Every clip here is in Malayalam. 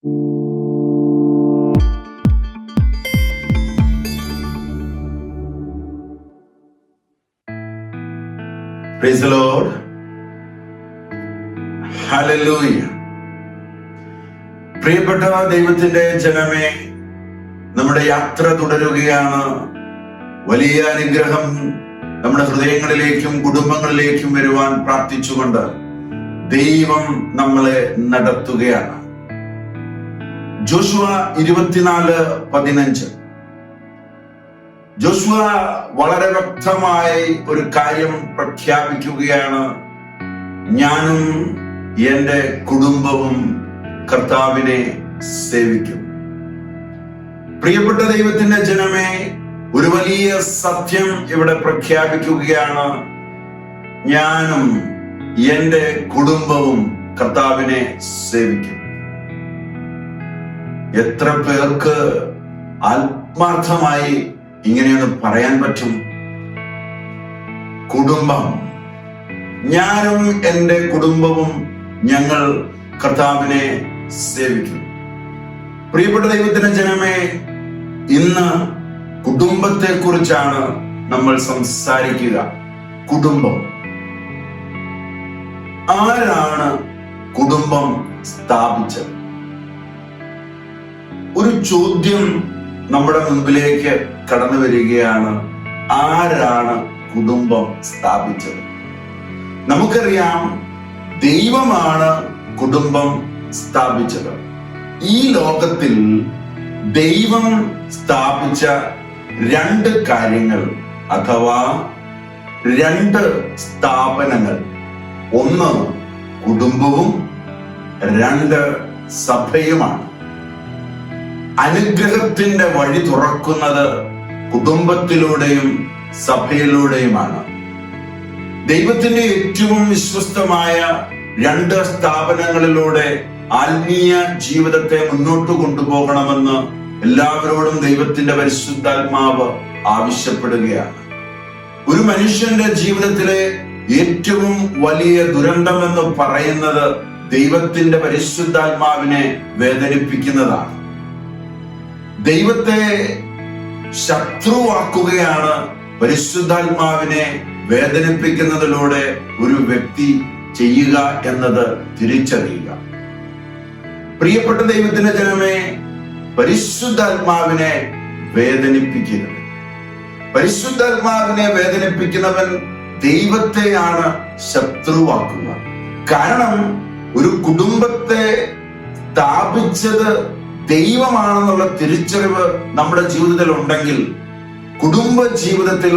Praise the Lord. Hallelujah. പ്രിയപ്പെട്ട ദൈവത്തിന്റെ ജനമേ, നമ്മുടെ യാത്ര തുടരുകയാണ്. വലിയ അനുഗ്രഹം നമ്മുടെ ഹൃദയങ്ങളിലേക്കും കുടുംബങ്ങളിലേക്കും വരുവാൻ പ്രാർത്ഥിച്ചുകൊണ്ട് ദൈവം നമ്മളെ നടത്തുകയാണ്. ജോഷുവ 24:15. ജോഷുവ വളരെ വ്യക്തമായി ഒരു കാര്യം പ്രഖ്യാപിക്കുകയാണ്: ഞാനും എൻ്റെ കുടുംബവും കർത്താവിനെ സേവിക്കും. പ്രിയപ്പെട്ട ദൈവത്തിന്റെ ജനമേ, ഒരു വലിയ സത്യം ഇവിടെ പ്രഖ്യാപിക്കുകയാണ്: ഞാനും എൻ്റെ കുടുംബവും കർത്താവിനെ സേവിക്കും. എത്ര പേർക്ക് ആത്മാർത്ഥമായി ഇങ്ങനെയൊന്ന് പറയാൻ പറ്റും? കുടുംബം, ഞാനും എൻ്റെ കുടുംബവും ഞങ്ങൾ കർത്താവിനെ സേവിക്കും. പ്രിയപ്പെട്ട ദൈവത്തിന്റെ ജനമേ, ഇന്ന് കുടുംബത്തെ കുറിച്ചാണ് നമ്മൾ സംസാരിക്കുക. കുടുംബം, ആരാണ് കുടുംബം സ്ഥാപിച്ചത്? ഒരു ചോദ്യം നമ്മുടെ മുമ്പിലേക്ക് കടന്നു വരികയാണ്: ആരാണ് കുടുംബം സ്ഥാപിച്ചത്? നമുക്കറിയാം, ദൈവമാണ് കുടുംബം സ്ഥാപിച്ചത്. ഈ ലോകത്തിൽ ദൈവം സ്ഥാപിച്ച 2 കാര്യങ്ങൾ അഥവാ 2 സ്ഥാപനങ്ങൾ: 1 കുടുംബവും 2 സഭയുമാണ്. അനുഗ്രഹത്തിന്റെ വഴി തുറക്കുന്നത് കുടുംബത്തിലൂടെയും സഭയിലൂടെയുമാണ്. ദൈവത്തിന്റെ ഏറ്റവും വിശ്വസ്തമായ 2 സ്ഥാപനങ്ങളിലൂടെ ആത്മീയ ജീവിതത്തെ മുന്നോട്ട് കൊണ്ടുപോകണമെന്ന് എല്ലാവരോടും ദൈവത്തിന്റെ പരിശുദ്ധാത്മാവ് ആവശ്യപ്പെടുകയാണ്. ഒരു മനുഷ്യന്റെ ജീവിതത്തിലെ ഏറ്റവും വലിയ ദുരന്തം എന്ന് പറയുന്നത് ദൈവത്തിന്റെ പരിശുദ്ധാത്മാവിനെ വേദനിപ്പിക്കുന്നതാണ്. ദൈവത്തെ ശത്രുവാക്കുകയാണ് പരിശുദ്ധാത്മാവിനെ വേദനിപ്പിക്കുന്നതിലൂടെ ഒരു വ്യക്തി ചെയ്യുക എന്നത് തിരിച്ചറിയുക. പ്രിയപ്പെട്ട ദൈവത്തിന്റെ ജനമേ, പരിശുദ്ധാത്മാവിനെ വേദനിപ്പിക്കരുത്. പരിശുദ്ധാത്മാവിനെ വേദനിപ്പിക്കുന്നവൻ ദൈവത്തെയാണ് ശത്രുവാക്കുക. കാരണം ഒരു കുടുംബത്തെ സ്ഥാപിച്ചത് ദൈവമാണെന്നുള്ള തിരിച്ചറിവ് നമ്മുടെ ജീവിതത്തിൽ ഉണ്ടെങ്കിൽ, കുടുംബ ജീവിതത്തിൽ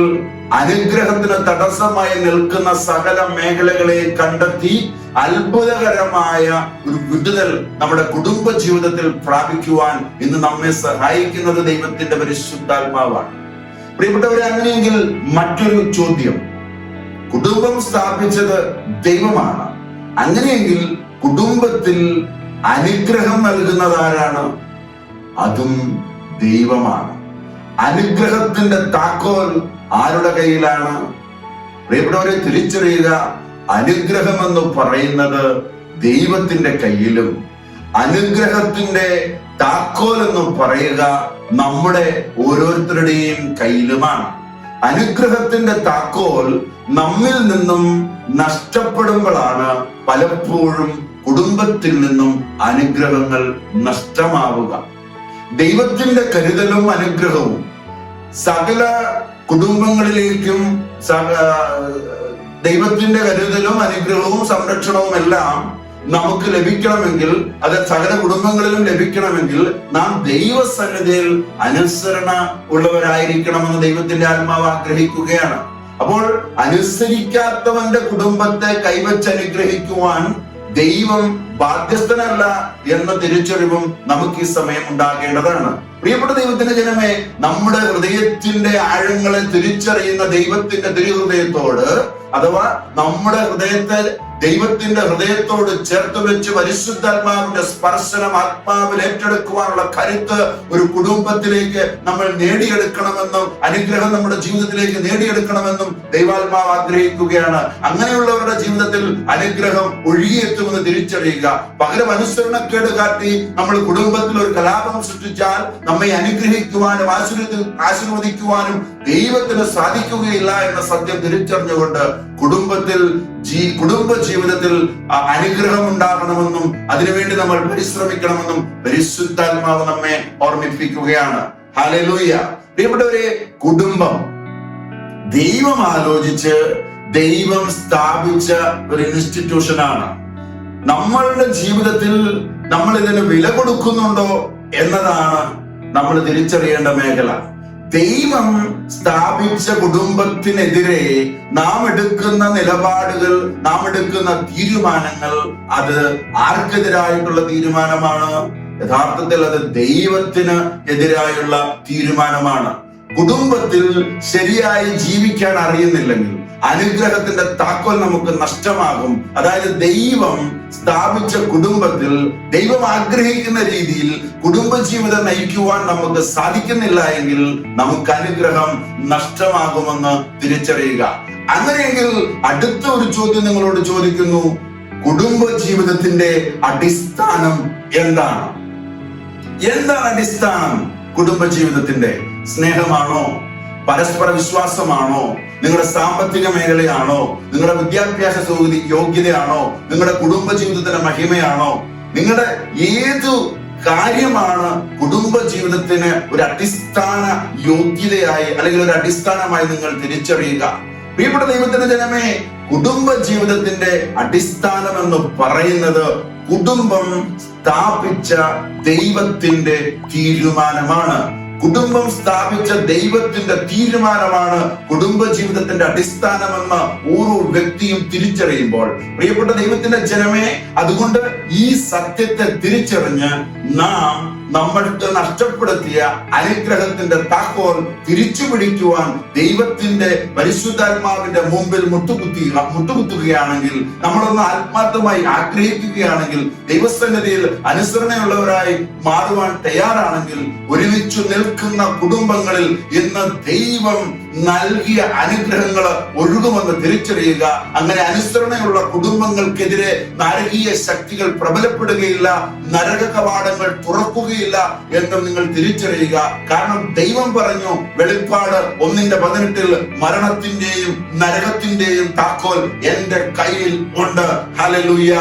അനുഗ്രഹത്തിന് തടസ്സമായി നിൽക്കുന്ന സകല മേഖലകളെ കണ്ടെത്തി അത്ഭുതകരമായ ഒരു വിടുതൽ നമ്മുടെ കുടുംബ ജീവിതത്തിൽ പ്രാപിക്കുവാൻ ഇന്ന് നമ്മെ സഹായിക്കുന്നത് ദൈവത്തിന്റെ പരിശുദ്ധാത്മാവാണ്. പ്രിയപ്പെട്ടവരെ, അങ്ങനെയെങ്കിൽ മറ്റൊരു ചോദ്യം: കുടുംബം സ്ഥാപിച്ചത് ദൈവമാണ്. അങ്ങനെയെങ്കിൽ കുടുംബത്തിൽ അനുഗ്രഹം നൽകുന്നത് ആരാണ്? അതും ദൈവമാണ്. അനുഗ്രഹത്തിന്റെ താക്കോൽ ആരുടെ കയ്യിലാണ്? പ്രിയപ്പെട്ടവരെ, തിരിച്ചറിയുക, അനുഗ്രഹം എന്ന് പറയുന്നത് ദൈവത്തിന്റെ കയ്യിലും അനുഗ്രഹത്തിന്റെ താക്കോൽ എന്ന് പറയുക നമ്മുടെ ഓരോരുത്തരുടെയും കയ്യിലുമാണ്. അനുഗ്രഹത്തിന്റെ താക്കോൽ നമ്മിൽ നിന്നും നഷ്ടപ്പെടുമ്പോഴാണ് പലപ്പോഴും കുടുംബത്തിൽ നിന്നും അനുഗ്രഹങ്ങൾ നഷ്ടമാവുക. ദൈവത്തിന്റെ കരുതലും അനുഗ്രഹവും സകല കുടുംബങ്ങളിലേക്കും ദൈവത്തിന്റെ കരുതലും അനുഗ്രഹവും സംരക്ഷണവും എല്ലാം നമുക്ക് ലഭിക്കണമെങ്കിൽ, അത് സകല കുടുംബങ്ങളിലും ലഭിക്കണമെങ്കിൽ നാം ദൈവസന്നിധിയിൽ അനുസരണ ഉള്ളവരായിരിക്കണമെന്ന് ദൈവത്തിന്റെ ആത്മാവ് ആഗ്രഹിക്കുകയാണ്. അപ്പോൾ അനുസരിക്കാത്തവന്റെ കുടുംബത്തെ കൈവച്ച് അനുഗ്രഹിക്കുവാൻ ദൈവം ബാധ്യസ്ഥനല്ല എന്ന തിരിച്ചറിവും നമുക്ക് ഈ സമയം ഉണ്ടാകേണ്ടതാണ്. പ്രിയപ്പെട്ട ദൈവത്തിന്റെ ജനമേ, നമ്മുടെ ഹൃദയത്തിന്റെ ആഴങ്ങളെ തിരിച്ചറിയുന്ന ദൈവത്തിന്റെ തിരുഹൃദയത്തോട് അഥവാ നമ്മുടെ ഹൃദയത്തെ ദൈവത്തിന്റെ ഹൃദയത്തോട് ചേർത്ത് വെച്ച് പരിശുദ്ധാത്മാവിന്റെ സ്പർശനം ആത്മാവിൽ ഏറ്റെടുക്കുവാനുള്ള കരുത്ത് ഒരു കുടുംബത്തിലേക്ക് നമ്മൾ നേടിയെടുക്കണമെന്നും അനുഗ്രഹം നമ്മുടെ ജീവിതത്തിലേക്ക് നേടിയെടുക്കണമെന്നും ദൈവാത്മാവ് ആഗ്രഹിക്കുകയാണ്. അങ്ങനെയുള്ളവരുടെ ജീവിതത്തിൽ അനുഗ്രഹം ഒഴുകിയെത്തുമെന്ന് തിരിച്ചറിയുക. പകരം അനുസരണക്കേട് കാട്ടി നമ്മൾ കുടുംബത്തിൽ ഒരു കലാപം സൃഷ്ടിച്ചാൽ നമ്മെ അനുഗ്രഹിക്കുവാനും ആശീർവദിക്കുവാനും ദൈവത്തിന് സാധിക്കുകയില്ല എന്ന സത്യം തിരിച്ചറിഞ്ഞുകൊണ്ട് കുടുംബ ജീവിതത്തിൽ അനുഗ്രഹം ഉണ്ടാകണമെന്നും അതിനുവേണ്ടി നമ്മൾ പരിശ്രമിക്കണമെന്നും പരിശുദ്ധാത്മാവ് നമ്മെ ഓർമ്മിപ്പിക്കുകയാണ്. ഹല്ലേലൂയ. പ്രിയപ്പെട്ടവരെ, കുടുംബം ദൈവം ആലോചിച്ച് ദൈവം സ്ഥാപിച്ച ഒരു ഇൻസ്റ്റിറ്റ്യൂഷനാണ്. നമ്മളുടെ ജീവിതത്തിൽ നമ്മൾ ഇതിന് വില കൊടുക്കുന്നുണ്ടോ എന്നതാണ് നമ്മൾ തിരിച്ചറിയേണ്ട മേഖല. ദൈവം സ്ഥാപിച്ച കുടുംബത്തിനെതിരെ നാം എടുക്കുന്ന നിലപാടുകൾ, നാം എടുക്കുന്ന തീരുമാനങ്ങൾ, അത് ആർക്കെതിരായിട്ടുള്ള തീരുമാനമാണ്? യഥാർത്ഥത്തിൽ അത് ദൈവത്തിന് എതിരായുള്ള തീരുമാനമാണ്. കുടുംബത്തിൽ ശരിയായി ജീവിക്കാൻ അറിയുന്നില്ലെങ്കിൽ അനുഗ്രഹത്തിന്റെ താക്കോൽ നമുക്ക് നഷ്ടമാകും. അതായത് ദൈവം സ്ഥാപിച്ച കുടുംബത്തിൽ ദൈവം ആഗ്രഹിക്കുന്ന രീതിയിൽ കുടുംബജീവിതം നയിക്കുവാൻ നമുക്ക് സാധിക്കുന്നില്ല എങ്കിൽ നമുക്ക് അനുഗ്രഹം നഷ്ടമാകുമെന്ന് തിരിച്ചറിയുക. അങ്ങനെയെങ്കിൽ അടുത്ത ഒരു ചോദ്യം നിങ്ങളോട് ചോദിക്കുന്നു, കുടുംബ ജീവിതത്തിന്റെ അടിസ്ഥാനം എന്താണ്? എന്താണ് അടിസ്ഥാനം കുടുംബ ജീവിതത്തിന്റെ? സ്നേഹമാണോ? പരസ്പര വിശ്വാസമാണോ? നിങ്ങളുടെ സാമ്പത്തിക മേഖലയാണോ? നിങ്ങളുടെ വിദ്യാഭ്യാസ യോഗ്യതയാണോ? നിങ്ങളുടെ കുടുംബ ജീവിതത്തിന്റെ മഹിമയാണോ? നിങ്ങളുടെ ഏതു കാര്യമാണ് കുടുംബ ജീവിതത്തിന് ഒരു അടിസ്ഥാന യോഗ്യതയായി അല്ലെങ്കിൽ ഒരു അടിസ്ഥാനമായി നിങ്ങൾ തിരിച്ചറിയുക. പ്രിയപ്പെട്ട ദൈവത്തിന്റെ ജനമേ, കുടുംബ ജീവിതത്തിന്റെ അടിസ്ഥാനം എന്ന് പറയുന്നത് കുടുംബം സ്ഥാപിച്ച ദൈവത്തിന്റെ തീരുമാനമാണ്. കുടുംബം സ്ഥാപിച്ച ദൈവത്തിന്റെ തീരുമാനമാണ് കുടുംബ ജീവിതത്തിന്റെ അടിസ്ഥാനമെന്ന് ഓരോ വ്യക്തിയും തിരിച്ചറിയുമ്പോൾ, പ്രിയപ്പെട്ട ദൈവത്തിന്റെ ജനമേ, അതുകൊണ്ട് ഈ സത്യത്തെ തിരിച്ചറിഞ്ഞ് നാം നമ്മൾക്ക് നഷ്ടപ്പെടുത്തിയ അനുഗ്രഹത്തിന്റെ താക്കോൽ തിരിച്ചു പിടിക്കുവാൻ ദൈവത്തിന്റെ പരിശുദ്ധാത്മാവിന്റെ മുമ്പിൽ മുട്ടുകുത്തുകയാണെങ്കിൽ, നമ്മളൊന്ന് ആത്മാർത്ഥമായി ആഗ്രഹിക്കുകയാണെങ്കിൽ, ദൈവസന്നിധിയിൽ അനുസരണയുള്ളവരായി മാറുവാൻ തയ്യാറാണെങ്കിൽ, ഒരുമിച്ചു നിൽക്കുന്ന കുടുംബങ്ങളിൽ ഇന്ന് ദൈവം നൽകിയ അനുഗ്രഹങ്ങൾ ഒഴുകുമെന്ന് തിരിച്ചറിയുക. അങ്ങനെ അനുസരണയുള്ള കുടുംബങ്ങൾക്കെതിരെ നാരകീയ ശക്തികൾ പ്രബലപ്പെടുകയില്ല, നരക കവാടങ്ങൾ തുറക്കുകയില്ല എന്നും നിങ്ങൾ തിരിച്ചറിയുക. കാരണം ദൈവം പറഞ്ഞു, വെളിപ്പാട് 1:18, മരണത്തിന്റെയും നരകത്തിന്റെയും താക്കോൽ എന്റെ കയ്യിൽ ഉണ്ട്. ഹല്ലേലൂയ.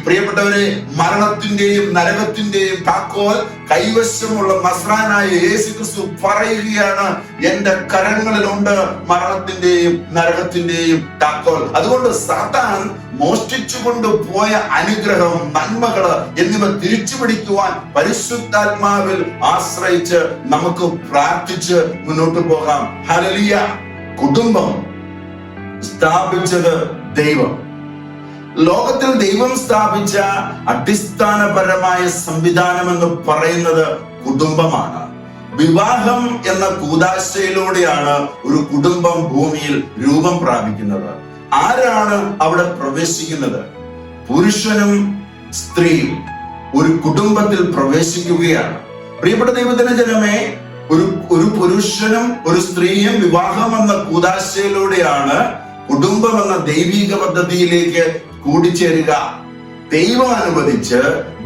പ്രിയപ്പെട്ടവരെ, മരണത്തിന്റെയും നരകത്തിന്റെയും താക്കോൽ കൈവശമുള്ള നസ്രായനായ യേശുക്രിസ്തു പറയുകയാണ്, എന്റെ കരങ്ങളിലുണ്ട് മരണത്തിന്റെയും നരകത്തിന്റെയും താക്കോൽ. അതുകൊണ്ട് സാത്താൻ മോഷ്ടിച്ചു കൊണ്ടുപോയ അനുഗ്രഹം, നന്മകള് എന്നിവ തിരിച്ചു പിടിക്കുവാൻ പരിശുദ്ധാത്മാവിൽ ആശ്രയിച്ച് നമുക്ക് പ്രാർത്ഥിച്ച് മുന്നോട്ട് പോകാം. ഹല്ലേലൂയ. കുടുംബം സ്ഥാപിച്ചത് ദൈവം. ലോകത്തിൽ ദൈവം സ്ഥാപിച്ച അടിസ്ഥാനപരമായ സംവിധാനം എന്ന് പറയുന്നത് കുടുംബമാണ്. വിവാഹം എന്ന കൂദാശയിലൂടെയാണ് ഒരു കുടുംബം ഭൂമിയിൽ രൂപം പ്രാപിക്കുന്നത്. ആരാണ് അവിടെ പ്രവേശിക്കുന്നത്? പുരുഷനും സ്ത്രീയും ഒരു കുടുംബത്തിൽ പ്രവേശിക്കുകയാണ്. പ്രിയപ്പെട്ട ദൈവത്തിന്റെ ജനമേ, ഒരു പുരുഷനും ഒരു സ്ത്രീയും വിവാഹം എന്ന കൂദാശയിലൂടെയാണ് കുടുംബം എന്ന ദൈവിക പദ്ധതിയിലേക്ക് കൂടിച്ചേരുക. ദൈവം അനുവദിച്ച്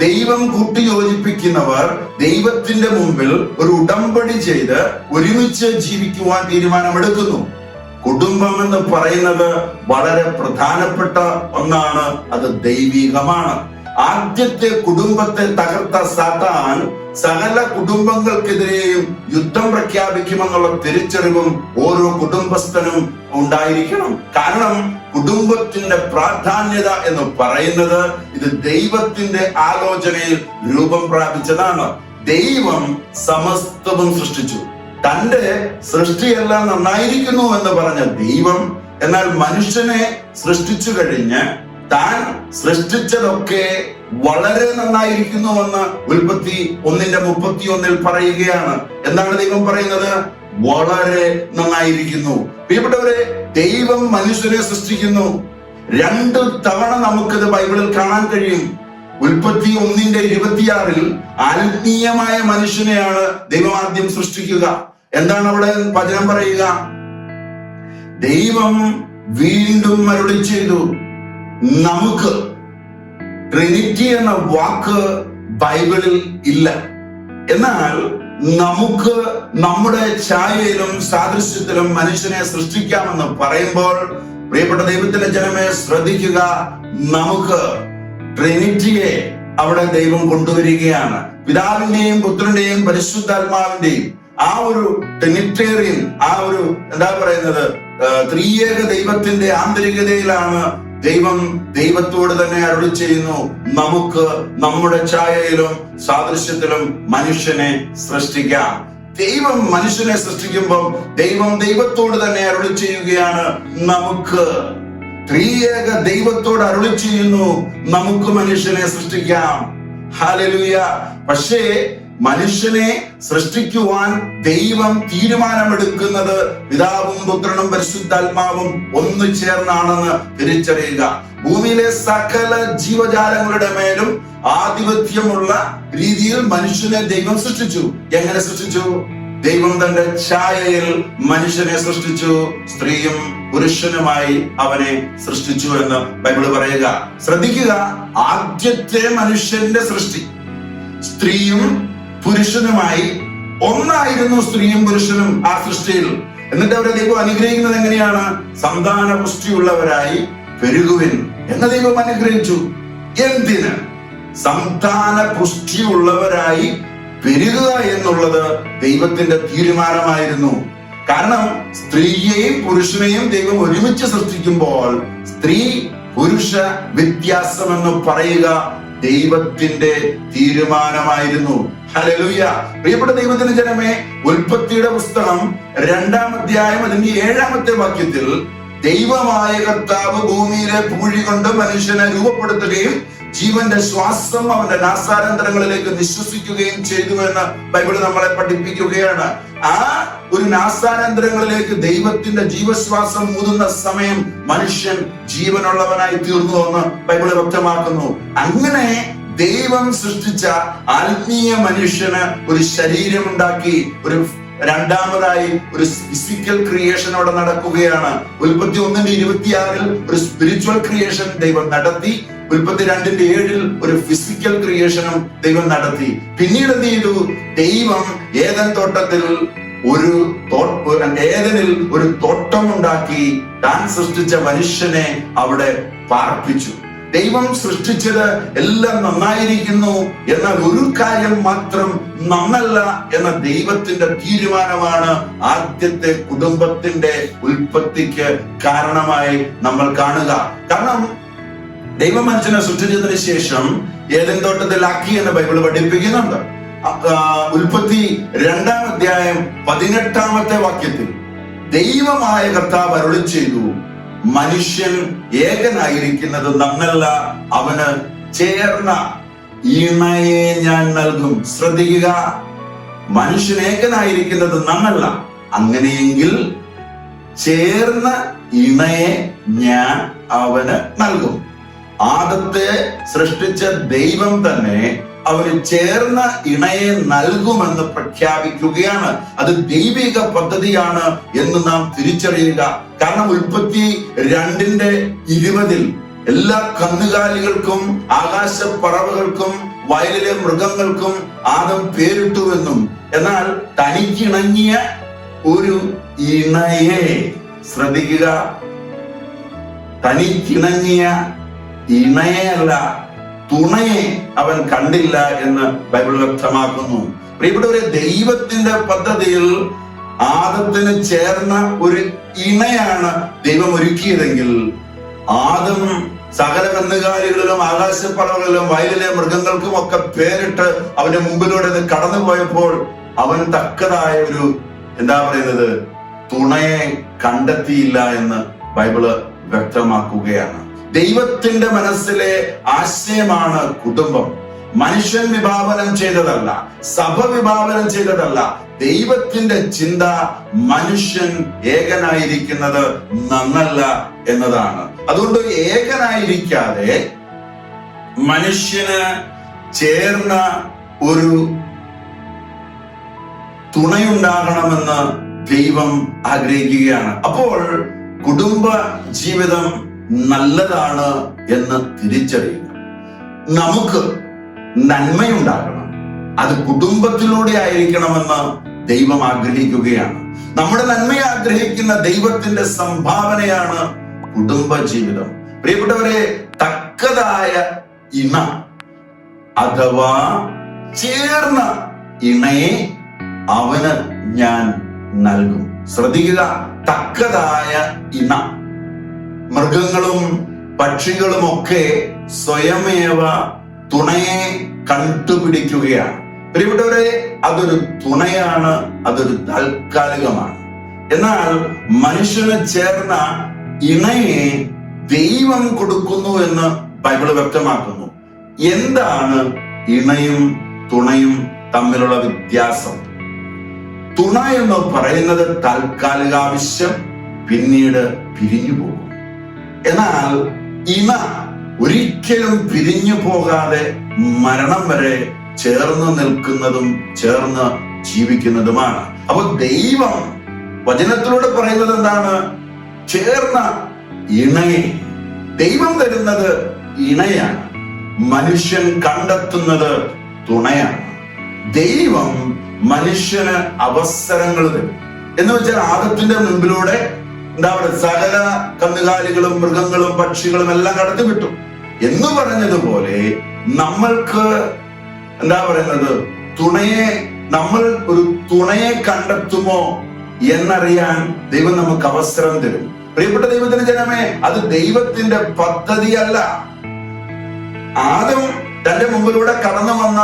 ദൈവം കൂട്ടിയോജിപ്പിക്കുന്നവർ ദൈവത്തിന്റെ മുമ്പിൽ ഒരു ഉടമ്പടി ചെയ്ത് ഒരുമിച്ച് ജീവിക്കുവാൻ തീരുമാനമെടുക്കുന്നു. കുടുംബം എന്ന് പറയുന്നത് വളരെ പ്രധാനപ്പെട്ട ഒന്നാണ്. അത് ദൈവികമാണ്. ആദ്യത്തെ കുടുംബത്തെ തകർത്ത സാത്താൻ സകല കുടുംബങ്ങൾക്കെതിരെയും യുദ്ധം പ്രഖ്യാപിക്കുമെന്നുള്ള തിരിച്ചറിവും ഓരോ കുടുംബസ്ഥനും ഉണ്ടായിരിക്കണം. കാരണം കുടുംബത്തിന്റെ പ്രാധാന്യത എന്ന് പറയുന്നത് ഇത് ദൈവത്തിന്റെ ആലോചനയിൽ രൂപം പ്രാപിച്ചതാണ്. ദൈവം സമസ്തവും സൃഷ്ടിച്ചു. തന്റെ സൃഷ്ടിയെല്ലാം നന്നായിരിക്കുന്നു എന്ന് പറഞ്ഞ ദൈവം, എന്നാൽ മനുഷ്യനെ സൃഷ്ടിച്ചു കഴിഞ്ഞ് താൻ സൃഷ്ടിച്ചതൊക്കെ വളരെ നന്നായിരിക്കുന്നുവെന്ന് ഉൽപ്പത്തി 1:31 പറയുകയാണ്. എന്താണ് ദൈവം പറയുന്നത്? വളരെ നന്നായിരിക്കുന്നു. പ്രിയപ്പെട്ടവരെ, ദൈവം മനുഷ്യനെ സൃഷ്ടിക്കുന്നു. 2 തവണ നമുക്കിത് ബൈബിളിൽ കാണാൻ കഴിയും. ഉൽപ്പത്തി 1:26 ആത്മീയമായ മനുഷ്യനെയാണ് ദൈവം ആദ്യം സൃഷ്ടിക്കുക. എന്താണ് അവിടെ വചനം പറയുക? ദൈവം വീണ്ടും അരുളി ചെയ്തു നമുക്ക്. ട്രിനിറ്റി എന്ന വാക്ക് ബൈബിളിൽ ഇല്ല. എന്നാൽ നമുക്ക് നമ്മുടെ ഛായയിലും സാദൃശ്യത്തിലും മനുഷ്യനെ സൃഷ്ടിക്കാമെന്ന് പറയുമ്പോൾ, പ്രിയപ്പെട്ട ദൈവത്തിന്റെ ജനമേ ശ്രദ്ധിക്കുക, നമുക്ക് ട്രിനിറ്റിയെ അവിടെ ദൈവം കൊണ്ടുവരികയാണ്. പിതാവിന്റെയും പുത്രന്റെയും പരിശുദ്ധാത്മാവിന്റെയും ആ ഒരു ട്രിനിറ്റേറിയൻ, ആ ഒരു എന്താ പറയുന്നത്, ത്രിയേക ദൈവത്തിന്റെ ആന്തരികതയിലാണ് ദൈവം ദൈവത്തോട് തന്നെ അരുളി ചെയ്യുന്നു, നമുക്ക് നമ്മുടെ ഛായയിലും സാദൃശ്യത്തിലും മനുഷ്യനെ സൃഷ്ടിക്കാം. ദൈവം മനുഷ്യനെ സൃഷ്ടിക്കുമ്പോൾ ദൈവം ദൈവത്തോട് തന്നെ അരുളി ചെയ്യുകയാണ്, നമുക്ക്. ത്രിയേക ദൈവത്തോട് അരുളി ചെയ്യുന്നു, നമുക്ക് മനുഷ്യനെ സൃഷ്ടിക്കാം. ഹല്ലേലൂയ. പക്ഷേ മനുഷ്യനെ സൃഷ്ടിക്കുവാൻ ദൈവം തീരുമാനമെടുക്കുന്നത് പിതാവും പുത്രനും പരിശുദ്ധാത്മാവും ഒന്നു ചേർന്നാണെന്ന് തിരിച്ചറിയുക. ഭൂമിയിലെ സകല ജീവജാലങ്ങളുടെ മേലും ആധിപത്യമുള്ള രീതിയിൽ മനുഷ്യനെ ദൈവം സൃഷ്ടിച്ചു. എങ്ങനെ സൃഷ്ടിച്ചു? ദൈവം തന്റെ ഛായയിൽ മനുഷ്യനെ സൃഷ്ടിച്ചു, സ്ത്രീയും പുരുഷനുമായി അവനെ സൃഷ്ടിച്ചു എന്ന് ബൈബിള് പറയുക. ശ്രദ്ധിക്കുക, ആദ്യത്തെ മനുഷ്യന്റെ സൃഷ്ടി സ്ത്രീയും പുരുഷനുമായി ഒന്നായിരുന്നു. സ്ത്രീയും പുരുഷനും ആ സൃഷ്ടിയിൽ. എന്നിട്ട് അവരെ ദൈവം അനുഗ്രഹിക്കുന്നത് എങ്ങനെയാണ്? സന്താന പുഷ്ടിയുള്ളവരായി പെരുകുവിൻ എന്ന് ദൈവം അനുഗ്രഹിച്ചു. എന്തിന്? സന്താന പുഷ്ടിയുള്ളവരായി പെരുകുക എന്നുള്ളത് ദൈവത്തിന്റെ തീരുമാനമായിരുന്നു. കാരണം സ്ത്രീയെയും പുരുഷനെയും ദൈവം ഒരുമിച്ച് സൃഷ്ടിക്കുമ്പോൾ സ്ത്രീ പുരുഷ വ്യത്യാസം എന്ന് പറയുക ദൈവത്തിന്റെ തീരുമാനമായിരുന്നു. ഹല്ലേലൂയ. പ്രിയപ്പെട്ട ദൈവത്തിന്റെ ജനമേ, ഉൽപ്പത്തിയുടെ പുസ്തകം 2-ാം അധ്യായം അതിന്റെ 7-ാമത്തെ വാക്യത്തിൽ ദൈവമായ കർത്താവ് ഭൂമിയിലെ പൂഴി കൊണ്ട് മനുഷ്യനെ രൂപപ്പെടുത്തുകയും ജീവന്റെ ശ്വാസം അവന്റെ നാസാരന്തരങ്ങളിലേക്ക് നിശ്വസിക്കുകയും ചെയ്തു എന്ന് ബൈബിൾ നമ്മളെ പഠിപ്പിക്കുകയാണ്. ആ ഒരു നാസാരന്തരങ്ങളിലേക്ക് ദൈവത്തിന്റെ ജീവശ്വാസം ഊതുന്ന സമയം മനുഷ്യൻ ജീവനുള്ളവനായി തീർന്നു എന്ന് ബൈബിൾ വ്യക്തമാക്കുന്നു. അങ്ങനെ ദൈവം സൃഷ്ടിച്ച ആത്മീയ മനുഷ്യന് ഒരു ശരീരമുണ്ടാക്കി. ഒരു രണ്ടാമതായി ഒരു ഫിസിക്കൽ ക്രിയേഷൻ അവിടെ നടക്കുകയാണ്. ഉൽപ്പത്തി 1:26 ഒരു സ്പിരിച്വൽ ക്രിയേഷൻ ദൈവം നടത്തി. ഉൽപ്പത്തി 2:7 ഒരു ഫിസിക്കൽ ക്രിയേഷനും ദൈവം നടത്തി. പിന്നീട് എന്ത് ചെയ്തു? ദൈവം ഏദൻ തോട്ടത്തിൽ ഏദനിൽ ഒരു തോട്ടമുണ്ടാക്കി താൻ സൃഷ്ടിച്ച മനുഷ്യനെ അവിടെ പാർപ്പിച്ചു. ദൈവം സൃഷ്ടിച്ചത് എല്ലാം നന്നായിരിക്കുന്നു, എന്നാൽ ഒരു കാര്യം മാത്രം നന്നല്ല എന്ന ദൈവത്തിന്റെ തീരുമാനമാണ് ആദ്യത്തെ കുടുംബത്തിന്റെ ഉൽപ്പത്തിക്ക് കാരണമായി നമ്മൾ കാണുക. കാരണം ദൈവം മനുഷ്യനെ സൃഷ്ടിച്ചതിന് ശേഷം ഏദൻ തോട്ടത്തിലാക്കി എന്ന് ബൈബിൾ പഠിപ്പിക്കുന്നുണ്ട്. ഉൽപ്പത്തി 2-ാം അധ്യായം 18-ാമത്തെ വാക്യത്തിൽ ദൈവമായ കർത്താവ് അരുളി ചെയ്തു, മനുഷ്യൻ ഏകനായിരിക്കുന്നത് നന്നല്ല, അവന് ചേർന്ന ഇണയെ ഞാൻ നൽകും. ശ്രദ്ധിക്കുക, മനുഷ്യൻ ഏകനായിരിക്കുന്നത് നന്നല്ല, അങ്ങനെയെങ്കിൽ ചേർന്ന ഇണയെ ഞാൻ അവന് നൽകും. ആദത്തെ സൃഷ്ടിച്ച ദൈവം തന്നെ അവന് ചേർന്ന ഇണയെ നൽകുമെന്ന് പ്രഖ്യാപിക്കുകയാണ്. അത് ദൈവിക പദ്ധതിയാണ് എന്ന് നാം തിരിച്ചറിയുക. കാരണം ഉൽപ്പത്തി 2:20 എല്ലാ കന്നുകാലികൾക്കും ആകാശ പറവകൾക്കും വയലിലെ മൃഗങ്ങൾക്കും ആദം പേരിട്ടുവെന്നും, എന്നാൽ തനിക്കിണങ്ങിയ ഒരു ഇണയെ, ശ്രദ്ധിക്കുക, തനിക്കിണങ്ങിയ ഇണയല്ല തുണയെ അവൻ കണ്ടില്ല എന്ന് ബൈബിൾ വ്യക്തമാക്കുന്നു. പ്രിയപ്പെട്ടവരെ, ദൈവത്തിന്റെ പദ്ധതിയിൽ ആദത്തിന് ചേർന്ന ഒരു ഇണയാണ് ദൈവം ഒരുക്കിയതെങ്കിൽ ആദം സകല കന്നുകാലികളിലും ആകാശപ്പറവകളിലും വയലിലെ മൃഗങ്ങൾക്കും ഒക്കെ പേരിട്ട് അവന്റെ മുമ്പിലൂടെ കടന്നുപോയപ്പോൾ അവൻ തക്കതായ ഒരു തുണയെ കണ്ടെത്തിയില്ല എന്ന് ബൈബിള് വ്യക്തമാക്കുകയാണ്. ദൈവത്തിന്റെ മനസ്സിലെ ആശയമാണ് കുടുംബം. മനുഷ്യൻ വിഭാവനം ചെയ്തതല്ല, സഭ വിഭാവനം ചെയ്തതല്ല. ദൈവത്തിന്റെ ചിന്ത മനുഷ്യൻ ഏകനായിരിക്കുന്നത് നന്നല്ല എന്നതാണ്. അതുകൊണ്ട് ഏകനായിരിക്കാതെ മനുഷ്യന് ചേർന്ന ഒരു തുണയുണ്ടാകണമെന്ന് ദൈവം ആഗ്രഹിക്കുകയാണ്. അപ്പോൾ കുടുംബ ജീവിതം നല്ലതാണ് എന്ന് തിരിച്ചറിയുക. നമുക്ക് നന്മയുണ്ടാകണം, അത് കുടുംബത്തിലൂടെ ആയിരിക്കണമെന്ന് ദൈവം ആഗ്രഹിക്കുകയാണ്. നമ്മുടെ നന്മ ആഗ്രഹിക്കുന്ന ദൈവത്തിന്റെ സംഭാവനയാണ് കുടുംബ ജീവിതം. പ്രിയപ്പെട്ടവരെ, തക്കതായ ഇണ അഥവാ ചേർന്ന ഇണയെ അവന് ഞാൻ നൽകും. ശ്രദ്ധിക്കുക, തക്കതായ ഇണ. മൃഗങ്ങളും പക്ഷികളും ഒക്കെ സ്വയമേവ തുണയെ കണ്ടുപിടിക്കുകയാണ്. പ്രിയപ്പെട്ടവരെ, അതൊരു തുണയാണ്, അതൊരു താൽക്കാലികമാണ്. എന്നാൽ മനുഷ്യന് ചേർന്ന ഇണയെ ദൈവം കൊടുക്കുന്നു എന്ന് ബൈബിൾ വ്യക്തമാക്കുന്നു. എന്താണ് ഇണയും തുണയും തമ്മിലുള്ള വ്യത്യാസം? തുണ എന്ന് പറയുന്നത് താൽക്കാലിക ആവശ്യം, പിന്നീട് പിരിഞ്ഞു പോകും. എന്നാൽ ഇണ ഒരിക്കലും പിരിഞ്ഞു പോകാതെ മരണം വരെ ചേർന്ന് നിൽക്കുന്നതും ചേർന്ന് ജീവിക്കുന്നതുമാണ്. അപ്പൊ ദൈവം വചനത്തിലൂടെ പറയുന്നത് എന്താണ്? ചേർന്ന ഇണയെ ദൈവം തരുന്നത് ഇണയാണ്, മനുഷ്യൻ കണ്ടെത്തുന്നത് തുണയാണ്. ദൈവം മനുഷ്യന് അവസരങ്ങൾ തരും. എന്ന് വെച്ചാൽ ആദത്തിന്റെ മുൻപിലൂടെ സകല കന്നുകാലികളും മൃഗങ്ങളും പക്ഷികളും എല്ലാം കടത്തിവിട്ടു എന്ന് പറഞ്ഞതുപോലെ നമ്മൾക്ക് തുണയെ, നമ്മൾ ഒരു തുണയെ കണ്ടെത്തുമോ എന്നറിയാൻ ദൈവം നമുക്ക് അവസരം തരും. പ്രിയപ്പെട്ട ദൈവത്തിന്റെ ജനമേ, അത് ദൈവത്തിന്റെ പദ്ധതിയല്ല. ആദം തന്റെ മുമ്പിലൂടെ കടന്നു വന്ന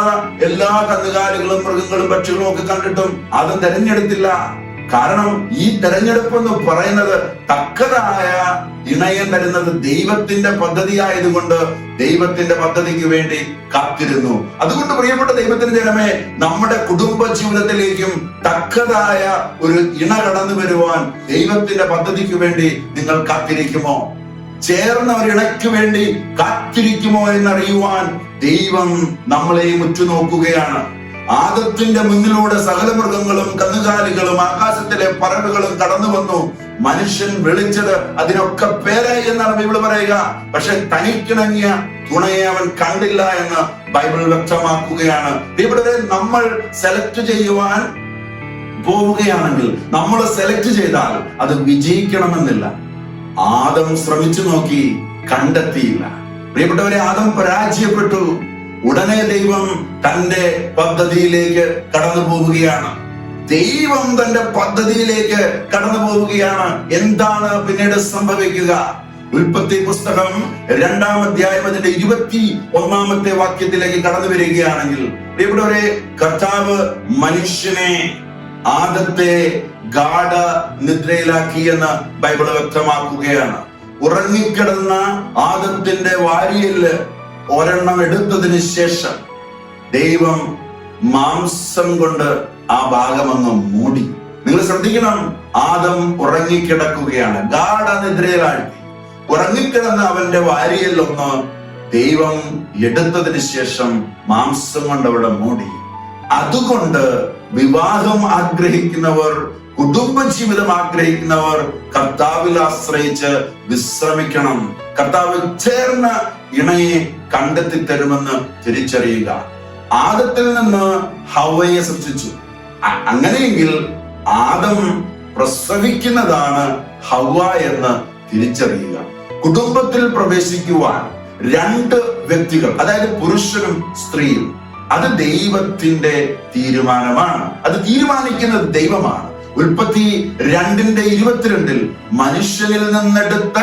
എല്ലാ കന്നുകാലികളും മൃഗങ്ങളും പക്ഷികളും ഒക്കെ കണ്ടിട്ടും ആദം തെരഞ്ഞെടുത്തില്ല. കാരണം ഈ തെരഞ്ഞെടുപ്പ് എന്ന് പറയുന്നത് തക്കതായ ഇണയെ തരുന്നത് ദൈവത്തിന്റെ പദ്ധതി ആയതുകൊണ്ട് ദൈവത്തിന്റെ പദ്ധതിക്ക് വേണ്ടി കാത്തിരുന്നു. അതുകൊണ്ട് പ്രിയപ്പെട്ട ദൈവത്തിന്റെ ജനമേ, നമ്മുടെ കുടുംബ ജീവിതത്തിലേക്കും തക്കതായ ഒരു ഇണ കടന്നു വരുവാൻ ദൈവത്തിന്റെ പദ്ധതിക്ക് വേണ്ടി നിങ്ങൾ കാത്തിരിക്കുമോ? ചേർന്ന ഒരു ഇണയ്ക്ക് വേണ്ടി കാത്തിരിക്കുമോ എന്നറിയുവാൻ ദൈവം നമ്മളെയും ഉറ്റുനോക്കുകയാണ്. ആദത്തിന്റെ മുന്നിലൂടെ സകല മൃഗങ്ങളും കന്നുകാലികളും ആകാശത്തിലെ പറവുകളും കടന്നു വന്നു. മനുഷ്യൻ വിളിച്ചത് അതിനൊക്കെ പേരായി എന്നാണ് ബൈബിൾ പറയുക. പക്ഷെ തനിക്കിണങ്ങിയ തുണയെ അവൻ കണ്ടില്ല എന്ന് ബൈബിൾ വ്യക്തമാക്കുകയാണ്. ഇവിടെ നമ്മൾ സെലക്ട് ചെയ്യുവാൻ പോവുകയാണെങ്കിൽ, നമ്മൾ സെലക്ട് ചെയ്താൽ അത് വിജയിക്കണമെന്നില്ല. ആദം ശ്രമിച്ചു നോക്കി, കണ്ടെത്തിയില്ല. പ്രിയപ്പെട്ടവരെ, ആദം പരാജയപ്പെട്ടു. ഉടനെ ദൈവം തന്റെ പദ്ധതിയിലേക്ക് കടന്നു പോവുകയാണ്. ദൈവം തന്റെ പദ്ധതിയിലേക്ക് കടന്നു പോവുകയാണ്. എന്താണ് പിന്നീട് സംഭവിക്കുക? ഉൽപ്പത്തി പുസ്തകം 2-ാം അധ്യായം അതിന്റെ 21-ാമത്തെ വാക്യത്തിലേക്ക് കടന്നു വരികയാണെങ്കിൽ, പ്രിയപ്പെട്ടവരെ, കർത്താവ് മനുഷ്യനെ, ആദത്തെ ഗാഢ നിദ്രയിലാക്കി എന്ന് ബൈബിൾ വ്യക്തമാക്കുകയാണ്. ഉറങ്ങിക്കിടന്ന ആദത്തിന്റെ വാരിയല് ഒരെണ്ണം എടുത്തതിന് ശേഷം ദൈവം മാംസം കൊണ്ട് ആ ഭാഗം അങ്ങ് മൂടി. നിങ്ങൾ ശ്രദ്ധിക്കണം, ആദം ഉറങ്ങിക്കിടക്കുകയാണ്, ഗാഢ നിദ്രയിലാഴ്ത്തി. ഉറങ്ങിക്കിടന്ന അവന്റെ വാരിയലൊന്ന് ദൈവം എടുത്തതിന് ശേഷം മാംസം കൊണ്ട് അവിടെ മൂടി. അതുകൊണ്ട് വിവാഹം ആഗ്രഹിക്കുന്നവർ, കുടുംബജീവിതം ആഗ്രഹിക്കുന്നവർ കർത്താവിൽ ആശ്രയിച്ച് വിശ്രമിക്കണം. കർത്താവ് ചേർന്ന ഇണയെ കണ്ടെത്തി തരുമെന്ന് തിരിച്ചറിയുക. ആദത്തിൽ നിന്ന് ഹവ്വയെ സൃഷ്ടിച്ചു. അങ്ങനെയെങ്കിൽ ആദം പ്രസവിക്കുന്നതാണ് ഹവ്വ എന്ന് തിരിച്ചറിയുക. കുടുംബത്തിൽ പ്രവേശിക്കുവാൻ 2 വ്യക്തികൾ, അതായത് പുരുഷനും സ്ത്രീയും, അത് ദൈവത്തിന്റെ തീരുമാനമാണ്. അത് തീരുമാനിക്കുന്നത് ദൈവമാണ്. ഉൽപ്പത്തി 2:22 മനുഷ്യനിൽ നിന്നെടുത്ത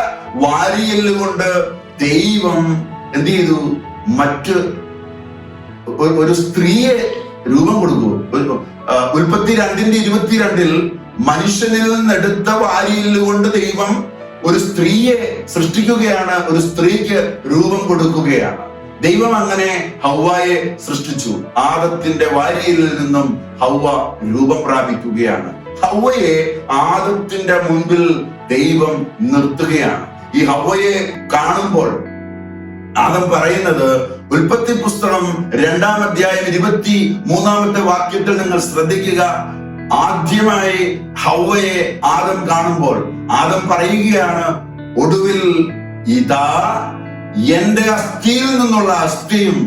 വാരിയല് കൊണ്ട് ദൈവം എന്ത് ചെയ്തു? മറ്റ് ഒരു സ്ത്രീയെ രൂപം കൊടുക്കൂ. ഉൽപ്പത്തി 2:22 മനുഷ്യനിൽ നിന്നെടുത്ത വാരിയല് കൊണ്ട് ദൈവം ഒരു സ്ത്രീയെ സൃഷ്ടിക്കുകയാണ്, ഒരു സ്ത്രീക്ക് രൂപം കൊടുക്കുകയാണ്. ദൈവം അങ്ങനെ ഹവ്വായെ സൃഷ്ടിച്ചു. ആദത്തിന്റെ വാരിയലിൽ നിന്നും ഹവ്വ രൂപം പ്രാപിക്കുകയാണ്. ഹവ്വയെ ആദത്തിന്റെ മുൻപിൽ ദൈവം നിർത്തുകയാണ്. ഈ ഹവ്വയെ കാണുമ്പോൾ ആദം പറയുന്നത്, ഉൽപ്പത്തി പുസ്തകം 2-ാം അധ്യായം 23-ാമത്തെ വാക്യത്തിൽ നിങ്ങൾ ശ്രദ്ധിക്കുക. ആദ്യമായി ഹവ്വയെ ആദം കാണുമ്പോൾ ആദം പറയുകയാണ്, ഒടുവിൽ ഇതാ എന്റെ അസ്ഥിയിൽ നിന്നുള്ള അസ്ഥിയും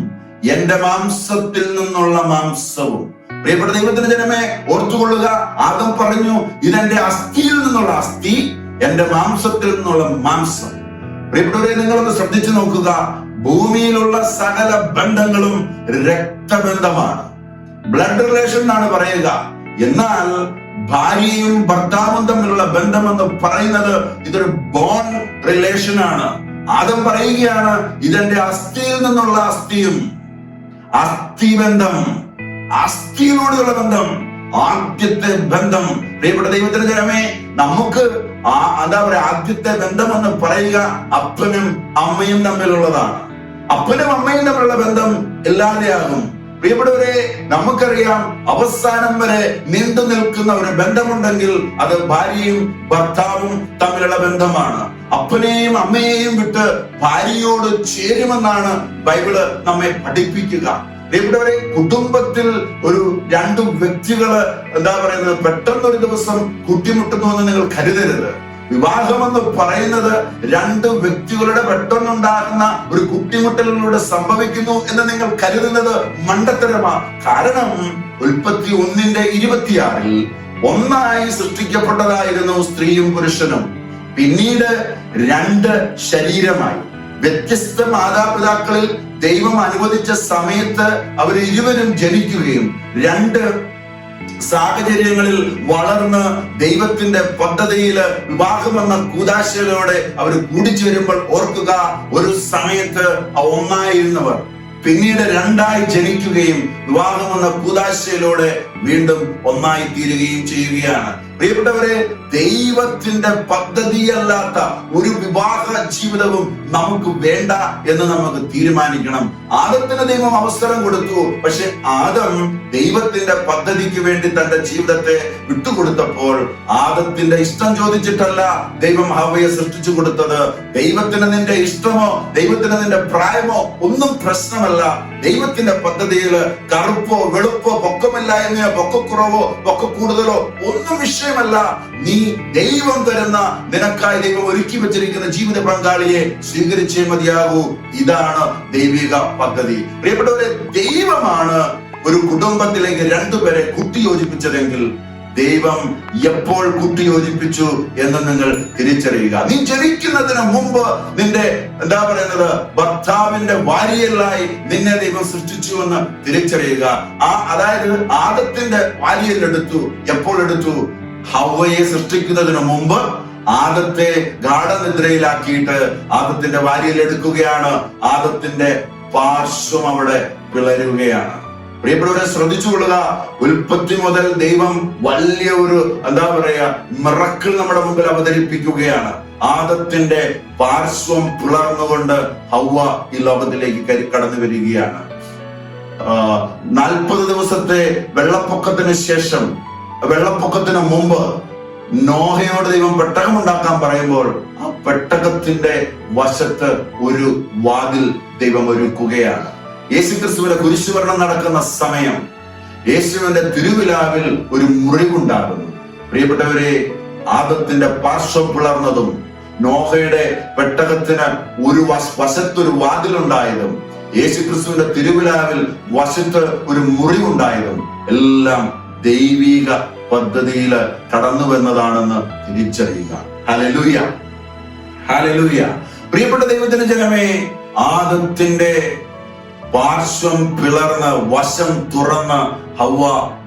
എന്റെ മാംസത്തിൽ നിന്നുള്ള മാംസവും. പ്രിയപ്പെട്ട ദൈവത്തിന്റെ ജനമേ, ഓർത്തുകൊള്ളുക, ആദം പറഞ്ഞു, ഇതെന്റെ അസ്ഥിയിൽ നിന്നുള്ള അസ്ഥി, എന്റെ മാംസത്തിൽ നിന്നുള്ള മാംസം. പ്രിയപ്പെട്ടവരെ, നിങ്ങളൊന്ന് ശ്രദ്ധിച്ചു നോക്കുക. ഭൂമിയിലുള്ള സകല ബന്ധങ്ങളും രക്തബന്ധമാണ്, ബ്ലഡ് റിലേഷൻ എന്നാണ് പറയുക. എന്നാൽ ഭാര്യയും ഭർത്താവും തമ്മിലുള്ള ബന്ധമെന്ന് പറയുന്നത് ഇതൊരു ബോൺ റിലേഷൻ ആണ്. ആദം പറയുകയാണ്, ഇതെന്റെ അസ്ഥിയിൽ നിന്നുള്ള അസ്ഥിയും. അസ്ഥിബന്ധം, അസ്ഥിയിലൂടെയുള്ള ബന്ധം, ആദ്യത്തെ ബന്ധം. പ്രിയപ്പെട്ട ദൈവത്തിന്റെ ജനമേ, നമുക്ക് എന്താ പറയുക, ആദ്യത്തെ ബന്ധം എന്ന് പറയുക അപ്പനും അമ്മയും തമ്മിലുള്ളതാണ്. അപ്പനും അമ്മയും തമ്മിലുള്ള ബന്ധം ഇല്ലാതെയാകും. പ്രിയപ്പെട്ടവരെ, നമുക്കറിയാം, അവസാനം വരെ നീണ്ടു നിൽക്കുന്ന ഒരു ബന്ധമുണ്ടെങ്കിൽ അത് ഭാര്യയും ഭർത്താവും തമ്മിലുള്ള ബന്ധമാണ്. അപ്പനെയും അമ്മയെയും വിട്ട് ഭാര്യയോട് ചേരുമെന്നാണ് ബൈബിള് നമ്മെ പഠിപ്പിക്കുക. പ്രിയപ്പെട്ടവരെ, കുടുംബത്തിൽ ഒരു രണ്ടു വ്യക്തികള് എന്താ പറയുന്നത് പെട്ടെന്നൊരു ദിവസം കൂട്ടിമുട്ടുന്നു എന്ന് നിങ്ങൾ കരുതരുത്. വിവാഹമെന്ന് പറയുന്നത് രണ്ട് വ്യക്തികളുടെ പെട്ടെന്നുണ്ടാകുന്ന ഒരു കൂട്ടിമുട്ടലിലൂടെ സംഭവിക്കുന്നു എന്ന് നിങ്ങൾ കരുതുന്നത് മണ്ടത്തരമാണ്. കാരണം ഉൽപ്പത്തി 1:26 ഒന്നായി സൃഷ്ടിക്കപ്പെട്ടതായിരുന്നു സ്ത്രീയും പുരുഷനും. പിന്നീട് രണ്ട് ശരീരമായി. വ്യത്യസ്ത മാതാപിതാക്കളിൽ ദൈവം അനുവദിച്ച സമയത്ത് അവർ ഇരുവരും ജനിക്കുകയും രണ്ട് സാഹചര്യങ്ങളിൽ വളർന്ന് ദൈവത്തിന്റെ പദ്ധതിയിൽ വിവാഹമെന്ന കൂദാശയിലൂടെ അവർ കൂടിച്ചേരുമ്പോൾ ഓർക്കുക, ഒരു സമയത്ത് ഒന്നായിരുന്നവർ പിന്നീട് രണ്ടായി ജനിക്കുകയും വിവാഹമെന്ന കൂദാശയിലൂടെ വീണ്ടും ഒന്നായി തീരുകയും ചെയ്യുകയാണ്. പ്രിയപ്പെട്ടവരെ, ദൈവത്തിന്റെ പദ്ധതിയല്ലാത്ത ഒരു വിവാഹ ജീവിതവും നമുക്ക് വേണ്ട എന്ന് നമുക്ക് തീരുമാനിക്കണം. ആദത്തിന് ദൈവം അവസരം കൊടുത്തു. പക്ഷെ ആദം ദൈവത്തിന്റെ പദ്ധതിക്ക് വേണ്ടി തന്റെ ജീവിതത്തെ വിട്ടുകൊടുത്തപ്പോൾ ആദത്തിന്റെ ഇഷ്ടം ചോദിച്ചിട്ടല്ല ദൈവം ഹവ്വയെ സൃഷ്ടിച്ചു കൊടുത്തത്. ദൈവത്തിന് നിന്റെ ഇഷ്ടമോ ദൈവത്തിന് നിന്റെ പ്രായമോ ഒന്നും പ്രശ്നമല്ല. ദൈവത്തിന്റെ പദ്ധതിയിൽ കറുപ്പോ വെളുപ്പോ പൊക്കമില്ലായ്മയോ പൊക്കക്കുറവോ പൊക്കക്കൂടുതലോ ഒന്നും വിഷയമല്ല. നീ ദൈവം തരുന്ന നിനക്കായി ദൈവം ഒരുക്കി വെച്ചിരിക്കുന്ന ജീവിത പങ്കാളിയെ സ്വീകരിച്ചേ മതിയാകൂ. ഇതാണ് ദൈവിക പദ്ധതി. പ്രിയപ്പെട്ടവരെ, ദൈവമാണ് ഒരു കുടുംബത്തിലേക്ക് രണ്ടുപേരെ കൂട്ടിയോജിപ്പിച്ചതെങ്കിൽ ദൈവം എപ്പോൾ കൂട്ടിയോജിപ്പിച്ചു എന്ന് നിങ്ങൾ തിരിച്ചറിയുക. നീ ജനിക്കുന്നതിന് മുമ്പ് നിന്റെ എന്താ പറയുന്നത് ഭർത്താവിന്റെ വാരിയലായി നിന്നെ ദൈവം സൃഷ്ടിച്ചു എന്ന് തിരിച്ചറിയുക. അതായത് ആദത്തിന്റെ വാരിയൽ എടുത്തു. എപ്പോൾ എടുത്തു? ഹവ്വയെ സൃഷ്ടിക്കുന്നതിന് മുമ്പ് ആദത്തെ ഗാഢനിദ്രയിലാക്കിയിട്ട് ആദത്തിന്റെ വാരിയൽ എടുക്കുകയാണ്. ആദത്തിന്റെ പാർശ്വം അവിടെ പിളരുകയാണ്. പ്രിയപ്പെട്ടവരെ, ശ്രദ്ധിച്ചുകൊള്ളുക. ഉൽപ്പത്തി മുതൽ ദൈവം വലിയ ഒരു എന്താ പറയാ മിറക്കിൾ നമ്മുടെ മുമ്പിൽ അവതരിപ്പിക്കുകയാണ്. ആദത്തിന്റെ പാർശ്വം പിളർന്നുകൊണ്ട് ഹവ്വ ഈ ലോകത്തിലേക്ക് കടന്നു വരികയാണ്. 40 ദിവസത്തെ വെള്ളപ്പൊക്കത്തിന് ശേഷം, വെള്ളപ്പൊക്കത്തിന് മുമ്പ് നോഹയോട് ദൈവം പെട്ടകം ഉണ്ടാക്കാൻ പറയുമ്പോൾ ആ പെട്ടകത്തിന്റെ വശത്ത് ഒരു വാതിൽ ദൈവം ഒരുക്കുകയാണ്. യേശുക്രിസ്തുവിന്റെ കുരിശുമരണം നടക്കുന്ന സമയം യേശുവിന്റെ തിരുവിലാവിൽ ഒരു മുറിവുണ്ടാകുന്നു. പ്രിയപ്പെട്ടവരെ, ആദത്തിന്റെ പാർശ്വം പിളർന്നതും നോഹയുടെ പെട്ടകത്തിന് ഒരു വശത്തൊരു വാതിലുണ്ടായതും യേശുക്രിസ്തുവിന്റെ തിരുവിലാവിൽ വശത്ത് ഒരു മുറിവുണ്ടായതും എല്ലാം ദൈവിക പദ്ധതിയിൽ കടന്നുവെന്നതാണെന്ന് തിരിച്ചറിയുക. Hallelujah, hallelujah. പ്രിയപ്പെട്ട ദൈവത്തിന്റെ ജനമേ, ആദത്തിന്റെ പാർശ്വം പിളർന്ന് വശം തുറന്ന് ഹവ്വ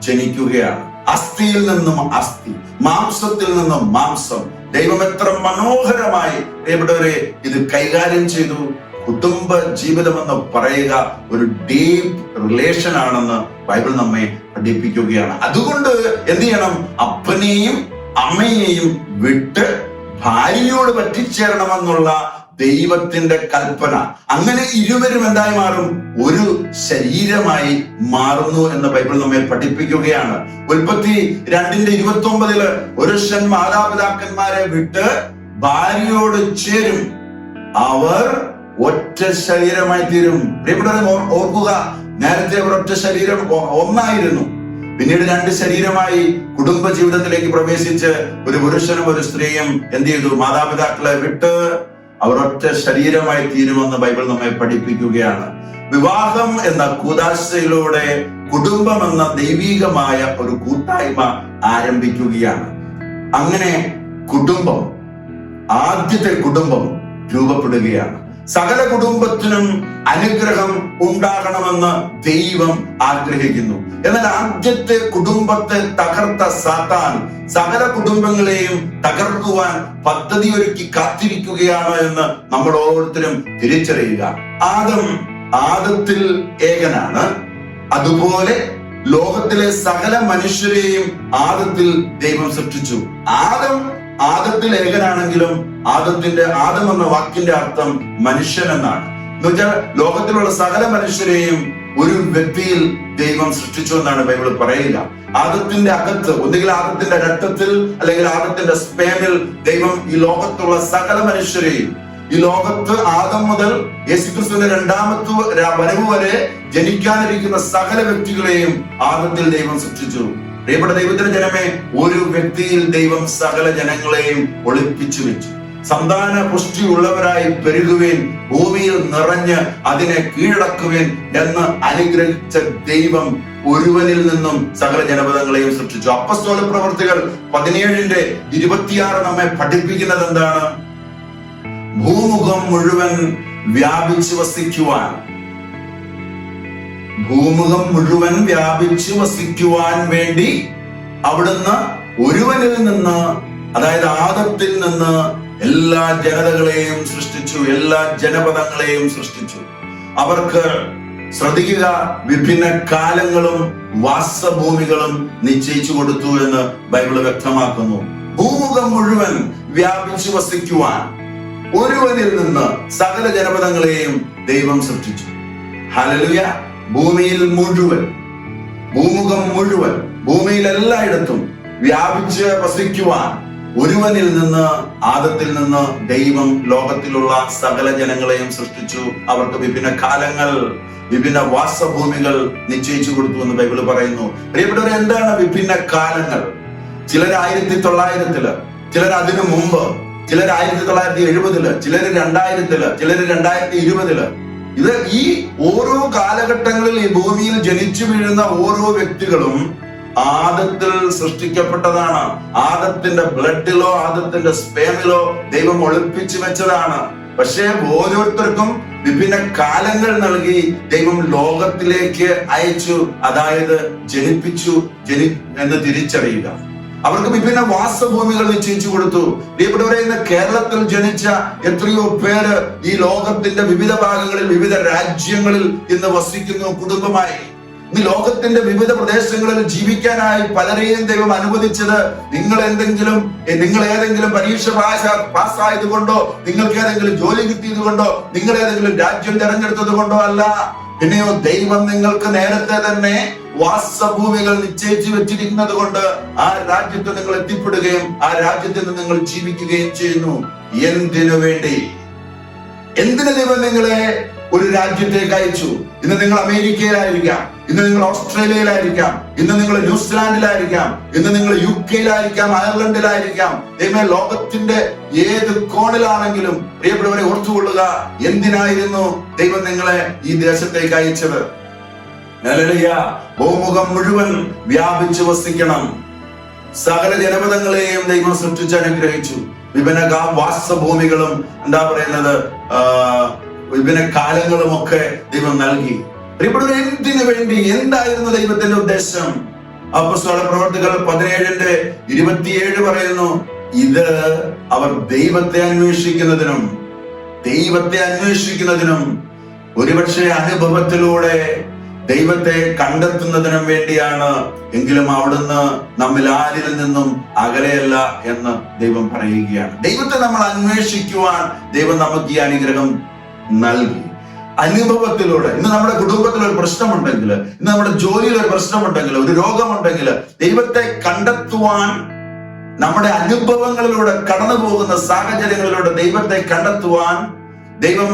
ജനിക്കുകയാണ്. അസ്ഥിയിൽ നിന്നും അസ്ഥി, മാംസത്തിൽ നിന്നും മാംസം. ദൈവം എത്ര മനോഹരമായി പ്രിയപ്പെട്ടവരെ ഇത് കൈകാര്യം ചെയ്തു. കുടുംബ ജീവിതം എന്ന് പറയുക ഒരു ഡീപ് റിലേഷൻ ആണെന്ന് ബൈബിൾ നമ്മെ പഠിപ്പിക്കുകയാണ്. അതുകൊണ്ട് എന്ത് ചെയ്യണം? അപ്പനെയും അമ്മയെയും വിട്ട് ഭാര്യയോട് പറ്റിച്ചേരണമെന്നുള്ള ദൈവത്തിന്റെ കൽപ്പന. അങ്ങനെ ഇരുവരും എന്തായി മാറും? ഒരു ശരീരമായി മാറുന്നു എന്ന് ബൈബിൾ നമ്മെ പഠിപ്പിക്കുകയാണ്. ഉൽപ്പത്തി 2:29 പുരുഷൻ മാതാപിതാക്കന്മാരെ വിട്ട് ഭാര്യയോട് ചേരും, അവർ ഒറ്റ ശരീരമായി തീരും. പ്രിയപ്പെട്ടവരെ ഓർക്കുക, നേരത്തെ അവർ ഒറ്റ ശരീരം ഒന്നായിരുന്നു, പിന്നീട് 2 ശരീരമായി കുടുംബ ജീവിതത്തിലേക്ക് പ്രവേശിച്ച് ഒരു പുരുഷനും ഒരു സ്ത്രീയും എന്ത് ചെയ്തു? മാതാപിതാക്കളെ വിട്ട് അവർ ഒറ്റ ശരീരമായി തീരുമെന്ന് ബൈബിൾ നമ്മെ പഠിപ്പിക്കുകയാണ്. വിവാഹം എന്ന കൂദാശയിലൂടെ കുടുംബം എന്ന ദൈവികമായ ഒരു കൂട്ടായ്മ ആരംഭിക്കുകയാണ്. അങ്ങനെ കുടുംബം, ആദ്യത്തെ കുടുംബം രൂപപ്പെടുകയാണ്. സകല കുടുംബത്തിനും അനുഗ്രഹം ഉണ്ടാകണമെന്ന് ദൈവം ആഗ്രഹിക്കുന്നു. എന്നാൽ ആദ്യത്തെ കുടുംബത്തെ തകർത്ത സാത്താൻ സകല കുടുംബങ്ങളെയും തകർക്കുവാൻ പദ്ധതി ഒരുക്കി കാത്തിരിക്കുകയാണ് എന്ന് നമ്മൾ ഓരോരുത്തരും തിരിച്ചറിയുക. ആദത്തിൽ ഏകനാണ്. അതുപോലെ ലോകത്തിലെ സകല മനുഷ്യരെയും ആദത്തിൽ ദൈവം സൃഷ്ടിച്ചു. ആദത്തിൽ ഏകനാണെങ്കിലും ആദം എന്ന വാക്കിന്റെ അർത്ഥം മനുഷ്യൻ എന്നാണ്. എന്നുവെച്ചാൽ ലോകത്തിലുള്ള സകല മനുഷ്യരെയും ഒരു വ്യക്തിയിൽ ദൈവം സൃഷ്ടിച്ചു എന്നാണ് ബൈബിൾ പറയുക. ആദത്തിന്റെ അകത്ത്, ഒന്നുകിൽ ആദത്തിന്റെ രക്തത്തിൽ അല്ലെങ്കിൽ ആദത്തിന്റെ സ്പേമിൽ ദൈവം ഈ ലോകത്തുള്ള സകല മനുഷ്യരെയും, ഈ ലോകത്ത് ആദം മുതൽ യേശുക്രിസ്തുവിന്റെ രണ്ടാമത്തെ വരവ് വരെ ജനിക്കാനിരിക്കുന്ന സകല വ്യക്തികളെയും ആദത്തിൽ ദൈവം സൃഷ്ടിച്ചു. പ്രിയപ്പെട്ട ദൈവത്തിന്റെ ജനമേ, ഒരു വ്യക്തിയിൽ ദൈവം സകല ജനങ്ങളെയും ഒളിപ്പിച്ചു വെച്ചു. സന്താന പുഷ്ടിയുള്ളവരായി പെരുകുവേൻ, ഭൂമിയിൽ നിറഞ്ഞ് അതിനെ കീഴടക്കുവേൻ എന്ന് അനുഗ്രഹിച്ച ദൈവം ഒരുവനിൽ നിന്നും സകല ജനപദങ്ങളെയും സൃഷ്ടിച്ചു. അപ്പസ്തോല പ്രവർത്തികൾ 17:26 നമ്മെ പഠിപ്പിക്കുന്നത് എന്താണ്? ഭൂമുഖം മുഴുവൻ വ്യാപിച്ചു വസിക്കുവാൻ, ഭൂമുഖം മുഴുവൻ വ്യാപിച്ചു വസിക്കുവാൻ വേണ്ടി അവിടുന്ന് ഒരുവനിൽ നിന്ന്, അതായത് ആദത്തിൽ നിന്ന് എല്ലാ ജനതകളെയും സൃഷ്ടിച്ചു, എല്ലാ ജനപദങ്ങളെയും സൃഷ്ടിച്ചു. അവർക്ക്, ശ്രദ്ധിക്കുക, വിഭിന്ന കാലങ്ങളും വാസഭൂമികളും നിശ്ചയിച്ചു കൊടുത്തു എന്ന് ബൈബിൾ വ്യക്തമാക്കുന്നു. ഭൂമുഖം മുഴുവൻ വ്യാപിച്ചു വസിക്കുവാൻ ഒരുവനിൽ നിന്ന് സകല ജനപദങ്ങളെയും ദൈവം സൃഷ്ടിച്ചു. ഹല്ലേലൂയ. ഭൂമിയിൽ മുഴുവൻ, ഭൂമുഖം മുഴുവൻ, ഭൂമിയിൽ എല്ലായിടത്തും വ്യാപിച്ച് വസിക്കുവാൻ ഒരുവനിൽ നിന്ന്, ആദത്തിൽ നിന്ന് ദൈവം ലോകത്തിലുള്ള സകല ജനങ്ങളെയും സൃഷ്ടിച്ചു. അവർക്ക് വിഭിന്ന കാലങ്ങൾ, വിഭിന്ന വാസഭൂമികൾ നിശ്ചയിച്ചു കൊടുത്തു എന്ന് ബൈബിൾ പറയുന്നു. പ്രിയപ്പെട്ടവരെ, എന്താണ് വിഭിന്ന കാലങ്ങൾ? ചിലർ 1900-ല്, ചിലർ അതിനു മുമ്പ്, ചിലർ 1970-ല്, ചിലർ 2000-ല്, ചിലർ 2020-ല്. ഇത് ഈ ഓരോ കാലഘട്ടങ്ങളിൽ ഈ ഭൂമിയിൽ ജനിച്ചു വീഴുന്ന ഓരോ വ്യക്തികളും ആദത്തിൽ സൃഷ്ടിക്കപ്പെട്ടതാണ്. ആദത്തിന്റെ ബ്ലഡിലോ ആദത്തിന്റെ സ്പേമിലോ ദൈവം ഒളിപ്പിച്ചു വെച്ചതാണ്. പക്ഷേ ഓരോരുത്തർക്കും വിഭിന്ന കാലങ്ങൾ നൽകി ദൈവം ലോകത്തിലേക്ക് അയച്ചു, അതായത് ജനിപ്പിച്ചു എന്ന് തിരിച്ചറിയുക. അവർക്ക് വിഭിന്ന വാസഭൂമികൾ നിശ്ചയിച്ചു കൊടുത്തു. പ്രിയപ്പെട്ടവരെ, ഇന്ന് കേരളത്തിൽ ജനിച്ച എത്രയോ പേര് ഈ ലോകത്തിന്റെ വിവിധ ഭാഗങ്ങളിൽ, വിവിധ രാജ്യങ്ങളിൽ ഇന്ന് വസിക്കുന്നു കുടുംബമായി. ഇന്ന് ലോകത്തിന്റെ വിവിധ പ്രദേശങ്ങളിൽ ജീവിക്കാനായി പലരെയും ദൈവം അനുവദിച്ചത് നിങ്ങൾ ഏതെങ്കിലും പരീക്ഷ പാസ്സായത് കൊണ്ടോ, നിങ്ങൾക്ക് ഏതെങ്കിലും ജോലി കിട്ടിയത് കൊണ്ടോ, നിങ്ങൾ ഏതെങ്കിലും രാജ്യം തെരഞ്ഞെടുത്തത് കൊണ്ടോ അല്ല. പിന്നെയോ ദൈവം നിങ്ങൾക്ക് നേരത്തെ തന്നെ വാസഭൂമികൾ നിശ്ചയിച്ചു വെച്ചിരിക്കുന്നത് കൊണ്ട് ആ രാജ്യത്ത് നിങ്ങൾ എത്തിപ്പെടുകയും ആ രാജ്യത്ത് നിന്ന് നിങ്ങൾ ജീവിക്കുകയും ചെയ്യുന്നു. എന്തിനു വേണ്ടി? എന്തിനു ദൈവം നിങ്ങളെ ഒരു രാജ്യത്തേക്ക് അയച്ചു? ഇന്ന് നിങ്ങൾ അമേരിക്കയിലായിരിക്കാം, ഇന്ന് നിങ്ങൾ ഓസ്ട്രേലിയയിലായിരിക്കാം, ഇന്ന് നിങ്ങൾ ന്യൂസിലാൻഡിലായിരിക്കാം, ഇന്ന് നിങ്ങൾ UK-യിലായിരിക്കാം, അയർലൻഡിലായിരിക്കാം. ദൈവമേ, ലോകത്തിന്റെ ഏത് കോണിലാണെങ്കിലും പ്രിയപ്പെട്ടവരെ ഓർത്തുകൊള്ളുക, എന്തിനായിരുന്നു ദൈവം നിങ്ങളെ ഈ ദേശത്തേക്ക് അയച്ചത്? ഹല്ലേലൂയ. ഭൂമുഖം മുഴുവൻ വ്യാപിച്ചു വസിക്കണം. സകല ജനപദങ്ങളെയും ദൈവം സൃഷ്ടിച്ച് അനുഗ്രഹിച്ചു. വിഭിന്ന വാസഭൂമികളും വിഭിന്ന കാലങ്ങളും ഒക്കെ ദൈവം നൽകി. പ്രിയപ്പെട്ടവരെ, എന്തിനു വേണ്ടി? എന്തായിരുന്നു ദൈവത്തിന്റെ ഉദ്ദേശം? അപ്പോസ്തല പ്രവർത്തികൾ 17:27 പറയുന്നു, ഇത് അവർ ദൈവത്തെ അന്വേഷിക്കുന്നതിനും ഒരുപക്ഷെ അനുഭവത്തിലൂടെ ദൈവത്തെ കണ്ടെത്തുന്നതിനും വേണ്ടിയാണ്. എങ്കിലും അവിടുന്ന് നമ്മിൽ ആരിൽ നിന്നും അകലെയല്ല എന്ന് ദൈവം പറയുകയാണ്. ദൈവത്തെ നമ്മൾ അന്വേഷിക്കുവാൻ ദൈവം നമുക്ക് ഈ അനുഗ്രഹം നൽകി. അനുഭവത്തിലൂടെ ഇന്ന് നമ്മുടെ കുടുംബത്തിൽ ഒരു പ്രശ്നമുണ്ടെങ്കിൽ, ഇന്ന് നമ്മുടെ ജോലിയിൽ ഒരു പ്രശ്നമുണ്ടെങ്കിൽ, ഒരു രോഗമുണ്ടെങ്കിൽ, ദൈവത്തെ കണ്ടെത്തുവാൻ നമ്മുടെ അനുഭവങ്ങളിലൂടെ കടന്നു പോകുന്ന സാഹചര്യങ്ങളിലൂടെ ദൈവത്തെ കണ്ടെത്തുവാൻ ദൈവം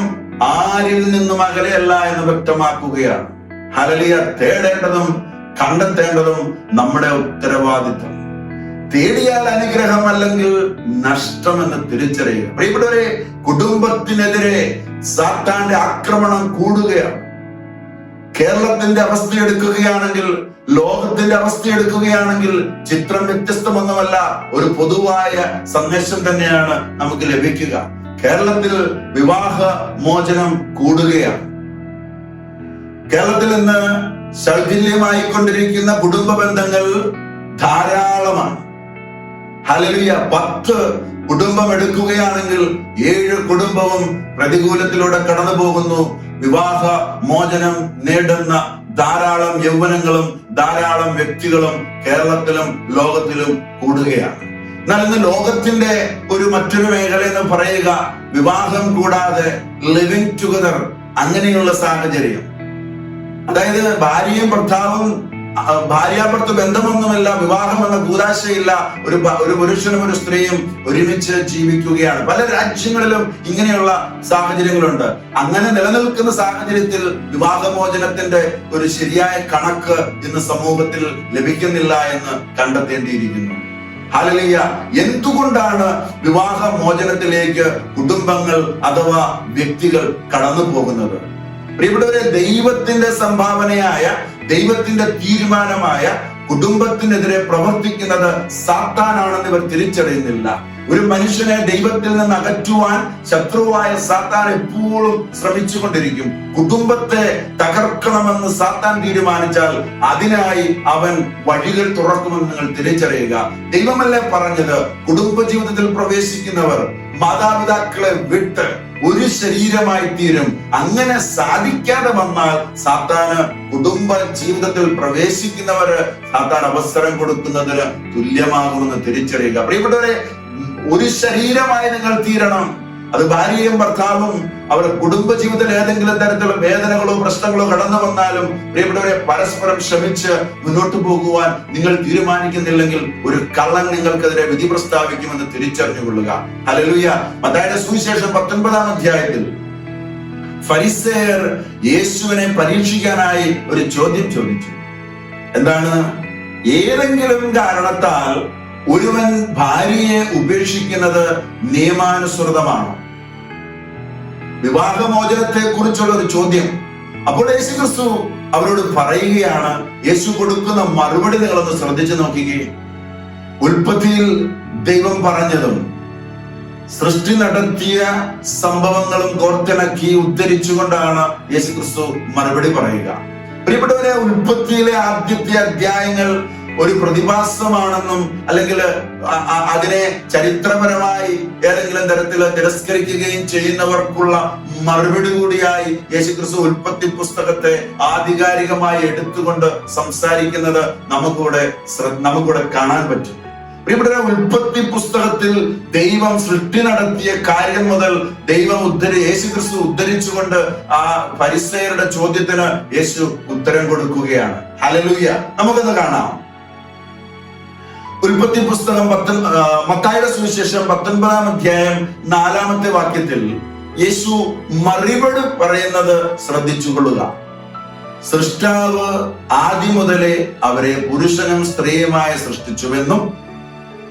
ആരിൽ നിന്നും അകലെയല്ല എന്ന് വ്യക്തമാക്കുകയാണ്. ഹല്ലേലൂയ. തേടേണ്ടതും കണ്ടെത്തേണ്ടതും നമ്മുടെ ഉത്തരവാദിത്വം. തേടിയാൽ അനുഗ്രഹം, അല്ലെങ്കിൽ നഷ്ടമെന്ന് തിരിച്ചറിയുക. പ്രിയപ്പെട്ടവരെ, കുടുംബത്തിനെതിരെ സാത്താന്റെ ആക്രമണം കൂടുകയാണ്. കേരളത്തിന്റെ അവസ്ഥ എടുക്കുകയാണെങ്കിൽ, ലോകത്തിന്റെ അവസ്ഥ എടുക്കുകയാണെങ്കിൽ ചിത്രം വ്യത്യസ്തമൊന്നുമല്ല. ഒരു പൊതുവായ സന്ദേശം തന്നെയാണ് നമുക്ക് ലഭിക്കുക. കേരളത്തിൽ വിവാഹ മോചനം കൂടുകയാണ്. കേരളത്തിൽ ഇന്ന് ശൈഥില്യമായിക്കൊണ്ടിരിക്കുന്ന കുടുംബ ബന്ധങ്ങൾ ധാരാളമാണ്. ഹല്ലേലൂയ. 10 കുടുംബം എടുക്കുകയാണെങ്കിൽ 7 കുടുംബവും പ്രതികൂലത്തിലൂടെ കടന്നു പോകുന്നു. വിവാഹ മോചനം നേടുന്ന ധാരാളം യൗവനങ്ങളും ധാരാളം വ്യക്തികളും കേരളത്തിലും ലോകത്തിലും കൂടുകയാണ്. എന്നാൽ ഇന്ന് ലോകത്തിന്റെ മറ്റൊരു മേഖല എന്ന് പറയുക വിവാഹം കൂടാതെ ലിവിങ് ടുഗദർ, അങ്ങനെയുള്ള സാഹചര്യം. അതായത് ഭാര്യാഭർത്തൃ ബന്ധമൊന്നുമില്ല, വിവാഹം എന്ന കൂതാശയില്ല, ഒരു പുരുഷനും ഒരു സ്ത്രീയും ഒരുമിച്ച് ജീവിക്കുകയാണ്. പല രാജ്യങ്ങളിലും ഇങ്ങനെയുള്ള സാഹചര്യങ്ങളുണ്ട്. അങ്ങനെ നിലനിൽക്കുന്ന സാഹചര്യത്തിൽ വിവാഹമോചനത്തിന്റെ ഒരു ശരിയായ കണക്ക് ഇന്ന് സമൂഹത്തിൽ ലഭിക്കുന്നില്ല എന്ന് കണ്ടെത്തേണ്ടിയിരിക്കുന്നു. ഹല്ലേലൂയ. എന്തുകൊണ്ടാണ് വിവാഹമോചനത്തിലേക്ക് കുടുംബങ്ങൾ അഥവാ വ്യക്തികൾ കടന്നു പോകുന്നത്? പ്രിയപ്പെട്ടവരെ, ദൈവത്തിന്റെ സംഭാവനയായ, ദൈവത്തിന്റെ തീരുമാനമായ കുടുംബത്തിനെതിരെ പ്രവർത്തിക്കുന്നത് സാത്താനാണെന്ന് ഇവർ തിരിച്ചറിയുന്നില്ല. ഒരു മനുഷ്യനെ ദൈവത്തിൽ നിന്ന് അകറ്റുവാൻ ശത്രുവായ സാത്താൻ എപ്പോഴും ശ്രമിച്ചുകൊണ്ടിരിക്കും. കുടുംബത്തെ തകർക്കണമെന്ന് സാത്താൻ തീരുമാനിച്ചാൽ അതിനായി അവൻ വഴികൾ തുറക്കുമെന്ന് നിങ്ങൾ തിരിച്ചറിയുക. ദൈവമല്ലേ പറഞ്ഞത്, കുടുംബജീവിതത്തിൽ പ്രവേശിക്കുന്നവർ മാതാപിതാക്കളെ വിട്ട് ഒരു ശരീരമായി തീരും. അങ്ങനെ സാധിക്കാതെ വന്നാൽ സാത്താന് കുടുംബ ജീവിതത്തിൽ പ്രവേശിക്കുന്നവര് സാത്താൻ അവസരം കൊടുക്കുന്നതിന് തുല്യമാകുമെന്ന് തിരിച്ചറിയുക. പ്രിയപ്പെട്ടവരെ, ഒരു ശരീരമായി നിങ്ങൾ തീരണം. അത് ഭാര്യയും ഭർത്താവും അവരുടെ കുടുംബജീവിതത്തിൽ ഏതെങ്കിലും തരത്തിലുള്ള വേദനകളോ പ്രശ്നങ്ങളോ കടന്നു വന്നാലും പ്രിയപ്പെട്ടവരെ, പരസ്പരം ക്ഷമിച്ച് മുന്നോട്ട് പോകുവാൻ നിങ്ങൾ തീരുമാനിക്കുന്നില്ലെങ്കിൽ ഒരു കള്ളൻ നിങ്ങൾക്കെതിരെ വിധി പ്രസ്താവിക്കുമെന്ന് തിരിച്ചറിഞ്ഞുകൊള്ളുക. ഹല്ലേലൂയ. മത്തായിയുടെ സുവിശേഷം 19-ാം അധ്യായത്തിൽ ഫരിസേയർ യേശുവിനെ പരീക്ഷിക്കാനായി ഒരു ചോദ്യം ചോദിച്ചു. എന്താണ്? ഏതെങ്കിലും കാരണത്താൽ ഒരുവൻ ഭാര്യയെ ഉപേക്ഷിക്കുന്നത് നിയമാനുസൃതമാണോ? വിവാഹമോചനത്തെ കുറിച്ചുള്ള ഒരു ചോദ്യം. അപ്പോൾ യേശു ക്രിസ്തു അവരോട് പറയുകയാണ്. യേശു കൊടുക്കുന്ന മറുപടി നിങ്ങളൊന്ന് ശ്രദ്ധിച്ചു നോക്കുകയും, ഉൽപ്പത്തിയിൽ ദൈവം പറഞ്ഞതും സൃഷ്ടി നടത്തിയ സംഭവങ്ങളും കോർത്തിണക്കി ഉദ്ധരിച്ചുകൊണ്ടാണ് യേശു ക്രിസ്തു മറുപടി പറയുക. പ്രിയപ്പെട്ടവരെ, ഉൽപ്പത്തിയിലെ ആദ്യത്തെ അധ്യായങ്ങൾ ഒരു പ്രതിഭാസമാണെന്നും അല്ലെങ്കിൽ അതിനെ ചരിത്രപരമായി ഏതെങ്കിലും തരത്തിൽ തിരസ്കരിക്കുകയും ചെയ്യുന്നവർക്കുള്ള മറുപടി കൂടിയായി യേശുക്രിസ്തു ഉൽപ്പത്തി പുസ്തകത്തെ ആധികാരികമായി എടുത്തുകൊണ്ട് സംസാരിക്കുന്നത് നമുക്കൂടെ കാണാൻ പറ്റും. പ്രിയപ്പെട്ട, ഉൽപ്പത്തി പുസ്തകത്തിൽ ദൈവം സൃഷ്ടി നടത്തിയ കാര്യം മുതൽ ദൈവം യേശുക്രിസ്തു ഉദ്ധരിച്ചുകൊണ്ട് ആ ഫരിസേയരുടെ ചോദ്യത്തിന് യേശു ഉത്തരം കൊടുക്കുകയാണ്. ഹല്ലേലൂയ. നമുക്കൊന്ന് കാണാം. ഉൽപ്പത്തി പുസ്തകം മത്തായിയുടെ സുവിശേഷം 19-ാം അധ്യായം 4-ാമത്തെ വാക്യത്തിൽ യേശു മറുപടി പറയുന്നത് ശ്രദ്ധിച്ചുകൊള്ളുക. സൃഷ്ടാവ് ആദ്യം മുതലേ അവരെ പുരുഷനും സ്ത്രീയുമായി സൃഷ്ടിച്ചുവെന്നും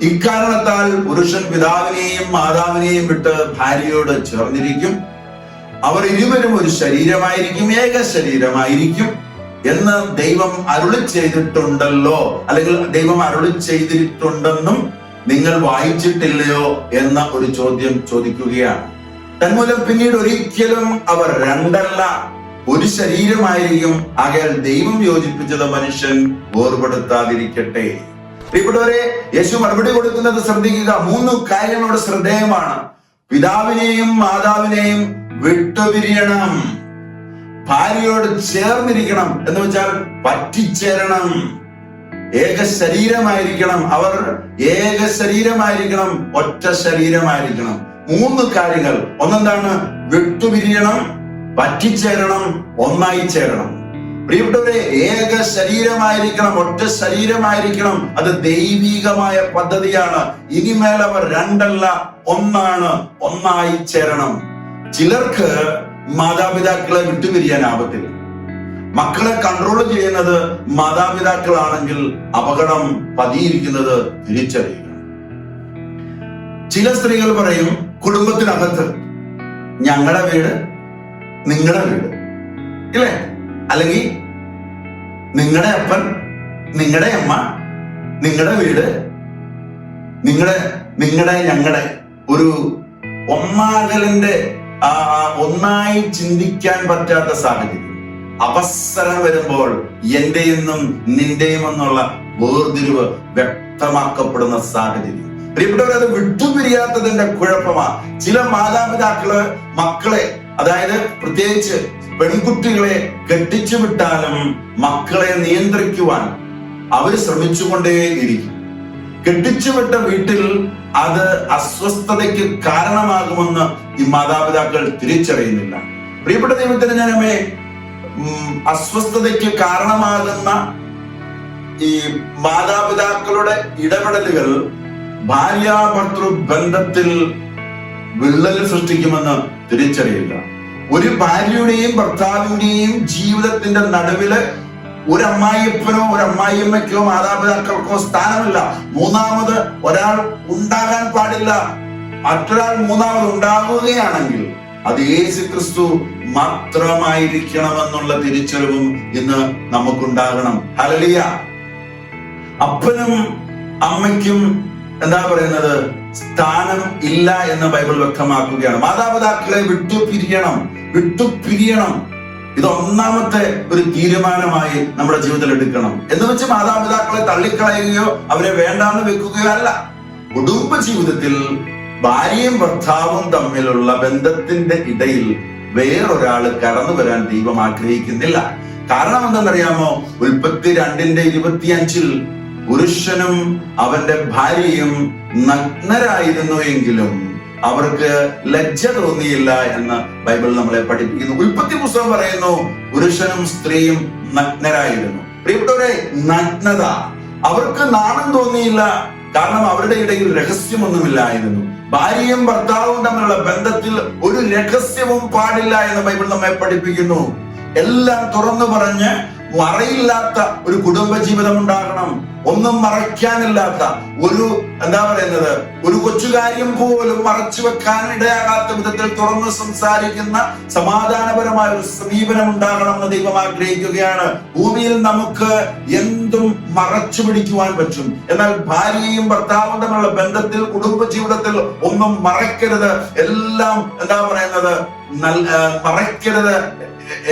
ഇക്കാരണത്താൽ പുരുഷൻ പിതാവിനെയും മാതാവിനെയും വിട്ട് ഭാര്യയോട് ചേർന്നിരിക്കും, അവർ ഇരുവരും ഒരു ശരീരമായിരിക്കും, ഏക ശരീരമായിരിക്കും എന്ന് ദൈവം അരുളി ചെയ്തിട്ടുണ്ടല്ലോ, അല്ലെങ്കിൽ ദൈവം അരുളി ചെയ്തിട്ടുണ്ടെന്നും നിങ്ങൾ വായിച്ചിട്ടില്ലയോ എന്ന ഒരു ചോദ്യം ചോദിക്കുകയാണ്. തന്മൂലം പിന്നീട് ഒരിക്കലും അവർ രണ്ടല്ല ഒരു ശരീരമായിരിക്കും. ആകയാൽ ദൈവം യോജിപ്പിച്ചത് മനുഷ്യൻ വേർപെടുത്താതിരിക്കട്ടെ. പ്രിയപ്പെട്ടവരെ, യേശു മറുപടി കൊടുക്കുന്നത് ശ്രദ്ധിക്കുക. 3 കാര്യങ്ങളോട് ശ്രദ്ധേയമാണ്. പിതാവിനെയും മാതാവിനെയും വിട്ടുപിരിയണം, ഭാര്യയോട് ചേർന്നിരിക്കണം എന്ന് വെച്ചാൽ പറ്റിച്ചേരണം, ഏക ശരീരമായിരിക്കണം. അവർ ഏക ശരീരമായിരിക്കണം, ഒറ്റ ശരീരമായിരിക്കണം. 3 കാര്യങ്ങൾ. ഒന്നെന്താണ്? വിട്ടുപിരിയണം, പറ്റിച്ചേരണം, ഒന്നായി ചേരണം. പ്രിയപ്പെട്ടവരെ, ഏക ശരീരമായിരിക്കണം, ഒറ്റ ശരീരമായിരിക്കണം. അത് ദൈവികമായ പദ്ധതിയാണ്. ഇനിമേൽ അവർ 2 അല്ല, 1 ആണ്, ഒന്നായി ചേരണം. ചിലർക്ക് മാതാപിതാക്കളെ വിട്ടുപിരിയാനാവത്തില്ല. മക്കളെ കൺട്രോൾ ചെയ്യുന്നത് മാതാപിതാക്കളാണെങ്കിൽ അപകടം പതിയിരിക്കുന്നത് തിരിച്ചറിയുക. ചില സ്ത്രീകൾ പറയും, കുടുംബത്തിനകത്ത് ഞങ്ങളുടെ വീട് നിങ്ങളുടെ വീട്, ഇല്ലേ? അല്ലെങ്കിൽ നിങ്ങളുടെ അപ്പൻ നിങ്ങളുടെ അമ്മ നിങ്ങളുടെ വീട് ഞങ്ങളുടെ ഒരു ഒന്നാകലിന്റെ ഒന്നായി ചിന്തിക്കാൻ പറ്റാത്ത സാഹചര്യം. അവസരം വരുമ്പോൾ എന്റെയെന്നും നിന്റെയും എന്നുള്ള വേർതിരിവ് വ്യക്തമാക്കപ്പെടുന്ന സാഹചര്യം. പ്രിയപ്പെട്ടവർ, അത് വിട്ടുപിരിയാത്തതിന്റെ കുഴപ്പമാ. ചില മാതാപിതാക്കള് മക്കളെ, അതായത് പ്രത്യേകിച്ച് പെൺകുട്ടികളെ കെട്ടിച്ചു വിട്ടാലും മക്കളെ നിയന്ത്രിക്കുവാൻ അവര് ശ്രമിച്ചുകൊണ്ടേയിരിക്കും. കെട്ടിച്ചുവിട്ട വീട്ടിൽ അത് അസ്വസ്ഥതയ്ക്ക് കാരണമാകുമെന്ന് ഈ മാതാപിതാക്കൾ തിരിച്ചറിയുന്നില്ല. പ്രിയപ്പെട്ട ദൈവത്തിന്റെ ജനമേ, അസ്വസ്ഥതയ്ക്ക് കാരണമാകുന്ന ഈ മാതാപിതാക്കളുടെ ഇടപെടലുകൾ ഭാര്യാഭർത്തൃ ബന്ധത്തിൽ വിള്ളൽ സൃഷ്ടിക്കുമെന്ന് തിരിച്ചറിയില്ല. ഒരു ഭാര്യയുടെയും ഭർത്താവിന്റെയും ജീവിതത്തിന്റെ നടുവില് ഒരു അമ്മായിയപ്പനോ ഒരു അമ്മായിയമ്മയ്ക്കോ മാതാപിതാക്കൾക്കോ സ്ഥാനമില്ല. മൂന്നാമത് ഒരാൾ ഉണ്ടാകാൻ പാടില്ല. മറ്റൊരാൾ മൂന്നാമത് ഉണ്ടാവുകയാണെങ്കിൽ അത് യേശു ക്രിസ്തു മാത്രമായിരിക്കണമെന്നുള്ള തിരിച്ചറിവും ഇന്ന് നമുക്കുണ്ടാകണം. ഹല്ലേലൂയ. അപ്പനും അമ്മയ്ക്കും എന്താ പറയുന്നത്, സ്ഥാനം ഇല്ല എന്ന് ബൈബിൾ വ്യക്തമാക്കുകയാണ്. മാതാപിതാക്കളെ വിട്ടുപിരിയണം. ഇത് ഒന്നാമത്തെ ഒരു തീരുമാനമായി നമ്മുടെ ജീവിതത്തിൽ എടുക്കണം. എന്ന് വെച്ച് മാതാപിതാക്കളെ തള്ളിക്കളയുകയോ അവരെ വേണ്ടാന്ന് വെക്കുകയോ അല്ല. കുടുംബ ജീവിതത്തിൽ ഭാര്യയും ഭർത്താവും തമ്മിലുള്ള ബന്ധത്തിന്റെ ഇടയിൽ വേറൊരാള് കടന്നു വരാൻ ദൈവം ആഗ്രഹിക്കുന്നില്ല. കാരണം എന്തെന്നറിയാമോ? ഉൽപ്പത്തി 2:25 പുരുഷനും അവന്റെ ഭാര്യയും നഗ്നരായിരുന്നു എങ്കിലും അവർക്ക് ലജ്ജ തോന്നിയില്ല എന്ന് ബൈബിൾ നമ്മളെ പഠിപ്പിക്കുന്നു. ഉൽപ്പത്തി പുസ്തകം പറയുന്നു പുരുഷനും സ്ത്രീയും നഗ്നരായിരുന്നു. പ്രിയപ്പെട്ടവരെ, നഗ്നത അവർക്ക് നാണം തോന്നിയില്ല. കാരണം അവരുടെ ഇടയിൽ രഹസ്യമൊന്നുമില്ലായിരുന്നു. ഭാര്യയും ഭർത്താവും തമ്മിലുള്ള ബന്ധത്തിൽ ഒരു രഹസ്യവും പാടില്ല എന്ന് ബൈബിൾ നമ്മെ പഠിപ്പിക്കുന്നു. എല്ലാം തുറന്നു പറഞ്ഞ് മറയില്ലാത്ത ഒരു കുടുംബജീവിതം ഉണ്ടാകണം. ഒന്നും മറയ്ക്കാനില്ലാത്ത ഒരു ഒരു കൊച്ചുകാര്യം പോലും മറച്ചു വെക്കാൻ ഇടയാകാത്ത വിധത്തിൽ തുറന്നു സംസാരിക്കുന്ന സമാധാനപരമായ ഒരു സമീപനം ഉണ്ടാകണമെന്ന് ദൈവം ആഗ്രഹിക്കുകയാണ്. ഭൂമിയിൽ നമുക്ക് എന്തും മറച്ചു പിടിക്കുവാൻ പറ്റും. എന്നാൽ ഭാര്യയും ഭർത്താവും തമ്മിലുള്ള ബന്ധത്തിൽ, കുടുംബജീവിതത്തിൽ ഒന്നും മറയ്ക്കരുത്. എല്ലാം മറയ്ക്കരുത്.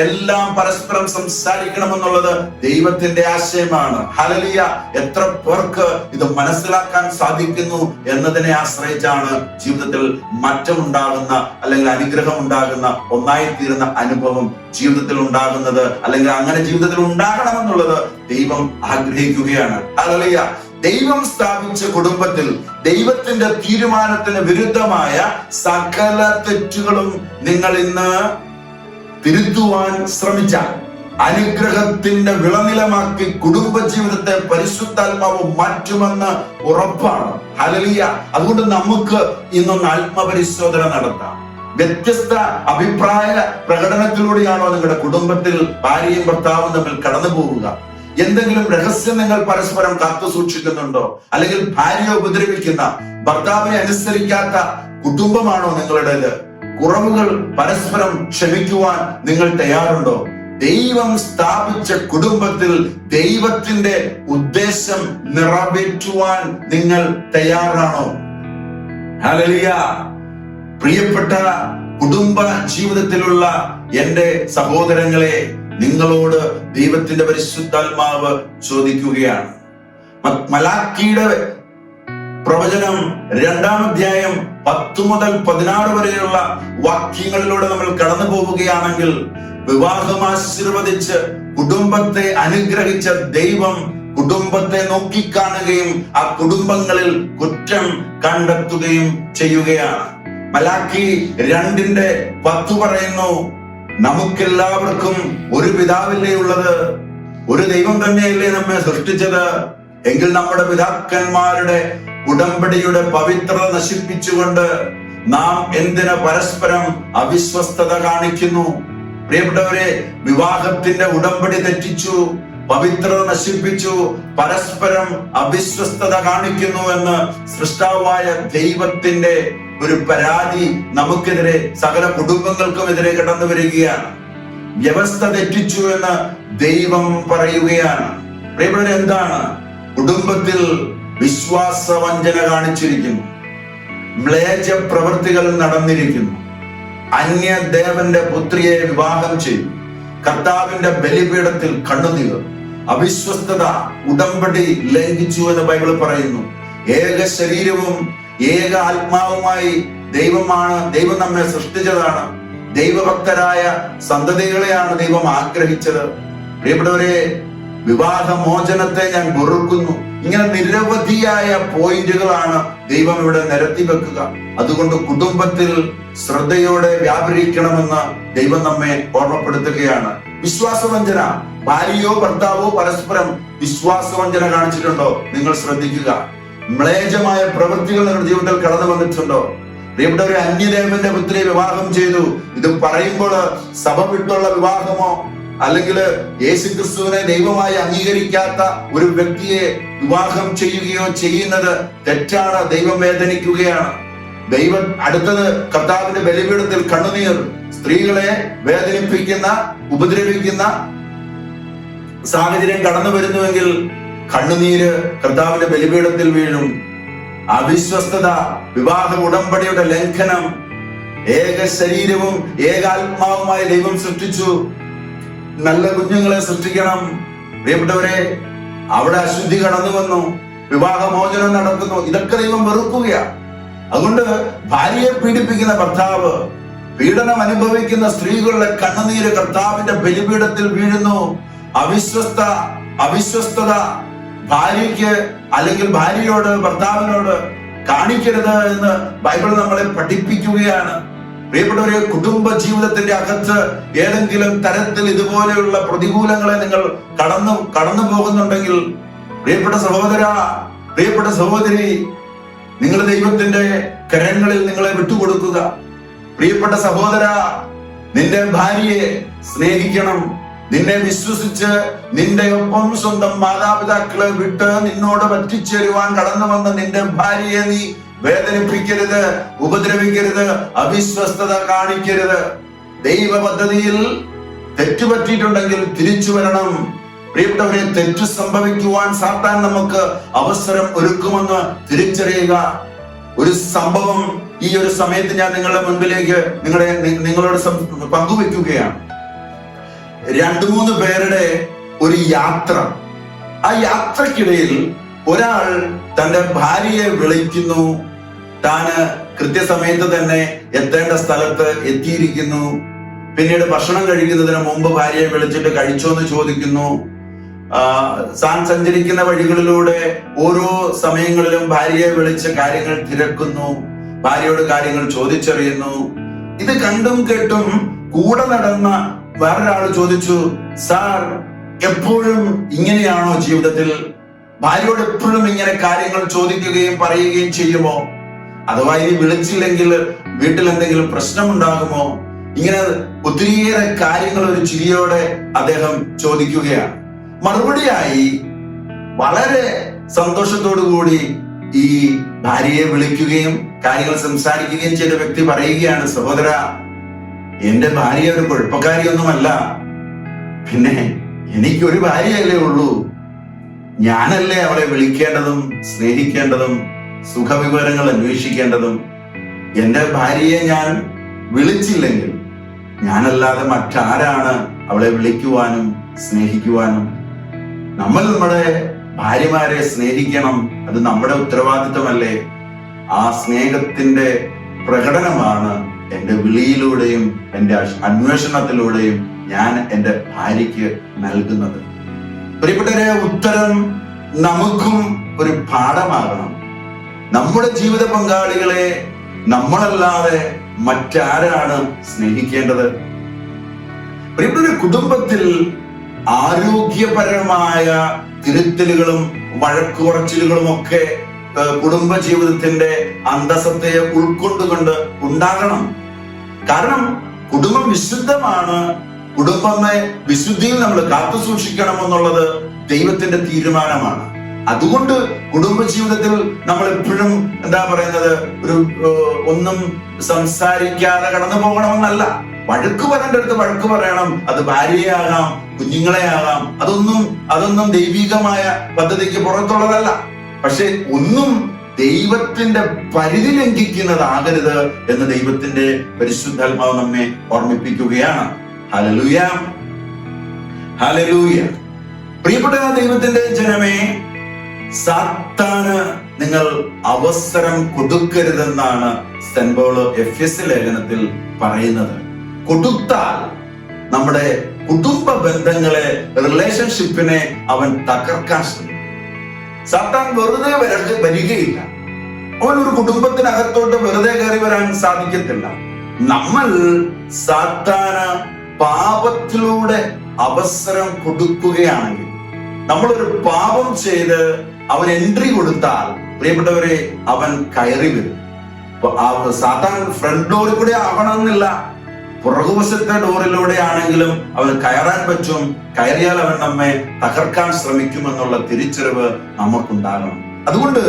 എല്ലാം പരസ്പരം സംസാരിക്കണമെന്നുള്ളത് ദൈവത്തിന്റെ ആശയമാണ്. ഹല്ലേലൂയ. എത്ര പേർക്ക് ഇത് മനസ്സിലാക്കാൻ സാധിക്കുന്നു എന്നതിനെ ആശ്രയിച്ചാണ് ജീവിതത്തിൽ മാറ്റമുണ്ടാകുന്ന അല്ലെങ്കിൽ അനുഗ്രഹം ഉണ്ടാകുന്ന, ഒന്നായിത്തീരുന്ന അനുഭവം ജീവിതത്തിൽ ഉണ്ടാകുന്നത്. അല്ലെങ്കിൽ അങ്ങനെ ജീവിതത്തിൽ ഉണ്ടാകണമെന്നുള്ളത് ദൈവം ആഗ്രഹിക്കുകയാണ്. ഹല്ലേലൂയ. ദൈവം സ്ഥാപിച്ച കുടുംബത്തിൽ ദൈവത്തിന്റെ തീരുമാനത്തിന് വിരുദ്ധമായ സകല തെറ്റുകളും നിങ്ങൾ ഇന്ന് തിരുത്തുവാൻ ശ്രമിച്ചാൽ അനുഗ്രഹത്തിന്റെ വിളനിലമാക്കി കുടുംബജീവിതത്തെ പരിശുദ്ധാത്മാവ് മാറ്റുമെന്ന് ഉറപ്പാണ്. ഹല്ലേലൂയ. അതുകൊണ്ട് നമുക്ക് ഇന്നൊന്ന് ആത്മപരിശോധന നടത്താം. വ്യത്യസ്ത അഭിപ്രായ പ്രകടനത്തിലൂടെയാണോ നിങ്ങളുടെ കുടുംബത്തിൽ ഭാര്യയും ഭർത്താവും തമ്മിൽ കടന്നു പോവുക? എന്തെങ്കിലും രഹസ്യം നിങ്ങൾ പരസ്പരം കാത്തു സൂക്ഷിക്കുന്നുണ്ടോ? അല്ലെങ്കിൽ ഭാര്യയെ ഉപദ്രവിക്കുന്ന, ഭർത്താവിനെ അനുസരിക്കാത്ത കുടുംബമാണോ നിങ്ങളുടേത്? കുറവുകൾ പരസ്പരം ക്ഷമിക്കുവാൻ നിങ്ങൾ തയ്യാറുണ്ടോ? ദൈവം സ്ഥാപിച്ച കുടുംബത്തിൽ ദൈവത്തിന്റെ ഉദ്ദേശം നിറവേറ്റുവാൻ നിങ്ങൾ തയ്യാറാണോ? ഹല്ലേലൂയ. പ്രിയപ്പെട്ട കുടുംബ ജീവിതത്തിലുള്ള എന്റെ സഹോദരങ്ങളെ, നിങ്ങളോട് ദൈവത്തിന്റെ പരിശുദ്ധാത്മാവ് ചോദിക്കുകയാണ്. മലാക്കിയുടെ പ്രവചനം 2-ാം അധ്യായം 10 മുതൽ 16 വരെയുള്ള വാക്യങ്ങളിലൂടെ നമ്മൾ കടന്നു പോവുകയാണെങ്കിൽ വിവാഹം ആശീർവദിച്ച് കുടുംബത്തെ അനുഗ്രഹിച്ച ദൈവം കുടുംബത്തെ നോക്കിക്കാണുകയും ആ കുടുംബങ്ങളിൽ കുറ്റം കണ്ടെത്തുകയും ചെയ്യുകയാണ്. മലാക്കി 2:10 പറയുന്നു, നമുക്കെല്ലാവർക്കും ഒരു പിതാവല്ലേ ഉള്ളത്, ഒരു ദൈവം തന്നെയല്ലേ നമ്മെ സൃഷ്ടിച്ചത്. എങ്കിൽ നമ്മുടെ പിതാക്കന്മാരുടെ ഉടമ്പടിയുടെ പവിത്രത നശിപ്പിച്ചുകൊണ്ട് നാം എന്തിന് പരസ്പരം അവിശ്വസ്തത കാണിക്കുന്നു? പ്രിയപ്പെട്ടവരെ, വിവാഹത്തിന്റെ ഉടമ്പടി തെറ്റിച്ചു, പവിത്രത നശിപ്പിച്ചു, പരസ്പരം അവിശ്വസ്തത കാണിക്കുന്നു എന്ന് സൃഷ്ടാവായ ദൈവത്തിന്റെ ഒരു പരാതി നമുക്കെതിരെ, സകല കുടുംബങ്ങൾക്കും എതിരെ കടന്നു വരികയാണ്. വ്യവസ്ഥ തെറ്റിച്ചു എന്ന് ദൈവം പറയുകയാണ്. പ്രിയപ്പെട്ടവരെ, എന്താണ്? കുടുംബത്തിൽ വിശ്വാസവഞ്ചന കാണിച്ചിരിക്കുന്നു, മ്ലേച്ഛ പ്രവൃത്തികൾ നടന്നിരിക്കുന്നു, അന്യദേവന്റെ പുത്രിയെ വിവാഹം ചെയ്തു, കർത്താവിന്റെ ബലിപീഠത്തിൽ കണ്ണുനീർ, അവിശ്വസ്തത, ഉടമ്പടി ലംഘിച്ചു എന്ന് ബൈബിൾ പറയുന്നു. ഏക ശരീരവും ഏക ആത്മാവുമായി ദൈവം നമ്മെ സൃഷ്ടിച്ചതാണ്. ദൈവഭക്തരായ സന്തതികളെയാണ് ദൈവം ആഗ്രഹിച്ചത്. പ്രിയപ്പെട്ടവരെ, വിവാഹമോചനത്തെ ഞാൻ വെറുക്കുന്നു. ഇങ്ങനെ നിരവധിയായ പോയിന്റുകളാണ് ദൈവം ഇവിടെ നിരത്തി വെക്കുക. അതുകൊണ്ട് കുടുംബത്തിൽ ശ്രദ്ധയോടെ വ്യാപരിക്കണമെന്ന് ദൈവം നമ്മെ ഓർമ്മപ്പെടുത്തുകയാണ്. വിശ്വാസവഞ്ചന, ഭാര്യയോ ഭർത്താവോ പരസ്പരം വിശ്വാസവഞ്ചന കാണിച്ചിട്ടുണ്ടോ? നിങ്ങൾ ശ്രദ്ധിക്കുക. മ്ലേച്ഛമായ പ്രവൃത്തികൾ നിങ്ങളുടെ ജീവിതത്തിൽ കടന്നു വന്നിട്ടുണ്ടോ? പ്രിയപ്പെട്ടവരെ, അന്യദേവന്റെ പുത്രിയെ വിവാഹം ചെയ്തു. ഇത് പറയുമ്പോൾ സഭ വിട്ടുള്ള വിവാഹമോ അല്ലെങ്കിൽ യേശുക്രിസ്തുവിനെ ദൈവമായി അംഗീകരിക്കാത്ത ഒരു വ്യക്തിയെ വിവാഹം ചെയ്യുകയോ ചെയ്യുന്നത് തെറ്റാണ്. ദൈവം വേദനിക്കുകയാണ്. ദൈവം അടുത്തത് കർത്താവിന്റെ ബലിപീഠത്തിൽ കണ്ണുനീർ. സ്ത്രീകളെ വേദനിപ്പിക്കുന്ന, ഉപദ്രവിക്കുന്ന സാഹചര്യം കടന്നു വരുന്നുവെങ്കിൽ കണ്ണുനീര് കർത്താവിന്റെ ബലിപീഠത്തിൽ വീഴും. അവിശ്വസ്തത, വിവാഹ ഉടമ്പടിയുടെ ലംഘനം, ഏക ശരീരവും ഏകാത്മാവുമായി ദൈവം സൃഷ്ടിച്ചു, നല്ല കുഞ്ഞുങ്ങളെ സൃഷ്ടിക്കണം. പ്രിയപ്പെട്ടവരെ, അവിടെ അശുദ്ധി കടന്നു വന്നു, വിവാഹമോചനം നടക്കുന്നു. ഇതൊക്കെ ദൈവം വെറുക്കുകയാണ്. അതുകൊണ്ട് ഭാര്യയെ പീഡിപ്പിക്കുന്ന ഭർത്താവ്, പീഡനം അനുഭവിക്കുന്ന സ്ത്രീകളുടെ കണ്ണുനീര് കർത്താവിന്റെ ബലിപീഠത്തിൽ വീഴുന്നു. അവിശ്വസ്തത ഭാര്യയ്ക്ക് അല്ലെങ്കിൽ ഭാര്യയോട് ഭർത്താവിനോട് കാണിക്കരുത് എന്ന് ബൈബിൾ നമ്മളെ പഠിപ്പിക്കുകയാണ്. പ്രിയപ്പെട്ടവരെ, കുടുംബ ജീവിതത്തിന്റെ അകത്ത് ഏതെങ്കിലും തരത്തിൽ ഇതുപോലെയുള്ള പ്രതികൂലങ്ങളെ നിങ്ങൾ കടന്നു പോകുന്നുണ്ടെങ്കിൽ, പ്രിയപ്പെട്ട സഹോദര, പ്രിയപ്പെട്ട സഹോദരി, നിങ്ങൾ ദൈവത്തിന്റെ കരങ്ങളിൽ നിങ്ങളെ വിട്ടുകൊടുക്കുക. പ്രിയപ്പെട്ട സഹോദര, നിന്റെ ഭാര്യയെ സ്നേഹിക്കണം. നിന്നെ വിശ്വസിച്ച് നിന്റെ ഒപ്പം സ്വന്തം മാതാപിതാക്കളെ വിട്ട് നിന്നോട് പറ്റിച്ചേരുവാൻ കടന്നു വന്ന നിന്റെ ഭാര്യയെ നീ വേദനിപ്പിക്കരുത്, ഉപദ്രവിക്കരുത്, അവിശ്വസ്തത കാണിക്കരുത്. ദൈവ പദ്ധതിയിൽ തെറ്റുപറ്റിയിട്ടുണ്ടെങ്കിൽ തിരിച്ചു വരണം. പ്രിയപ്പെട്ടവരെ, തെറ്റു സംഭവിക്കുവാൻ സാത്താൻ നമുക്ക് അവസരം ഒരുക്കുമെന്ന് തിരിച്ചറിയുക. ഒരു സംഭവം ഈ ഒരു സമയത്ത് ഞാൻ നിങ്ങളുടെ മുൻപിലേക്ക് നിങ്ങളോട് പങ്കുവെക്കുകയാണ്. 2-3 പേരുടെ ഒരു യാത്ര. ആ യാത്രക്കിടയിൽ ഒരാൾ തന്റെ ഭാര്യയെ വിളിക്കുന്നു. താന് കൃത്യസമയത്ത് തന്നെ എത്തേണ്ട സ്ഥലത്ത് എത്തിയിരിക്കുന്നു. പിന്നീട് ഭക്ഷണം കഴിക്കുന്നതിന് മുമ്പ് ഭാര്യയെ വിളിച്ചിട്ട് കഴിച്ചോന്ന് ചോദിക്കുന്നു. താൻ സഞ്ചരിക്കുന്ന വഴികളിലൂടെ ഓരോ സമയങ്ങളിലും ഭാര്യയെ വിളിച്ച് കാര്യങ്ങൾ തിരക്കുന്നു, ഭാര്യയോട് കാര്യങ്ങൾ ചോദിച്ചറിയുന്നു. ഇത് കണ്ടും കേട്ടും കൂടെ നടന്ന വേറൊരാൾ ചോദിച്ചു, സാർ എപ്പോഴും ഇങ്ങനെയാണോ ജീവിതത്തിൽ? ഭാര്യയോട് എപ്പോഴും ഇങ്ങനെ കാര്യങ്ങൾ ചോദിക്കുകയും പറയുകയും ചെയ്യുമോ? അഥവാ ഇനി വിളിച്ചില്ലെങ്കിൽ വീട്ടിൽ എന്തെങ്കിലും പ്രശ്നമുണ്ടാകുമോ? ഇങ്ങനെ ഒത്തിരിയേറെ കാര്യങ്ങൾ ഒരു ചിരിയോടെ അദ്ദേഹം ചോദിക്കുകയാണ്. മറുപടിയായി വളരെ സന്തോഷത്തോടു കൂടി ഈ ഭാര്യയെ വിളിക്കുകയും കാര്യങ്ങൾ സംസാരിക്കുകയും ചെയ്ത വ്യക്തി പറയുകയാണ്, സഹോദര, എന്റെ ഭാര്യ ഒരു കുഴപ്പക്കാരിയൊന്നുമല്ല. പിന്നെ എനിക്കൊരു ഭാര്യയല്ലേ ഉള്ളൂ. ഞാനല്ലേ അവളെ വിളിക്കേണ്ടതും സ്നേഹിക്കേണ്ടതും സുഖവിവരങ്ങൾ അന്വേഷിക്കേണ്ടതും. എന്റെ ഭാര്യയെ ഞാൻ വിളിച്ചില്ലെങ്കിൽ ഞാനല്ലാതെ മറ്റാരാണ് അവളെ വിളിക്കുവാനും സ്നേഹിക്കുവാനും? നമ്മൾ നമ്മുടെ ഭാര്യമാരെ സ്നേഹിക്കണം. അത് നമ്മുടെ ഉത്തരവാദിത്വമല്ലേ? ആ സ്നേഹത്തിന്റെ പ്രകടനമാണ് എന്റെ വിളിയിലൂടെയും എന്റെ അന്വേഷണത്തിലൂടെയും ഞാൻ എൻ്റെ ഭാര്യയ്ക്ക് നൽകുന്നത്? പ്രിയപ്പെട്ടവരെ, ഉത്തരം നമുക്കും ഒരു പാഠമാകണം. നമ്മുടെ ജീവിത പങ്കാളികളെ നമ്മളല്ലാതെ മറ്റാരാണ് സ്നേഹിക്കേണ്ടത്? പ്രിയപ്പെട്ട കുടുംബത്തിൽ ആരോഗ്യപരമായ തിരുത്തലുകളും വഴക്കുറച്ചിലുകളും ഒക്കെ കുടുംബ ജീവിതത്തിന്റെ അന്തസ്സത്തെ ഉൾക്കൊണ്ടുകൊണ്ട് ഉണ്ടാകണം. കാരണം കുടുംബം വിശുദ്ധമാണ്. കുടുംബമെ വിശുദ്ധിയിൽ നമ്മൾ കാത്തു സൂക്ഷിക്കണമെന്നുള്ളത് ദൈവത്തിന്റെ തീരുമാനമാണ്. അതുകൊണ്ട് കുടുംബ ജീവിതത്തിൽ നമ്മൾ എപ്പോഴും എന്താ പറയുന്നത്, ഒരു ഒന്നും സംസാരിക്കാതെ കടന്നു പോകണമെന്നല്ല. വഴക്ക് പറയേണ്ട അടുത്ത് വഴക്ക് പറയണം. അത് ഭാര്യയാകാം, കുഞ്ഞുങ്ങളെ ആകാം. അതൊന്നും ദൈവികമായ പദ്ധതിക്ക് പുറത്തുള്ളതല്ല. പക്ഷെ ഒന്നും ദൈവത്തിന്റെ പരിധി ലംഘിക്കുന്നതാകരുത് എന്ന് ദൈവത്തിന്റെ പരിശുദ്ധാത്മാവ് നമ്മെ ഓർമ്മിപ്പിക്കുകയാണ്. Hallelujah, hallelujah. പ്രിയപ്പെട്ട ദൈവത്തിന്റെ ജനമേ, സാത്താന് നിങ്ങൾ അവസരം കൊടുക്കരുതെന്നാണ് സെന്റ് പൗൽ എഫെസ്യ ലേഖനത്തിൽ പറയുന്നത്. കൊടുത്താൽ നമ്മുടെ കുടുംബ ബന്ധങ്ങളെ, റിലേഷൻഷിപ്പിനെ അവൻ തകർക്കാൻ ശ്രമിക്കും. സാത്താൻ വെറുതെ വരികയില്ല. അവൻ ഒരു കുടുംബത്തിനകത്തോട്ട് വെറുതെ കയറി വരാൻ സാധിക്കത്തില്ല. നമ്മൾ സാത്താന് പാപത്തിലൂടെ അവസരം കൊടുക്കുകയാണെങ്കിൽ, നമ്മളൊരു പാപം ചെയ്ത് അവൻ എൻട്രി കൊടുത്താൽ, പ്രിയപ്പെട്ടവരെ, അവൻ കയറി വരും. സാത്താൻ ഫ്രണ്ട് ഡോറിൽ കൂടെ ആവണമെന്നില്ല, പുറകുവശത്തെ ഡോറിലൂടെ ആണെങ്കിലും അവന് കയറാൻ പറ്റും. കയറിയാൽ അവൻ നമ്മെ തകർക്കാൻ ശ്രമിക്കുമെന്നുള്ള തിരിച്ചറിവ് നമുക്കുണ്ടാകണം. അതുകൊണ്ട്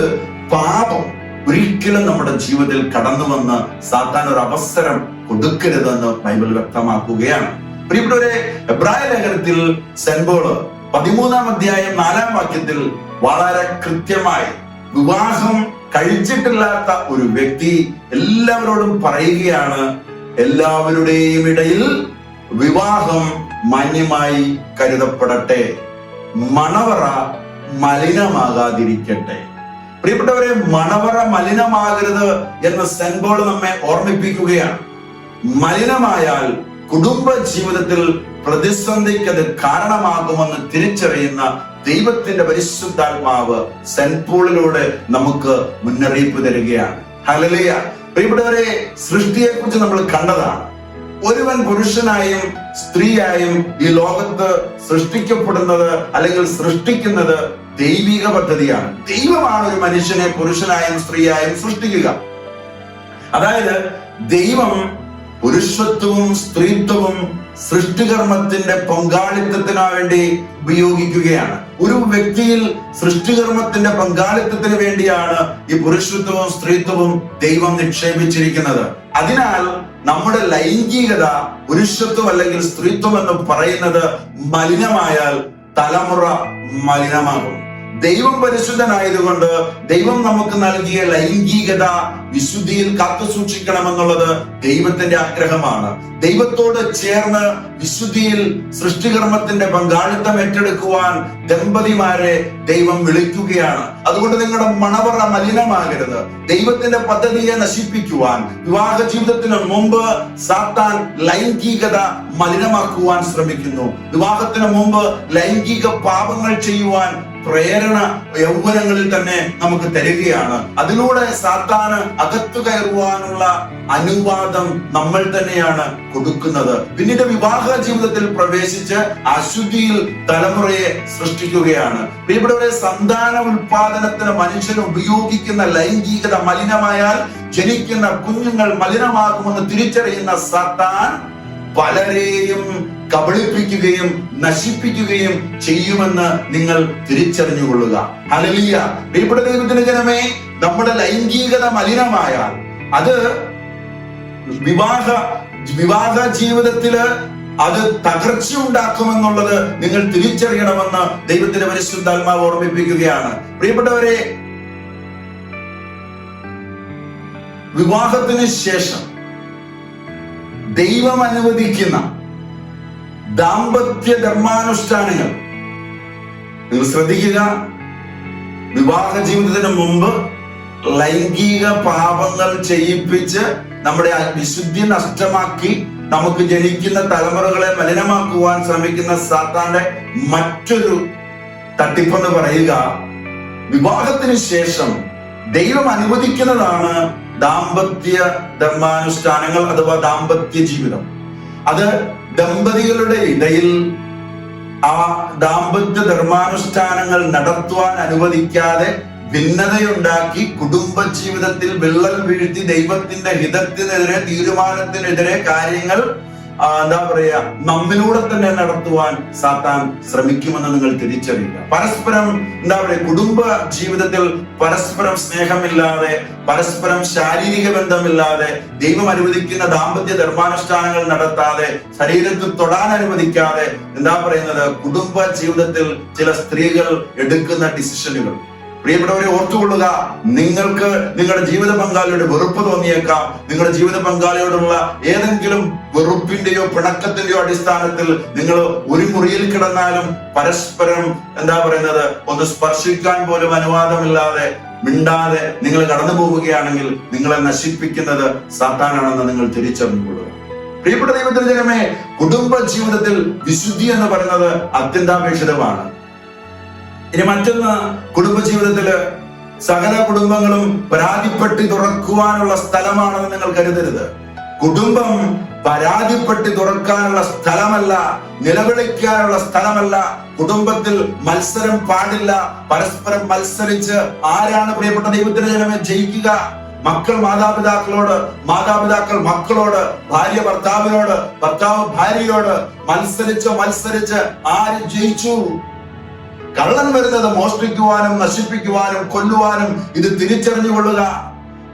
പാപം ഒരിക്കലും നമ്മുടെ ജീവിതത്തിൽ കടന്നു വന്ന് സാത്താൻ ഒരു അവസരം കൊടുക്കരുതെന്ന് ബൈബിൾ വ്യക്തമാക്കുകയാണ്. പ്രിയപ്പെട്ടവരെ, എബ്രായ ലേഖനത്തിൽ സെന്റ് പൗൽ 13-ാം അധ്യായം 4-ാം വാക്യത്തിൽ വളരെ കൃത്യമായി വിവാഹം കഴിച്ചിട്ടില്ലാത്ത ഒരു വ്യക്തി എല്ലാവരോടും പറയുകയാണ്, എല്ലാവരുടെയും ഇടയിൽ വിവാഹം മാന്യമായി കരുതപ്പെടട്ടെ, മണവറ മലിനമാകാതിരിക്കട്ടെ. പ്രിയപ്പെട്ടവരെ, മണവറ മലിനമാകരുത് എന്ന് സെന്റ് പൗൽ നമ്മെ ഓർമ്മിപ്പിക്കുകയാണ്. മലിനമായാൽ കുടുംബ ജീവിതത്തിൽ പ്രതിസന്ധിക്ക് അത് കാരണമാകുമെന്ന് തിരിച്ചറിയുന്ന ദൈവത്തിന്റെ പരിശുദ്ധാത്മാവ് സെന്റ് പൗലിലൂടെ നമുക്ക് മുന്നറിയിപ്പ് തരികയാണ്. ഹല്ലേലൂയ. പ്രിയപ്പെട്ടവരെ, സൃഷ്ടിയെ കുറിച്ച് നമ്മൾ കണ്ടതാണ്. ഒരുവൻ പുരുഷനായും സ്ത്രീയായും ഈ ലോകത്ത് സൃഷ്ടിക്കപ്പെടുന്നത് അല്ലെങ്കിൽ സൃഷ്ടിക്കുന്നത് ദൈവിക പദ്ധതിയാണ്. ദൈവമാണ് ഒരു മനുഷ്യനെ പുരുഷനായും സ്ത്രീയായും സൃഷ്ടിക്കുക. അതായത് ദൈവം പുരുഷത്വവും സ്ത്രീത്വവും സൃഷ്ടികർമ്മത്തിന്റെ പങ്കാളിത്തത്തിനു വേണ്ടി ഉപയോഗിക്കുകയാണ്. ഒരു വ്യക്തിയിൽ സൃഷ്ടികർമ്മത്തിന്റെ പങ്കാളിത്തത്തിന് വേണ്ടിയാണ് ഈ പുരുഷത്വവും സ്ത്രീത്വവും ദൈവം നിക്ഷേപിച്ചിരിക്കുന്നത്. അതിനാൽ നമ്മുടെ ലൈംഗികത, പുരുഷത്വം അല്ലെങ്കിൽ സ്ത്രീത്വം എന്ന് പറയുന്നത് മലിനമായാൽ തലമുറ മലിനമാകും. ദൈവം പരിശുദ്ധനായതുകൊണ്ട് ദൈവം നമുക്ക് നൽകിയ ലൈംഗികത വിശുദ്ധിയിൽ കാത്തു സൂക്ഷിക്കണമെന്നുള്ളത് ദൈവത്തിന്റെ ആഗ്രഹമാണ്. ദൈവത്തോട് ചേർന്ന് വിശുദ്ധിയിൽ സൃഷ്ടികർമ്മത്തിന്റെ പങ്കാളിത്തം ഏറ്റെടുക്കുവാൻ ദമ്പതിമാരെ ദൈവം വിളിക്കുകയാണ്. അതുകൊണ്ട് നിങ്ങളുടെ മണവറ മലിനമാകരുത്. ദൈവത്തിന്റെ പദ്ധതിയെ നശിപ്പിക്കുവാൻ വിവാഹ ജീവിതത്തിന് മുമ്പ് സാത്താൻ ലൈംഗികത മലിനമാക്കുവാൻ ശ്രമിക്കുന്നു. വിവാഹത്തിന് മുമ്പ് ലൈംഗിക പാപങ്ങൾ ചെയ്യുവാൻ പ്രേരണ യൗവനങ്ങളിൽ തന്നെ നമുക്ക് തരികയാണ്. അതിലൂടെ സാത്താന് അകത്തു കയറുവാനുള്ള അനുവാദം നമ്മൾ തന്നെയാണ് കൊടുക്കുന്നത്. പിന്നീട് വിവാഹ ജീവിതത്തിൽ പ്രവേശിച്ച് അശുദ്ധിയിൽ തലമുറയെ സൃഷ്ടിക്കുകയാണ്. പ്രിയപ്പെട്ടവരെ, സന്താന ഉൽപാദനത്തിന് മനുഷ്യന് ഉപയോഗിക്കുന്ന ലൈംഗികത മലിനമായാൽ ജനിക്കുന്ന കുഞ്ഞുങ്ങൾ മലിനമാകുമെന്ന് തിരിച്ചറിയുന്ന സാത്താൻ പലരെയും കബളിപ്പിക്കുകയും നശിപ്പിക്കുകയും ചെയ്യുമെന്ന് നിങ്ങൾ തിരിച്ചറിഞ്ഞുകൊള്ളുക. ഹല്ലേലൂയ. പ്രിയപ്പെട്ട ദൈവത്തിന്റെ ജനമേ, നമ്മുടെ ലൈംഗികത മലിനമായാൽ അത് വിവാഹ ജീവിതത്തില് അത് തകർച്ച ഉണ്ടാക്കുമെന്നുള്ളത് നിങ്ങൾ തിരിച്ചറിയണമെന്ന് ദൈവത്തിന്റെ പരിശുദ്ധാത്മാവ് ഓർമ്മിപ്പിക്കുകയാണ്. പ്രിയപ്പെട്ടവരെ, വിവാഹത്തിന് ശേഷം ദൈവം അനുവദിക്കുന്ന ദാമ്പത്യ ധർമാനുഷ്ഠാനങ്ങൾ നിങ്ങൾ ശ്രദ്ധിക്കുക. വിവാഹ ജീവിതത്തിന് മുമ്പ് ലൈംഗിക പാപങ്ങൾ ചെയ്യിപ്പിച്ച് നമ്മുടെ വിശുദ്ധി നഷ്ടമാക്കി നമുക്ക് ജനിക്കുന്ന തലമുറകളെ മലിനമാക്കുവാൻ ശ്രമിക്കുന്ന സാത്താന്റെ മറ്റൊരു തട്ടിപ്പെന്ന് പറയുക, വിവാഹത്തിന് ശേഷം ദൈവം അനുവദിക്കുന്നതാണ് ദാമ്പത്യ ധർമാനുഷ്ഠാനങ്ങൾ അഥവാ ദാമ്പത്യ ജീവിതം. അത് ദമ്പതികളുടെ ഇടയിൽ ആ ദാമ്പത്യ ധർമാനുഷ്ഠാനങ്ങൾ നടത്തുവാൻ അനുവദിക്കാതെ ഭിന്നതയുണ്ടാക്കി കുടുംബ ജീവിതത്തിൽ വിള്ളൽ വീഴ്ത്തി ദൈവത്തിന്റെ ഹിതത്തിനെതിരെ, തീരുമാനത്തിനെതിരെ കാര്യങ്ങൾ നമ്മിലൂടെ തന്നെ നടത്തുവാൻ സാത്താൻ ശ്രമിക്കുമെന്ന് നിങ്ങൾ തിരിച്ചറിയുക. പരസ്പരം കുടുംബ ജീവിതത്തിൽ പരസ്പരം സ്നേഹമില്ലാതെ, പരസ്പരം ശാരീരിക ബന്ധമില്ലാതെ, ദൈവം അനുവദിക്കുന്ന ദാമ്പത്യ ധർമാനുഷ്ഠാനങ്ങൾ നടത്താതെ, ശരീരത്തിൽ തൊടാൻ അനുവദിക്കാതെ കുടുംബ ജീവിതത്തിൽ ചില സ്ത്രീകൾ എടുക്കുന്ന ഡിസിഷനുകൾ. പ്രിയപ്പെട്ടവരെ, ഓർത്തുകൊള്ളുക, നിങ്ങൾക്ക് നിങ്ങളുടെ ജീവിത പങ്കാളിയുടെ വെറുപ്പ് തോന്നിയേക്കാം. നിങ്ങളുടെ ജീവിത പങ്കാളിയോടുള്ള ഏതെങ്കിലും വെറുപ്പിന്റെയോ പിണക്കത്തിന്റെയോ അടിസ്ഥാനത്തിൽ നിങ്ങൾ ഒരു മുറിയിൽ കിടന്നാലും പരസ്പരം ഒന്ന് സ്പർശിക്കാൻ പോലും അനുവാദമില്ലാതെ, മിണ്ടാതെ നിങ്ങൾ കടന്നു പോവുകയാണെങ്കിൽ നിങ്ങളെ നശിപ്പിക്കുന്നത് സാത്താനാണെന്ന് നിങ്ങൾ തിരിച്ചറിഞ്ഞുകൊള്ളുക. പ്രിയപ്പെട്ട ദൈവത്തിന്റെ ജനമേ, കുടുംബ ജീവിതത്തിൽ വിശുദ്ധി എന്ന് പറയുന്നത് അത്യന്താപേക്ഷിതമാണ്. ഇനി മറ്റൊന്ന്, കുടുംബജീവിതത്തില് സകല കുടുംബങ്ങളും പരാതിപ്പെട്ടി തുറക്കുവാനുള്ള സ്ഥലമാണെന്ന് നിങ്ങൾ കരുതരുത്. കുടുംബം പരാതിപ്പെട്ടി തുറക്കാനുള്ള സ്ഥലമല്ല, നിലവിളിക്കാനുള്ള സ്ഥലമല്ല. കുടുംബത്തിൽ മത്സരം പാടില്ല. പരസ്പരം മത്സരിച്ച് ആരാണ് പ്രിയപ്പെട്ട ദൈവത്തിന്റെ ജനമേ ജയിക്കുക? മക്കൾ മാതാപിതാക്കളോട്, മാതാപിതാക്കൾ മക്കളോട്, ഭാര്യ ഭർത്താവിനോട്, ഭർത്താവ് ഭാര്യയോട് മത്സരിച്ച് ആര് ജയിച്ചു? കള്ളൻ വരുന്നത് മോഷ്ടിക്കുവാനും, നശിപ്പിക്കുവാനും, കൊല്ലുവാനും. ഇത് തിരിച്ചറിഞ്ഞുകൊള്ളുക.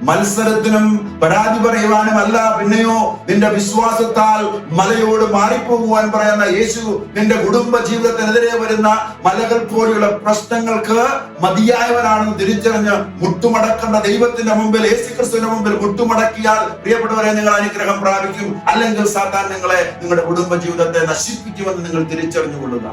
മത്സരത്തിനും പരാതി പറയുവാനും അല്ല. പിന്നെയോ നിന്റെ വിശ്വാസത്താൽ മലയോട് മാറിപ്പോകുവാൻ പറയുന്ന യേശു നിന്റെ കുടുംബ ജീവിതത്തിനെതിരെ വരുന്ന മലകൾ പോലെയുള്ള പ്രശ്നങ്ങൾക്ക് മതിയായവനാണെന്ന് തിരിച്ചറിഞ്ഞ് മുട്ടുമടക്കേണ്ട ദൈവത്തിന്റെ മുമ്പിൽ, യേശുക്രിസ്തുവിന്റെ മുമ്പിൽ മുട്ടുമടക്കിയാൽ പ്രിയപ്പെട്ടവരെ നിങ്ങൾ അനുഗ്രഹം പ്രാപിക്കും. അല്ലെങ്കിൽ സാത്താൻ നിങ്ങളുടെ കുടുംബ ജീവിതത്തെ നശിപ്പിക്കുമെന്ന് നിങ്ങൾ തിരിച്ചറിഞ്ഞുകൊള്ളുക.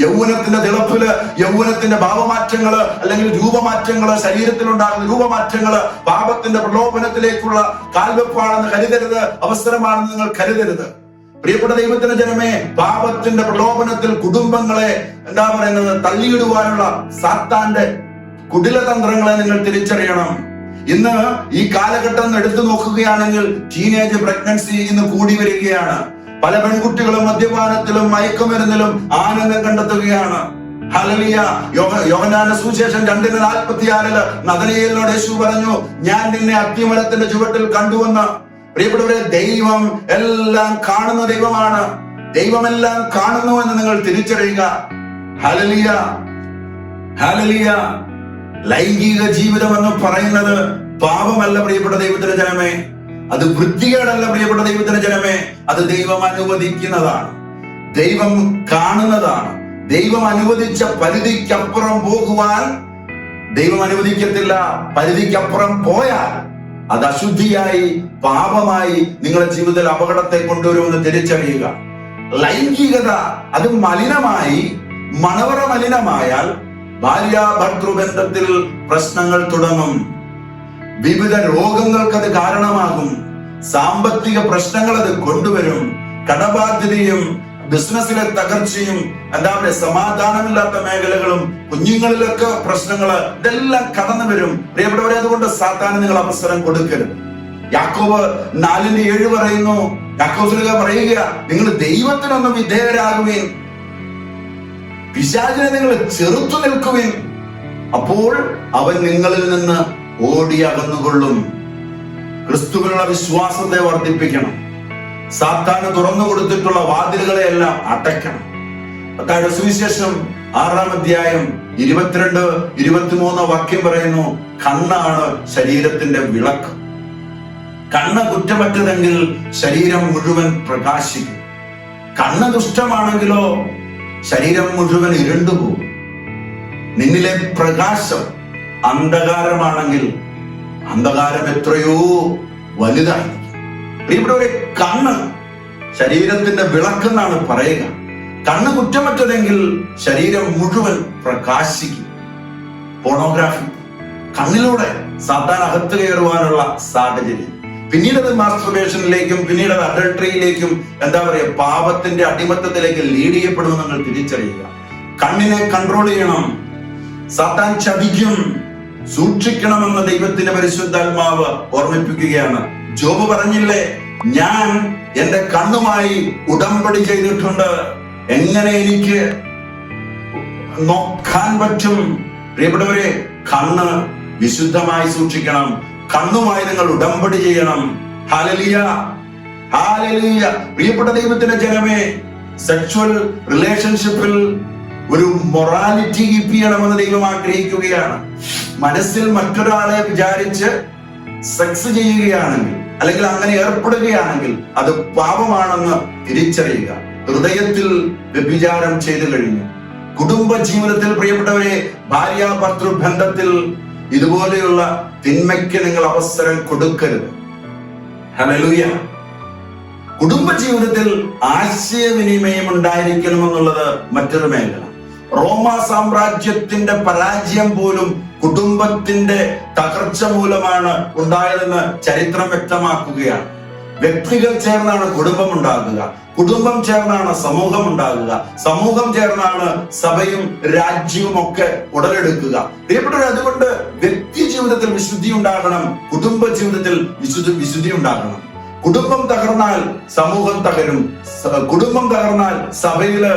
യൗവനത്തിന്റെ തിളപ്പില്, യൗവനത്തിന്റെ ഭാവമാറ്റങ്ങള് അല്ലെങ്കിൽ രൂപമാറ്റങ്ങള്, ശരീരത്തിലുണ്ടാകുന്ന രൂപമാറ്റങ്ങള് പാപത്തിന്റെ പ്രലോഭനത്തിലേക്കുള്ള കാൽവെപ്പാണെന്ന് കരുതരുത്, അവസരമാണെന്ന് നിങ്ങൾ കരുതരുത്. പ്രിയപ്പെട്ട ദൈവത്തിന്റെ ജനമേ, പാപത്തിന്റെ പ്രലോഭനത്തിൽ കുടുംബങ്ങളെ തള്ളിയിടുവാനുള്ള സാത്താന്റെ കുടിലതന്ത്രങ്ങളെ നിങ്ങൾ തിരിച്ചറിയണം. ഇന്ന് ഈ കാലഘട്ടം എടുത്തു നോക്കുകയാണെങ്കിൽ ടീനേജ് പ്രഗ്നൻസി ഇന്ന് കൂടി വരികയാണ്. പല പെൺകുട്ടികളും മദ്യപാനത്തിലും മയക്കുമരുന്നിലും ആനന്ദം കണ്ടെത്തുകയാണ്. ഹല്ലേലൂയ. യോഹന്നാന്റെ സുവിശേഷം 2:46 നഥനയേലിനോട് യേശു പറഞ്ഞു, ഞാൻ നിന്നെ അത്തിമരത്തിന്റെ ചുവട്ടിൽ കണ്ടുവെന്ന്. പ്രിയപ്പെട്ടവരെ, ദൈവം എല്ലാം കാണുന്ന ദൈവമാണ്. ദൈവമെല്ലാം കാണുന്നു എന്ന് നിങ്ങൾ തിരിച്ചറിയുക. Hallelujah, hallelujah. ലൈംഗിക ജീവിതം എന്ന് പറയുന്നത് പാപമല്ല പ്രിയപ്പെട്ട ദൈവത്തിന്റെ ജനമേ. അത് വൃത്തികേടല്ല പ്രിയപ്പെട്ട ദൈവത്തിന്റെ ജനമേ. അത് ദൈവം അനുവദിക്കുന്നതാണ്, ദൈവം കാണുന്നതാണ്. ദൈവം അനുവദിച്ച പരിധിക്കപ്പുറം പോകുവാൻ ദൈവം അനുവദിക്കത്തില്ല. പരിധിക്കപ്പുറം പോയാൽ അത് അശുദ്ധിയായി, പാപമായി നിങ്ങളുടെ ജീവിതത്തിൽ അപകടത്തെ കൊണ്ടുവരുമെന്ന് തിരിച്ചറിയുക. ലൈംഗികത അത് മലിനമായി, മണവറ മലിനമായാൽ ഭാര്യ ഭർതൃബന്ധത്തിൽ പ്രശ്നങ്ങൾ തുടങ്ങും. വിവിധ രോഗങ്ങൾക്ക് അത് കാരണമാകും. സാമ്പത്തിക പ്രശ്നങ്ങൾ അത് കൊണ്ടുവരും. കടബാധ്യതയും ബിസിനസ്സിലെ തകർച്ചയും, സമാധാനമില്ലാത്ത മേഖലകളും, കുഞ്ഞുങ്ങളിലൊക്കെ പ്രശ്നങ്ങള്, ഇതെല്ലാം കടന്നു വരും. പ്രിയപ്പെട്ടവരെ, അതുകൊണ്ട് സാത്താന് നിങ്ങൾ അവസരം കൊടുക്കരുത്. യാക്കോബ് 4:7 പറയുന്നു, യാക്കോബ് പറയുക, നിങ്ങൾ ദൈവത്തിനൊന്ന് വിധേയരാകുവിൻ, പിശാചിനെ നിങ്ങൾ ചെറുത്തു നിൽക്കുവിൻ, അപ്പോൾ അവൻ നിങ്ങളിൽ നിന്ന് ഓടി അകന്നുകൊള്ളും. ക്രിസ്തുവിനുള്ള വിശ്വാസത്തെ വർദ്ധിപ്പിക്കണം. സാത്താന് തുറന്നു കൊടുത്തിട്ടുള്ള വാതിലുകളെ എല്ലാം അടയ്ക്കണം. മത്തായിയുടെ സുവിശേഷം 6:22-23 വാക്യം പറയുന്നു, കണ്ണാണ് ശരീരത്തിന്റെ വിളക്ക്. കണ്ണ് കുറ്റമറ്റതെങ്കിൽ ശരീരം മുഴുവൻ പ്രകാശിക്കും. കണ്ണ് ദുഷ്ടമാണെങ്കിലോ ശരീരം മുഴുവൻ ഇരുണ്ടുപോകും. നിന്നിലെ പ്രകാശം അന്ധകാരമാണെങ്കിൽ അന്ധകാരം എത്രയോ വലുതായിരിക്കും. പ്രിയപ്പെട്ടവരെ, കണ്ണ് ശരീരത്തിന്റെ വിളക്കെന്നാണ് പറയുക. കണ്ണ് കുറ്റമറ്റതെങ്കിൽ ശരീരം മുഴുവൻ പ്രകാശിക്കും. പോണോഗ്രാഫി, കണ്ണിലൂടെ സാത്താൻ അകത്ത് കയറുവാനുള്ള സാഹചര്യം. പിന്നീട് അത് മാസ്ട്രബേഷനിലേക്കും പിന്നീട് അത് അഡൾട്ടറിയിലേക്കും പാപത്തിന്റെ അടിമത്തത്തിലേക്ക് ലീഡ് ചെയ്യപ്പെടുമെന്ന് നിങ്ങൾ തിരിച്ചറിയുക. കണ്ണിനെ കൺട്രോൾ ചെയ്യണം. സാത്താൻ ചതിക്കും, സൂക്ഷിക്കണമെന്ന് ദൈവത്തിന്റെ പരിശുദ്ധാത്മാവ് ഓർമ്മിപ്പിക്കുകയാണ്. ജോബ് പറഞ്ഞില്ലേ, ഞാൻ എന്റെ കണ്ണുമായി ഉടമ്പടി ചെയ്തിട്ടുണ്ട്, എങ്ങനെ എനിക്ക് നോക്കാൻ പറ്റും? പ്രിയപ്പെട്ടവരെ, കണ്ണ് വിശുദ്ധമായി സൂക്ഷിക്കണം. കണ്ണുമായി നിങ്ങൾ ഉടമ്പടി ചെയ്യണം. Hallelujah, hallelujah. പ്രിയപ്പെട്ട ദൈവത്തിന്റെ ജനമേ, സെക്സ്വൽ റിലേഷൻഷിപ്പിൽ ഒരു മൊറാലിറ്റി കീപ്പ് ചെയ്യണമെന്ന് ദൈവം ആഗ്രഹിക്കുകയാണ്. മനസ്സിൽ മറ്റൊരാളെ വിചാരിച്ച് സെക്സ് ചെയ്യുകയാണെങ്കിൽ അല്ലെങ്കിൽ അങ്ങനെ ഏർപ്പെടുകയാണെങ്കിൽ അത് പാപമാണെന്ന് തിരിച്ചറിയുക. ഹൃദയത്തിൽ വ്യഭിചാരം ചെയ്തു കഴിഞ്ഞു. കുടുംബ ജീവിതത്തിൽ പ്രിയപ്പെട്ടവരെ, ഭാര്യ ഭർത്തൃ ബന്ധത്തിൽ ഇതുപോലെയുള്ള തിന്മയ്ക്ക് നിങ്ങൾ അവസരം കൊടുക്കരുത്. ഹല്ലേലൂയ. കുടുംബ ജീവിതത്തിൽ ആശയവിനിമയം ഉണ്ടായിരിക്കണമെന്നുള്ളത് മറ്റൊരു മേഖല. റോമ സാമ്രാജ്യത്തിന്റെ പരാജയം പോലും കുടുംബത്തിന്റെ തകർച്ച മൂലമാണ് ഉണ്ടായതെന്ന് ചരിത്രം വ്യക്തമാക്കുകയാണ്. വ്യക്തികൾ ചേർന്നാണ് കുടുംബം ഉണ്ടാകുക, കുടുംബം ചേർന്നാണ് സമൂഹം ഉണ്ടാകുക, സമൂഹം ചേർന്നാണ് സഭയും രാജ്യവും ഒക്കെ ഉടലെടുക്കുക. പ്രിയപ്പെട്ടവർ, അതുകൊണ്ട് വ്യക്തി ജീവിതത്തിൽ വിശുദ്ധി ഉണ്ടാകണം, കുടുംബ ജീവിതത്തിൽ വിശുദ്ധി ഉണ്ടാകണം. കുടുംബം തകർന്നാൽ സമൂഹം തകരും, കുടുംബം തകർന്നാൽ സഭയില്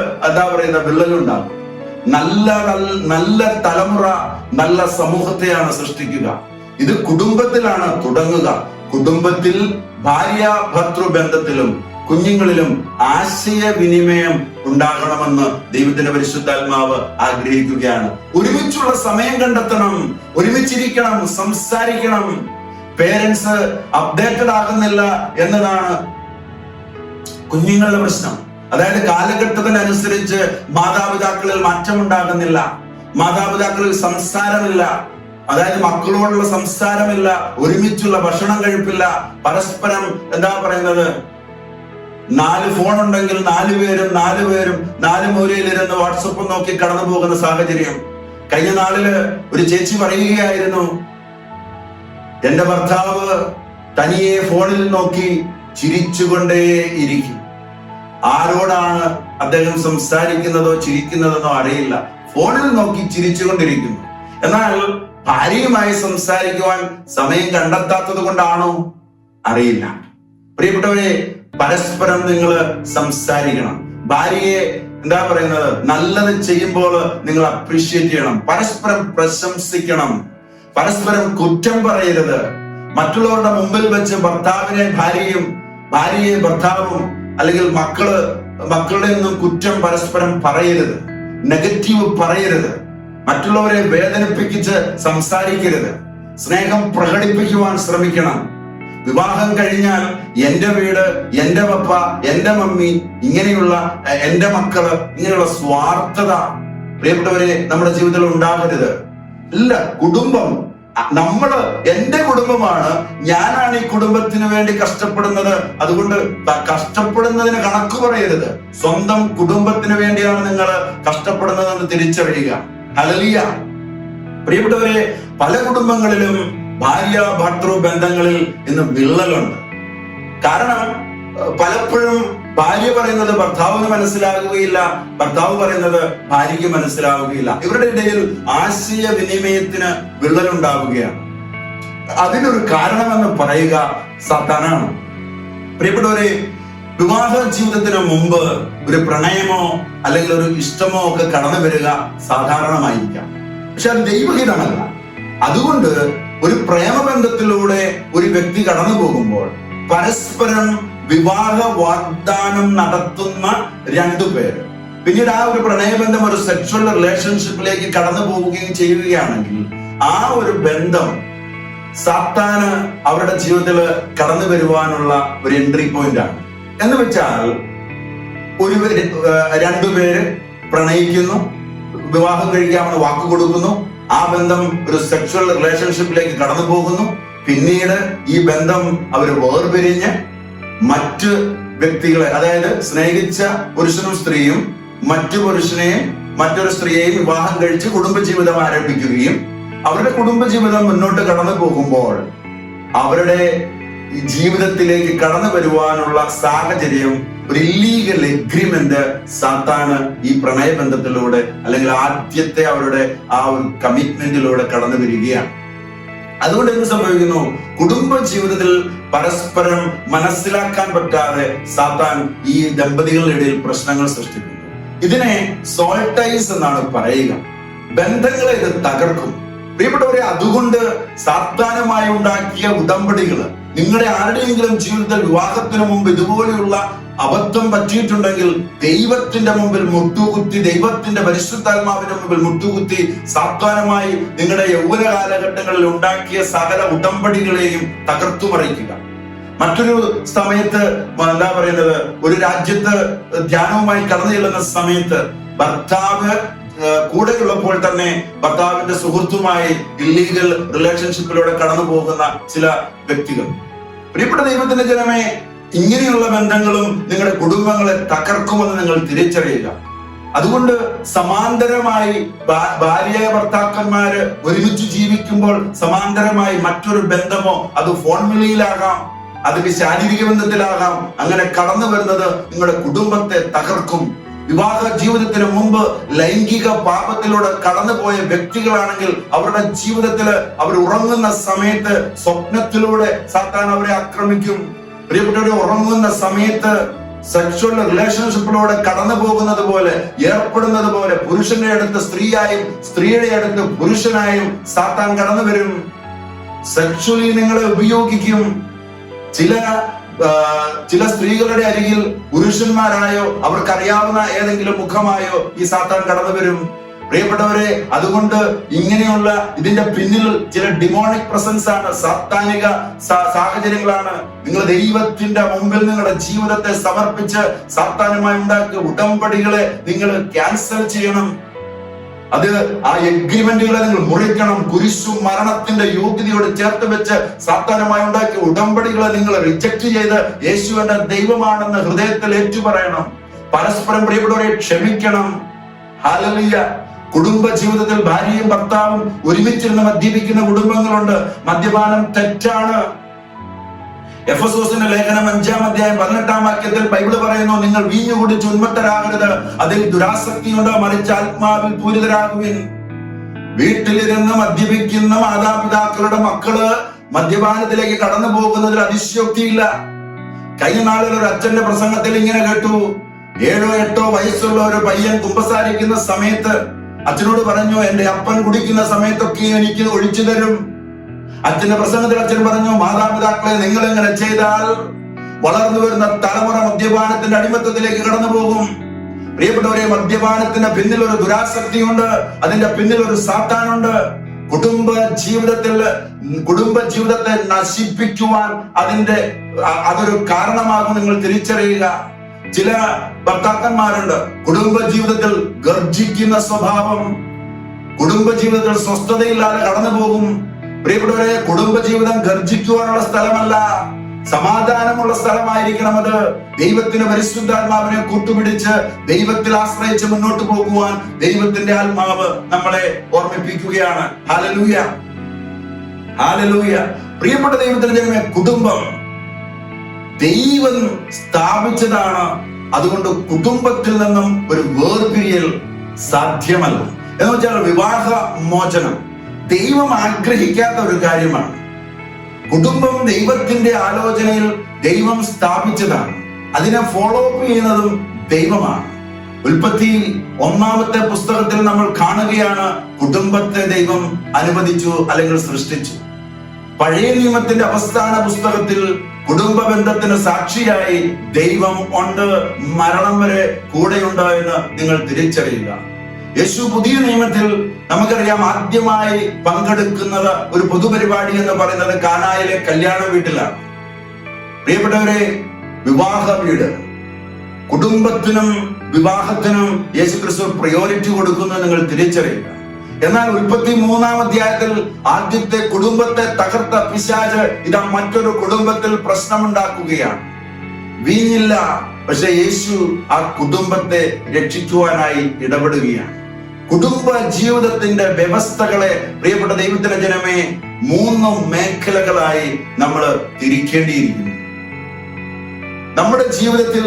വിള്ളലുണ്ടാകും. നല്ല തലമുറ നല്ല സമൂഹത്തെയാണ് സൃഷ്ടിക്കുക. ഇത് കുടുംബത്തിലാണ് തുടങ്ങുക. കുടുംബത്തിൽ ഭാര്യ ഭർത്തൃ ബന്ധത്തിലും കുഞ്ഞുങ്ങളിലും ആശയവിനിമയം ഉണ്ടാകണമെന്ന് ദൈവത്തിന്റെ പരിശുദ്ധാത്മാവ് ആഗ്രഹിക്കുകയാണ്. ഒരുമിച്ചുള്ള സമയം കണ്ടെത്തണം, ഒരുമിച്ചിരിക്കണം, സംസാരിക്കണം. പേരൻസ് അപ്ഡേറ്റഡ് ആകുന്നില്ല എന്നതാണ് കുഞ്ഞുങ്ങളുടെ പ്രശ്നം. അതായത് കാലഘട്ടത്തിനനുസരിച്ച് മാതാപിതാക്കളിൽ മാറ്റമുണ്ടാകുന്നില്ല, മാതാപിതാക്കളിൽ സംസാരമില്ല, അതായത് മക്കളോടുള്ള സംസാരമില്ല, ഒരുമിച്ചുള്ള ഭക്ഷണം കഴിപ്പില്ല, പരസ്പരം 4 ഫോൺ ഉണ്ടെങ്കിൽ 4 പേരും 4 മൂലയിലിരുന്ന് വാട്സപ്പ് നോക്കി കടന്നു പോകുന്ന സാഹചര്യം. കഴിഞ്ഞ നാളില് ഒരു ചേച്ചി പറയുകയായിരുന്നു, എന്റെ ഭർത്താവ് തനിയെ ഫോണിൽ നോക്കി ചിരിച്ചുകൊണ്ടേ ഇരിക്കും. ആരോടാണ് അദ്ദേഹം സംസാരിക്കുന്നതോ ചിരിക്കുന്നതെന്നോ അറിയില്ല, ഫോണിൽ നോക്കി ചിരിച്ചുകൊണ്ടിരിക്കുന്നു. എന്നാൽ ഭാര്യയുമായി സംസാരിക്കുവാൻ സമയം കണ്ടെത്താത്തത് കൊണ്ടാണോ അറിയില്ല. പ്രിയപ്പെട്ടവരെ, പരസ്പരം നിങ്ങൾ സംസാരിക്കണം. ഭാര്യയെ നല്ലത് ചെയ്യുമ്പോൾ നിങ്ങൾ അപ്രീഷിയേറ്റ് ചെയ്യണം, പരസ്പരം പ്രശംസിക്കണം, പരസ്പരം കുറ്റം പറയരുത്. മറ്റുള്ളവരുടെ മുമ്പിൽ വെച്ച് ഭർത്താവിനെ ഭാര്യയും ഭാര്യയെ ഭർത്താവും അല്ലെങ്കിൽ മക്കളുടെ ഒന്നും കുറ്റം പരസ്പരം പറയരുത്, നെഗറ്റീവ് പറയരുത്, മറ്റുള്ളവരെ വേദനിപ്പിച്ച് സംസാരിക്കരുത്. സ്നേഹം പ്രകടിപ്പിക്കുവാൻ ശ്രമിക്കണം. വിവാഹം കഴിഞ്ഞാൽ എന്റെ വീട്, എന്റെ പപ്പ, എന്റെ മമ്മി, ഇങ്ങനെയുള്ള എന്റെ മക്കള്, ഇങ്ങനെയുള്ള സ്വാർത്ഥത പ്രിയപ്പെട്ടവരെ നമ്മുടെ ജീവിതത്തിൽ ഉണ്ടാകരുത്. ഇല്ല, കുടുംബം എന്റെ കുടുംബമാണ്, ഞാനാണ് ഈ കുടുംബത്തിന് വേണ്ടി കഷ്ടപ്പെടുന്നത്, അതുകൊണ്ട് കഷ്ടപ്പെടുന്നതിന് കണക്ക് പറയരുത്. സ്വന്തം കുടുംബത്തിന് വേണ്ടിയാണ് നിങ്ങൾ കഷ്ടപ്പെടുന്നതെന്ന് തിരിച്ചറിയുക. ഹല്ലേലൂയ. പ്രിയപ്പെട്ടവരെ, പല കുടുംബങ്ങളിലും ഭാര്യ ഭർത്തൃ ബന്ധങ്ങളിൽ ഇന്ന് വിള്ളലുണ്ട്. കാരണം പലപ്പോഴും ഭാര്യ പറയുന്നത് ഭർത്താവിന് മനസ്സിലാകുകയില്ല, ഭർത്താവ് പറയുന്നത് ഭാര്യയ്ക്ക് മനസ്സിലാവുകയില്ല. ഇവരുടെ ഇടയിൽ ആശയവിനിമയത്തിന് വിള്ളലുണ്ടാവുകയാണ്. അതിനൊരു കാരണമെന്ന് പറയുക സാത്താനാണ്. പ്രിയപ്പെട്ടവരെ, വിവാഹ ജീവിതത്തിന് മുമ്പ് ഒരു പ്രണയമോ അല്ലെങ്കിൽ ഒരു ഇഷ്ടമോ ഒക്കെ കടന്നു വരിക സാധാരണമായിരിക്കാം. പക്ഷെ അത് ദൈവഹിതമല്ല. അതുകൊണ്ട് ഒരു പ്രേമബന്ധത്തിലൂടെ ഒരു വ്യക്തി കടന്നു പോകുമ്പോൾ പരസ്പരം വിവാഹ വാഗ്ദാനം നടത്തുന്ന 2 പേര് പിന്നീട് ആ ഒരു പ്രണയബന്ധം ഒരു സെക്സ്വൽ റിലേഷൻഷിപ്പിലേക്ക് കടന്നു പോവുകയും ചെയ്യുകയാണെങ്കിൽ ആ ഒരു ബന്ധം സാത്താന് അവരുടെ ജീവിതത്തിൽ കടന്നു വരുവാനുള്ള ഒരു എൻട്രി പോയിന്റ് ആണ്. എന്ന് വെച്ചാൽ 2 പേര് പ്രണയിക്കുന്നു, വിവാഹം കഴിക്കാമെന്ന് വാക്ക് കൊടുക്കുന്നു, ആ ബന്ധം ഒരു സെക്സ്വൽ റിലേഷൻഷിപ്പിലേക്ക് കടന്നു പോകുന്നു. പിന്നീട് ഈ ബന്ധം അവർ വേർപിരിഞ്ഞ് മറ്റ് വ്യക്തികളെ, അതായത് സ്നേഹിച്ച പുരുഷനും സ്ത്രീയും മറ്റൊരു സ്ത്രീയെയും വിവാഹം കഴിച്ച് കുടുംബജീവിതം ആരംഭിക്കുകയും അവരുടെ കുടുംബജീവിതം മുന്നോട്ട് കടന്നു പോകുമ്പോൾ അവരുടെ ജീവിതത്തിലേക്ക് കടന്നു വരുവാനുള്ള സാഹചര്യം, ഒരു ഇല്ലീഗൽ എഗ്രിമെന്റ് സാത്താന് ഈ പ്രണയബന്ധത്തിലൂടെ അല്ലെങ്കിൽ ആദ്യത്തെ അവരുടെ ആ ഒരു കമ്മിറ്റ്മെന്റിലൂടെ കടന്നു വരികയാണ്. അതുകൊണ്ട് എന്ത് സംഭവിക്കുന്നു? കുടുംബ ജീവിതത്തിൽ പരസ്പരം മനസ്സിലാക്കാൻ പറ്റാതെ സാത്താൻ ഈ ദമ്പതികളുടെ ഇടയിൽ പ്രശ്നങ്ങൾ സൃഷ്ടിക്കുന്നു. ഇതിനെ സോൾട്ടൈസ് എന്നാണ് പറയുക. ബന്ധങ്ങളെ ഇത് തകർക്കും. പ്രിയപ്പെട്ടവരെ, അതുകൊണ്ട് സാത്താനുമായി ഉണ്ടാക്കിയ ഉടമ്പടികൾ, നിങ്ങളുടെ ആരുടെയെങ്കിലും ജീവിതത്തിൽ വിവാഹത്തിന് മുമ്പ് ഇതുപോലെയുള്ള അബദ്ധം പറ്റിയിട്ടുണ്ടെങ്കിൽ ദൈവത്തിന്റെ മുമ്പിൽ മുട്ടുകുത്തി, ദൈവത്തിന്റെ പരിശുദ്ധാത്മാവിന്റെ മുമ്പിൽ മുട്ടുകുത്തി സാത്താനുമായി നിങ്ങളുടെ യൗവന കാലഘട്ടങ്ങളിൽ ഉണ്ടാക്കിയ സകല ഉടമ്പടികളെയും തകർത്തുമറിക്കുക. മറ്റൊരു സമയത്ത് എന്താ പറയുന്നത്, ഒരു രാജ്യത്ത് ധ്യാനവുമായി കടന്നു ചെല്ലുന്ന സമയത്ത് ഭർത്താവ് കൂടെയുള്ളപ്പോൾ തന്നെ ഭർത്താവിന്റെ സുഹൃത്തുമായി ഇല്ലീഗൽ റിലേഷൻഷിപ്പിലൂടെ കടന്നു പോകുന്ന ചില വ്യക്തികൾ. പ്രിയപ്പെട്ട ദൈവത്തിന്റെ ജനമേ, ഇങ്ങനെയുള്ള ബന്ധങ്ങളും നിങ്ങളുടെ കുടുംബങ്ങളെ തകർക്കുമെന്ന് നിങ്ങൾ തിരിച്ചറിയുക. അതുകൊണ്ട് സമാന്തരമായി ഭാര്യ ഭർത്താക്കന്മാര് ഒരുമിച്ച് ജീവിക്കുമ്പോൾ സമാന്തരമായി മറ്റൊരു ബന്ധമോ, അത് ഫോൺ വിളിയിലാകാം, അത് ശാരീരിക ബന്ധത്തിലാകാം, അങ്ങനെ കടന്നു വരുന്നത് നിങ്ങളുടെ കുടുംബത്തെ തകർക്കും. വിവാഹ ജീവിതത്തിന് മുമ്പ് ലൈംഗിക പാപത്തിലൂടെ കടന്നുപോയ വ്യക്തികളാണെങ്കിൽ അവരുടെ ജീവിതത്തില് അവർ ഉറങ്ങുന്ന സമയത്ത് സ്വപ്നത്തിലൂടെ സാത്താൻ അവരെ ആക്രമിക്കും. പ്രിയപ്പെട്ടവരെ, ഉറങ്ങുന്ന സമയത്ത് സെക്ഷുവൽ റിലേഷൻഷിപ്പിലൂടെ കടന്നു പോകുന്നത് പോലെ, ഏർപ്പെടുന്നത് പോലെ പുരുഷന്റെ അടുത്ത് സ്ത്രീയായും സ്ത്രീയുടെ അടുത്ത് പുരുഷനായും സാത്താൻ കടന്നു വരും. സെക്ഷുവലി നിങ്ങളെ ഉപയോഗിക്കും. ചില സ്ത്രീകളുടെ അരികിൽ പുരുഷന്മാരായോ അവർക്കറിയാവുന്ന ഏതെങ്കിലും മുഖമായോ ഈ സാത്താൻ കടന്നു വരും. പ്രിയപ്പെട്ടവരെ, അതുകൊണ്ട് ഇങ്ങനെയുള്ള ഇതിന്റെ പിന്നിൽ ചില ഡിമോണിക് പ്രസൻസ് ആണ്, സാത്താനിക സാഹചര്യങ്ങളാണ്. നിങ്ങൾ ദൈവത്തിന്റെ മുമ്പിൽ നിങ്ങളുടെ ജീവിതത്തെ സമർപ്പിച്ച് സാത്താനുമായി ഉണ്ടാക്കിയ ഉടമ്പടികളെ നിങ്ങൾ ക്യാൻസൽ ചെയ്യണം. അത് ആ എഗ്രിമെന്റുകളെ നിങ്ങൾ മുറിക്കണം. കുരിശും മരണത്തിന്റെ യോഗ്യതയോട് ചേർത്ത് വെച്ച് സാത്താനുമായി ഉണ്ടാക്കിയ ഉടമ്പടികളെ നിങ്ങൾ റിജക്ട് ചെയ്ത് യേശു എന്റെ ദൈവമാണെന്ന് ഹൃദയത്തിൽ ഏറ്റുപറയണം. പരസ്പരം പ്രിയപ്പെട്ടവരെ ക്ഷമിക്കണം. ഹല്ലേലൂയ. കുടുംബ ജീവിതത്തിൽ ഭാര്യയും ഭർത്താവും ഒരുമിച്ചിരുന്ന് മദ്യപിക്കുന്ന കുടുംബങ്ങളുണ്ട്. മദ്യപാനം തെറ്റാണ്. എഫെസോസിന്റെ ലേഖനം 5-ാം അധ്യായം 18-ാം വാക്യത്തിൽ ബൈബിള് പറയുന്നു, നിങ്ങൾ വീഞ്ഞു കുടിച്ച് ഉന്മത്തരാകരുത്, അതിൽ ദുരാസക്തിയുണ്ട്, മറിച്ച് ആത്മാവിൽ പൂരിതരാകുവിൻ. വീട്ടിലിരുന്ന് മദ്യപിക്കുന്ന മാതാപിതാക്കളുടെ മക്കള് മദ്യപാനത്തിലേക്ക് കടന്നു പോകുന്നതിൽ അതിശയോക്തിയില്ല. കഴിഞ്ഞ നാളിൽ ഒരു അച്ഛന്റെ പ്രസംഗത്തിൽ ഇങ്ങനെ കേട്ടു, 7-8 വയസ്സുള്ള ഒരു പയ്യൻ കുമ്പസാരിക്കുന്ന സമയത്ത് അച്ഛനോട് പറഞ്ഞു, എന്റെ അപ്പൻ കുടിക്കുന്ന സമയത്തൊക്കെ എനിക്ക് ഒഴിച്ചു തരും. അച്ഛന്റെ പ്രസംഗത്തിൽ അച്ഛൻ പറഞ്ഞു, മാതാപിതാക്കളെ നിങ്ങൾ എങ്ങനെ ചെയ്താൽ വളർന്നു വരുന്ന തലമുറ മദ്യപാനത്തിന്റെ അടിമത്തത്തിലേക്ക് കടന്നു പോകും. പ്രിയപ്പെട്ടവരെ, മദ്യപാനത്തിന്റെ പിന്നിൽ ഒരു ദുരാസക്തിയുണ്ട്, അതിന്റെ പിന്നിൽ ഒരു സാത്താനുണ്ട്. കുടുംബ ജീവിതത്തെ നശിപ്പിക്കുവാൻ അതൊരു കാരണമാകും. നിങ്ങൾ തിരിച്ചറിയുക. ചില ഭർത്താക്കന്മാരുണ്ട്, കുടുംബ ജീവിതത്തിൽ ഗർജിക്കുന്ന സ്വഭാവം, കുടുംബ ജീവിതത്തിൽ സ്വസ്ഥതയില്ലാതെ കടന്നു പോകും. പ്രിയപ്പെട്ടവരെ, കുടുംബജീവിതം ഗർജിക്കുവാനുള്ള സ്ഥലമല്ല, സമാധാനമുള്ള സ്ഥലമായിരിക്കണം അത്. ദൈവത്തിന്റെ പരിശുദ്ധാത്മാവിനെ കൂട്ടുപിടിച്ച് ദൈവത്തിൽ ആശ്രയിച്ച് മുന്നോട്ട് പോകുവാൻ ദൈവത്തിന്റെ ആത്മാവ് നമ്മളെ ഓർമ്മിപ്പിക്കുകയാണ്. Hallelujah, hallelujah. പ്രിയപ്പെട്ട ദൈവത്തിന്റെ ജനമേ, കുടുംബം ദൈവം സ്ഥാപിച്ചതാണ്. അതുകൊണ്ട് കുടുംബത്തിൽ നിന്നും ഒരു വേർപിരിയൽ സാധ്യമല്ല. എന്ന് വെച്ചാൽ വിവാഹ മോചനം ദൈവം ആഗ്രഹിക്കാത്ത ഒരു കാര്യമാണ്. കുടുംബം ദൈവത്തിന്റെ ആലോചനയിൽ ദൈവം സ്ഥാപിച്ചതാണ്. അതിനെ ഫോളോ അപ്പ് ചെയ്യുന്നതും ദൈവമാണ്. ഉൽപ്പത്തിയിൽ 1-ാമത്തെ പുസ്തകത്തിൽ നമ്മൾ കാണുകയാണ്, കുടുംബത്തെ ദൈവം അനുവദിച്ചു അല്ലെങ്കിൽ സൃഷ്ടിച്ചു. പഴയ നിയമത്തിന്റെ അവസാന പുസ്തകത്തിൽ കുടുംബ ബന്ധത്തിന് സാക്ഷിയായി ദൈവം ഉണ്ട്, മരണം വരെ കൂടെയുണ്ട് എന്ന് നിങ്ങൾ തിരിച്ചറിയുക. യേശു പുതിയ നിയമത്തിൽ നമുക്കറിയാം ആദ്യമായി പങ്കെടുക്കുന്നത് ഒരു പൊതുപരിപാടി എന്ന് പറയുന്നത് കാനായിലെ കല്യാണ വീട്ടിലാണ്. പ്രിയപ്പെട്ടവരെ, വിവാഹ വീട്, കുടുംബത്തിനും വിവാഹത്തിനും യേശുക്രിസ്തു പ്രയോറിറ്റി കൊടുക്കുന്നു നിങ്ങൾ തിരിച്ചറിയുക. എന്നാൽ 33-ാം അധ്യായത്തിൽ ആദ്യത്തെ കുടുംബത്തെ തകർത്ത പിശാച് ഇതാ മറ്റൊരു കുടുംബത്തിൽ പ്രശ്നമുണ്ടാക്കുകയാണ്. വീഞ്ഞില്ല, പക്ഷെ യേശു ആ കുടുംബത്തെ രക്ഷിക്കുവാനായി ഇടപെടുകയാണ്. കുടുംബ ജീവിതത്തിന്റെ വ്യവസ്ഥകളെ പ്രിയപ്പെട്ട ദൈവത്തിന്റെ ജനമേ 3 മേഖലകളായി നമ്മൾ തിരിക്കേണ്ടിയിരിക്കുന്നു. നമ്മുടെ ജീവിതത്തിൽ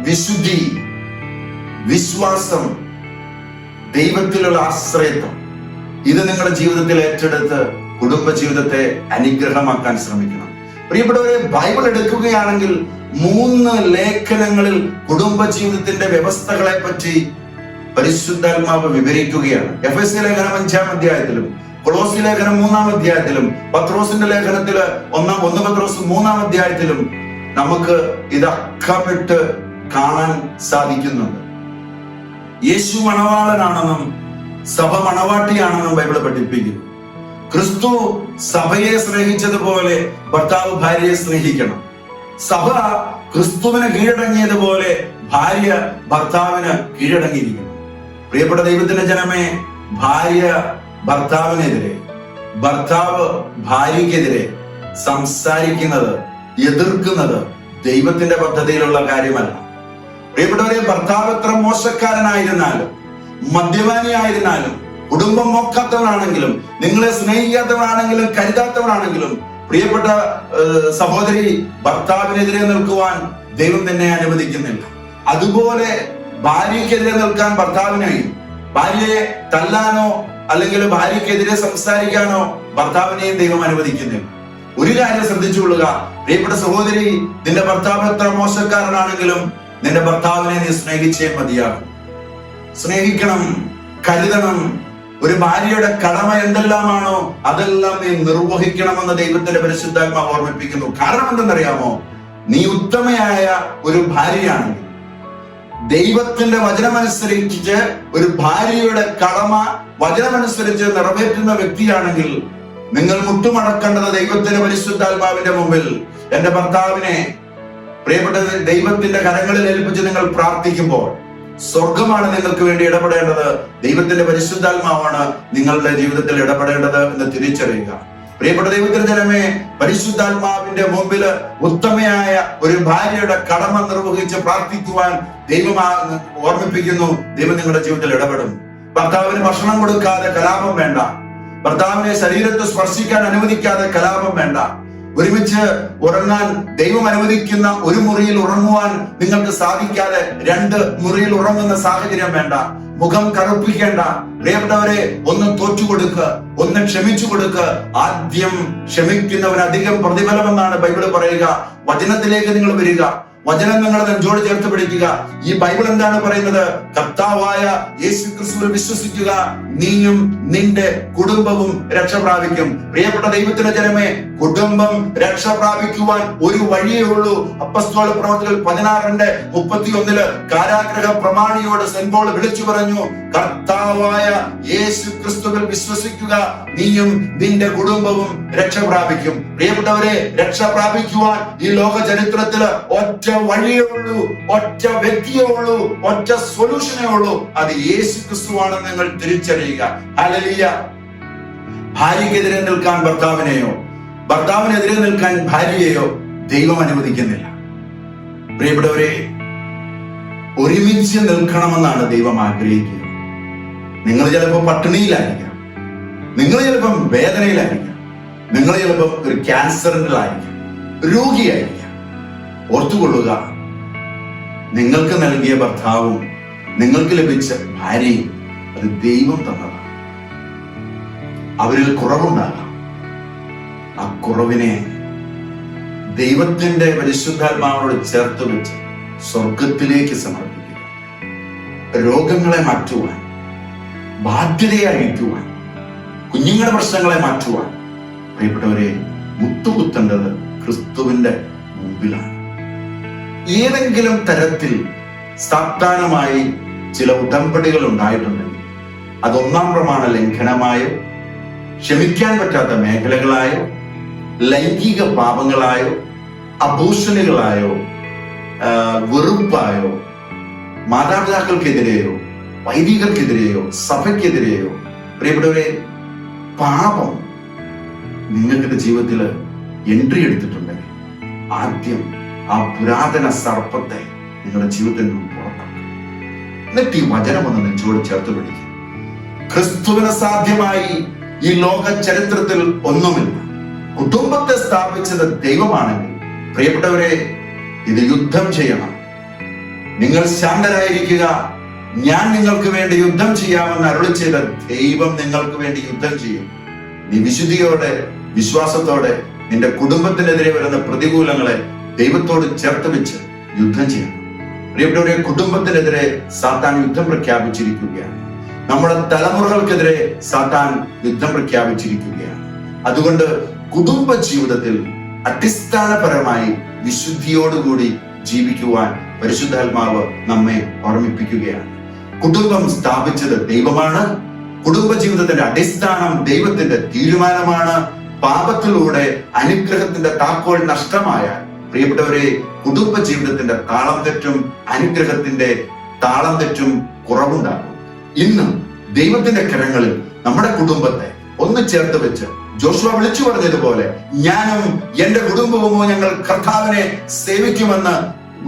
വിശുദ്ധി, വിശ്വാസം, ദൈവത്തിലുള്ള ആശ്രയത്വം, ഇത് നിങ്ങളുടെ ജീവിതത്തിൽ ഏറ്റെടുത്ത് കുടുംബ ജീവിതത്തെ അനുഗ്രഹമാക്കാൻ ശ്രമിക്കണം. പ്രിയപ്പെട്ടവരെ, ബൈബിൾ എടുക്കുകയാണെങ്കിൽ 3 ലേഖനങ്ങളിൽ കുടുംബ ജീവിതത്തിന്റെ വ്യവസ്ഥകളെ പറ്റി പരിശുദ്ധാത്മാവ് വിവരിക്കുകയാണ്. എഫെസ്യ ലേഖനം 5-ാം അധ്യായത്തിലും, കൊളോസി ലേഖനം 3-ാം അധ്യായത്തിലും, പത്രോസിന്റെ ലേഖനത്തില് 1 പത്രോസ് 3-ാം അധ്യായത്തിലും നമുക്ക് ഇതക്കമിട്ട് കാണാൻ സാധിക്കുന്നുണ്ട്. യേശു മണവാളനാണെന്നും സഭ മണവാട്ടിയാണെന്നും ബൈബിൾ പഠിപ്പിക്കുന്നു. ക്രിസ്തു സഭയെ സ്നേഹിച്ചതുപോലെ ഭർത്താവ് ഭാര്യയെ സ്നേഹിക്കണം. സഭ ക്രിസ്തുവിന് കീഴടങ്ങിയതുപോലെ ഭാര്യ ഭർത്താവിന് കീഴടങ്ങിയിരിക്കണം. പ്രിയപ്പെട്ട ദൈവത്തിന്റെ ജനമേ, ഭാര്യ ഭർത്താവിനെതിരെ, ഭർത്താവ് ഭാര്യയ്ക്കെതിരെ സംസാരിക്കുന്നത്, എതിർക്കുന്നത് ദൈവത്തിന്റെ പദ്ധതിയിലുള്ള കാര്യമല്ല. പ്രിയപ്പെട്ടവരെ, ഭർത്താവ് എത്ര മോശക്കാരനായിരുന്നാലും, മദ്യപാനിയായിരുന്നാലും, കുടുംബം നോക്കാത്തവനാണെങ്കിലും, നിങ്ങളെ സ്നേഹിക്കാത്തവനാണെങ്കിലും, കരുതാത്തവനാണെങ്കിലും, പ്രിയപ്പെട്ട സഹോദരി, ഭർത്താവിനെതിരെ നിൽക്കുവാൻ ദൈവം തന്നെ അനുവദിക്കുന്നില്ല. അതുപോലെ ഭാര്യയ്ക്കെതിരെ നിൽക്കാൻ ഭർത്താവിനെയും, ഭാര്യയെ തല്ലാനോ അല്ലെങ്കിൽ ഭാര്യയ്ക്കെതിരെ സംസാരിക്കാനോ ഭർത്താവിനെയും ദൈവം അനുവദിക്കുന്നില്ല. ഒരു കാര്യം ശ്രദ്ധിച്ചുകൊള്ളുക പ്രിയപ്പെട്ട സഹോദരി, നിന്റെ ഭർത്താവ് എത്ര മോശക്കാരനാണെങ്കിലും നിന്റെ ഭർത്താവിനെ നീ സ്നേഹിച്ചേ മതിയാകും. സ്നേഹിക്കണം, കരുതണം. ഒരു ഭാര്യയുടെ കടമ എന്തെല്ലാമാണോ അതെല്ലാം നീ നിർവഹിക്കണമെന്ന് ദൈവത്തിന്റെ പരിശുദ്ധാത്മാവ് ഓർമ്മിപ്പിക്കുന്നു. കാരണം എന്തെന്നറിയാമോ? നീ ഉത്തമയായ ഒരു ഭാര്യയാണെങ്കിൽ, ദൈവത്തിന്റെ വചനമനുസരിച്ച് ഒരു ഭാര്യയുടെ കടമ വചനമനുസരിച്ച് നിറവേറ്റുന്ന വ്യക്തിയാണെങ്കിൽ, നിങ്ങൾ മുട്ടുമടക്കേണ്ടത് ദൈവത്തിന്റെ പരിശുദ്ധാത്മാവിന്റെ മുമ്പിൽ. എന്റെ ഭർത്താവിനെ പ്രിയപ്പെട്ട ദൈവത്തിന്റെ കരങ്ങളിൽ ഏൽപ്പിച്ച് നിങ്ങൾ പ്രാർത്ഥിക്കുമ്പോൾ സ്വർഗമാണ് നിങ്ങൾക്ക് വേണ്ടി ഇടപെടേണ്ടത്, ദൈവത്തിന്റെ പരിശുദ്ധാത്മാവാണ് നിങ്ങളുടെ ജീവിതത്തിൽ ഇടപെടേണ്ടത് എന്ന് തിരിച്ചറിയുക. പ്രിയപ്പെട്ട ദൈവത്തിന്റെ ജനമേ, പരിശുദ്ധാത്മാവിന്റെ മുമ്പിൽ ഉത്തമയായ ഒരു ഭാര്യയുടെ കടമ നിർവഹിച്ച് പ്രാർത്ഥിക്കുവാൻ ദൈവം ഓർമ്മിപ്പിക്കുന്നു. ദൈവം നിങ്ങളുടെ ജീവിതത്തിൽ ഇടപെടും. ഭർത്താവിന് ഭക്ഷണം കൊടുക്കാതെ കലാപം വേണ്ട. ഭർത്താവിനെ ശരീരത്തെ സ്പർശിക്കാൻ അനുവദിക്കാതെ കലാപം വേണ്ട. ഒരുമിച്ച് ഉറങ്ങാൻ ദൈവം അനുവദിക്കുന്ന ഒരു മുറിയിൽ ഉറങ്ങുവാൻ നിങ്ങൾക്ക് സാധിക്കാതെ 2 മുറിയിൽ ഉറങ്ങുന്ന സാഹചര്യം വേണ്ട. മുഖം കറുപ്പിക്കേണ്ട. പ്രിയപ്പെട്ടവരെ, ഒന്ന് തോറ്റുകൊടുക്കുക, ഒന്ന് ക്ഷമിച്ചു കൊടുക്കുക. ആദ്യം ക്ഷമിക്കുന്നവന് അധികം പ്രതിഫലമെന്നാണ് ബൈബിൾ പറയുക. വചനത്തിലേക്ക് നിങ്ങൾ വരിക, വചനം നിങ്ങൾ നെഞ്ചോട് ചേർത്ത് പിടിക്കുക. ഈ ബൈബിൾ എന്താണ് പറയുന്നത്? കർത്താവായ യേശു ക്രിസ്തുവിൽ വിശ്വസിക്കുക, നീയും നിന്റെ കുടുംബവും രക്ഷ പ്രാപിക്കും. പ്രിയപ്പെട്ട ദൈവത്തിന്റെ ജനമേ, കുടുംബം രക്ഷ പ്രാപിക്കുവാൻ ഒരു വഴിയേ ഉള്ളൂ. അപ്പസ്തോല പ്രവർത്തികൾ 16:31 കാരാഗ്രഹ പ്രമാണിയോട് സെന്റ് പോൾ വിളിച്ചു പറഞ്ഞു, കർത്താവായ യേശു ക്രിസ്തുവിൽ വിശ്വസിക്കുക, നീയും നിന്റെ കുടുംബവും രക്ഷ പ്രാപിക്കും. പ്രിയപ്പെട്ടവരെ, രക്ഷ പ്രാപിക്കുവാൻ ഈ ലോക ചരിത്രത്തിൽ ഒറ്റ വഴിയേ ഉള്ളൂ, ഒറ്റ വ്യക്തിയേ ഉള്ളൂ, ഒറ്റ സൊല്യൂഷനേ ഉള്ളൂ. അത് യേശു ക്രിസ്തുവാണെന്ന് നിങ്ങൾ തിരിച്ചറിയുക. ഹല്ലേലൂയ. ഭാര്യക്കെതിരെ നിൽക്കാൻ ഭർത്താവിനെയോ, ഭർത്താവിനെതിരെ നിൽക്കാൻ ഭാര്യയെയോ ദൈവം അനുവദിക്കുന്നില്ല. പ്രിയപ്പെട്ടവരെ, ഒരുമിച്ച് നിൽക്കണമെന്നാണ് ദൈവം ആഗ്രഹിക്കുക. നിങ്ങൾ ചിലപ്പോൾ പട്ടിണിയിലായിരിക്കാം, നിങ്ങൾ ചിലപ്പം വേദനയിലായിരിക്കാം, നിങ്ങൾ ചിലപ്പം ഒരു ക്യാൻസറിലായിരിക്കാം, രോഗിയായിരിക്കാം. ഓർത്തുകൊള്ളുക, നിങ്ങൾക്ക് നൽകിയ ഭർത്താവും നിങ്ങൾക്ക് ലഭിച്ച ഭാര്യയും അത് ദൈവം തന്നതാണ്. അവരിൽ കുറവുണ്ടാകാം. ആ കുറവിനെ ദൈവത്തിന്റെ പരിശുദ്ധാത്മാവോട് ചേർത്ത് വെച്ച് സ്വർഗത്തിലേക്ക് സമർപ്പിക്കുക. രോഗങ്ങളെ മാറ്റുവാൻ, ബാധ്യതയെ അഴിക്കുവാൻ, കുഞ്ഞുങ്ങളുടെ പ്രശ്നങ്ങളെ മാറ്റുവാൻ പ്രിയപ്പെട്ടവരെ മുട്ടുകുത്തേണ്ടത് ക്രിസ്തുവിന്റെ മുമ്പിലാണ്. ഏതെങ്കിലും തരത്തിൽ സാത്താനുമായി ചില ഉടമ്പടികൾ ഉണ്ടായിട്ടുണ്ടെങ്കിൽ അത് 1-ാം പ്രമാണ ലംഘനമായോ, ക്ഷമിക്കാൻ പറ്റാത്ത മേഖലകളായോ, ലൈംഗിക പാപങ്ങളായോ, അഭൂഷണികളായോ, വെറുപ്പായോ, മാതാപിതാക്കൾക്കെതിരെയോ, വൈദികർക്കെതിരെയോ, സഭയ്ക്കെതിരെയോ പ്രിയപ്പെട്ടവരെ പാപം നിങ്ങളുടെ ജീവിതത്തിൽ എൻട്രി എടുത്തിട്ടുണ്ടെങ്കിൽ ആദ്യം ആ പുരാതന സർപ്പത്തെ നിങ്ങളുടെ ജീവിതത്തിൽ നിന്ന് പുറത്താക്കുക. എന്നിട്ട് ഈ വചനം ഒന്ന് നെഞ്ചോട് ചേർത്ത് പിടിക്കുക. ക്രിസ്തുവിന് സാധ്യമായി ഈ ലോക ചരിത്രത്തിൽ ഒന്നുമില്ല. കുടുംബത്തെ സ്ഥാപിച്ചത് ദൈവമാണെങ്കിൽ പ്രിയപ്പെട്ടവരെ, ഇത് യുദ്ധം ചെയ്യണം. നിങ്ങൾ ശാന്തരായിരിക്കുക, ഞാൻ നിങ്ങൾക്ക് വേണ്ടി യുദ്ധം ചെയ്യാമെന്ന് അരുളി ചെയ്ത ദൈവം നിങ്ങൾക്ക് വേണ്ടി യുദ്ധം ചെയ്യും. നീ വിശുദ്ധിയോടെ, വിശ്വാസത്തോടെ നിന്റെ കുടുംബത്തിനെതിരെ വരുന്ന പ്രതികൂലങ്ങളെ ദൈവത്തോട് ചേർത്ത് വെച്ച് യുദ്ധം ചെയ്യണം. പ്രിയപ്പെട്ടവരെ, കുടുംബത്തിനെതിരെ സാത്താൻ യുദ്ധം പ്രഖ്യാപിച്ചിരിക്കുകയാണ്. നമ്മുടെ തലമുറകൾക്കെതിരെ സാത്താൻ യുദ്ധം പ്രഖ്യാപിച്ചിരിക്കുകയാണ്. അതുകൊണ്ട് കുടുംബ ജീവിതത്തിൽ അടിസ്ഥാനപരമായി വിശുദ്ധിയോടുകൂടി ജീവിക്കുവാൻ പരിശുദ്ധാത്മാവ് നമ്മെ ഓർമ്മിപ്പിക്കുകയാണ്. കുടുംബം സ്ഥാപിച്ചത് ദൈവമാണ്. കുടുംബ ജീവിതത്തിന്റെ അടിസ്ഥാനം ദൈവത്തിന്റെ തീരുമാനമാണ്. പാപത്തിലൂടെ അനുഗ്രഹത്തിന്റെ താക്കോൽ നഷ്ടമായാൽ പ്രിയപ്പെട്ടവരെ, കുടുംബ ജീവിതത്തിന്റെ താളം തെറ്റും, അനുഗ്രഹത്തിന്റെ താളം തെറ്റും കുറവുണ്ടാകും. ഇന്ന് ദൈവത്തിന്റെ കരങ്ങളിൽ നമ്മുടെ കുടുംബത്തെ ഒന്ന് ചേർത്ത് വെച്ച് ജോഷുവ വിളിച്ചു പറഞ്ഞതുപോലെ, ഞാനും എന്റെ കുടുംബവും ഞങ്ങൾ കർത്താവിനെ സേവിക്കുമെന്ന്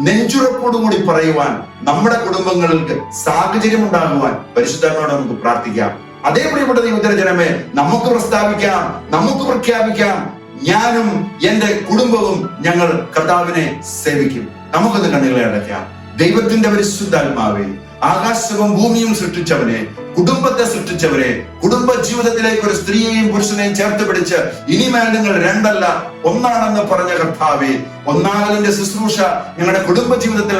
നെഞ്ചുറപ്പോടുകൂടി പറയുവാൻ നമ്മുടെ കുടുംബങ്ങൾക്ക് സാഹചര്യം ഉണ്ടാകുവാൻ പരിശുദ്ധാത്മാവോട് നമുക്ക് പ്രാർത്ഥിക്കാം. അതേ പ്രിയപ്പെട്ട ദൈവത്തിന്റെ ജനമേ, നമുക്ക് പ്രസ്താവിക്കാം, നമുക്ക് പ്രഖ്യാപിക്കാം, ഞാനും എന്റെ കുടുംബവും ഞങ്ങൾ കർത്താവിനെ സേവിക്കും. നമുക്കൊന്ന് കണ്ണുകളെ അടയ്ക്കാം. ദൈവത്തിന്റെ പരിശുദ്ധാത്മാവേ, ആകാശവും ഭൂമിയും സൃഷ്ടിച്ചവനെ, കുടുംബത്തെ സൃഷ്ടിച്ചവരെ, കുടുംബ ജീവിതത്തിലേക്ക് ഒരു സ്ത്രീയെയും പുരുഷനെയും ചേർത്ത് പിടിച്ച് ഇനിമേൽ നിങ്ങൾ രണ്ടല്ല ഒന്നാണെന്ന് പറഞ്ഞ കർത്താവേ, ഒന്നാകലിന്റെ ശുശ്രൂഷ ഞങ്ങളുടെ കുടുംബ ജീവിതത്തിൽ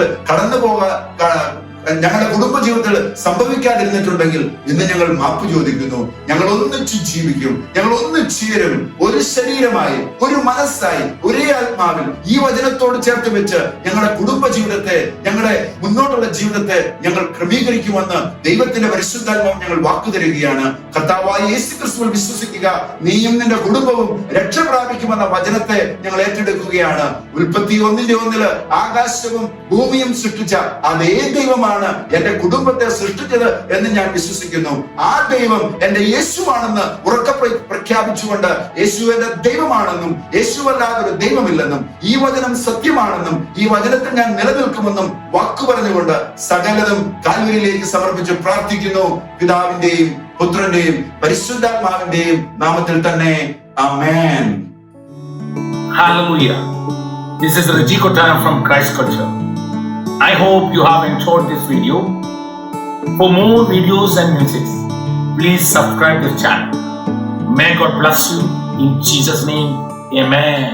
ഞങ്ങളുടെ കുടുംബ ജീവിതത്തിൽ സംഭവിക്കാതിരുന്നിട്ടുണ്ടെങ്കിൽ ഇന്ന് ഞങ്ങൾ മാപ്പ് ചോദിക്കുന്നു. ഞങ്ങൾ ഒന്നിച്ചു ജീവിക്കും, ഞങ്ങൾ ഒന്നിച്ചേരും, ഒരു ശരീരമായി, ഒരു മനസ്സായി, ഒരേ ആത്മാവിൽ ഈ വചനത്തോട് ചേർത്ത് വെച്ച് ഞങ്ങളുടെ കുടുംബ ജീവിതത്തെ, ഞങ്ങളുടെ മുന്നോട്ടുള്ള ജീവിതത്തെ ഞങ്ങൾ ക്രമീകരിക്കുമെന്ന് ദൈവത്തിന്റെ പരിശുദ്ധാത്മാവ് ഞങ്ങൾ വാക്കു തരികയാണ്. കർത്താവായ യേശുക്രിസ്തുവിൽ വിശ്വസിക്കുക, നീയും നിന്റെ കുടുംബവും രക്ഷ പ്രാപിക്കുമെന്ന വചനത്തെ ഞങ്ങൾ ഏറ്റെടുക്കുകയാണ്. ഉൽപ്പത്തി 1:1 ആകാശവും ഭൂമിയും സൃഷ്ടിച്ച അതേ ദൈവമാണ് എന്റെ കുടുംബത്തെ സൃഷ്ടിച്ചത് എന്ന് ഞാൻ വിശ്വസിക്കുന്നു. ആ ദൈവം എന്റെ യേശുവാണെന്ന് ഉറക്കെ പ്രഖ്യാപിച്ചുകൊണ്ട് യേശു എന്റെ ദൈവമാണെന്നും യേശുവല്ലാതെ ഒരു ദൈവമില്ലെന്നും ഈ വചനം സത്യമാണെന്നും ഈ വചനത്തിൽ ഞാൻ നിലനിൽക്കുമെന്നും വാക്കു പറഞ്ഞുകൊണ്ട് സകലതും കാൽവരിയിലേക്ക് സമർപ്പിച്ച് പ്രാർത്ഥിക്കുന്നു. പിതാവിന്റെയും പുത്രന്റെയും പരിശുദ്ധാത്മാവിന്റെയും നാമത്തിൽ തന്നെ. ആമേൻ. Hallelujah. This is Raji Kottayam from Christ Culture. I hope you have enjoyed this video. For more videos and music, please subscribe this channel. May God bless you in Jesus' name. Amen.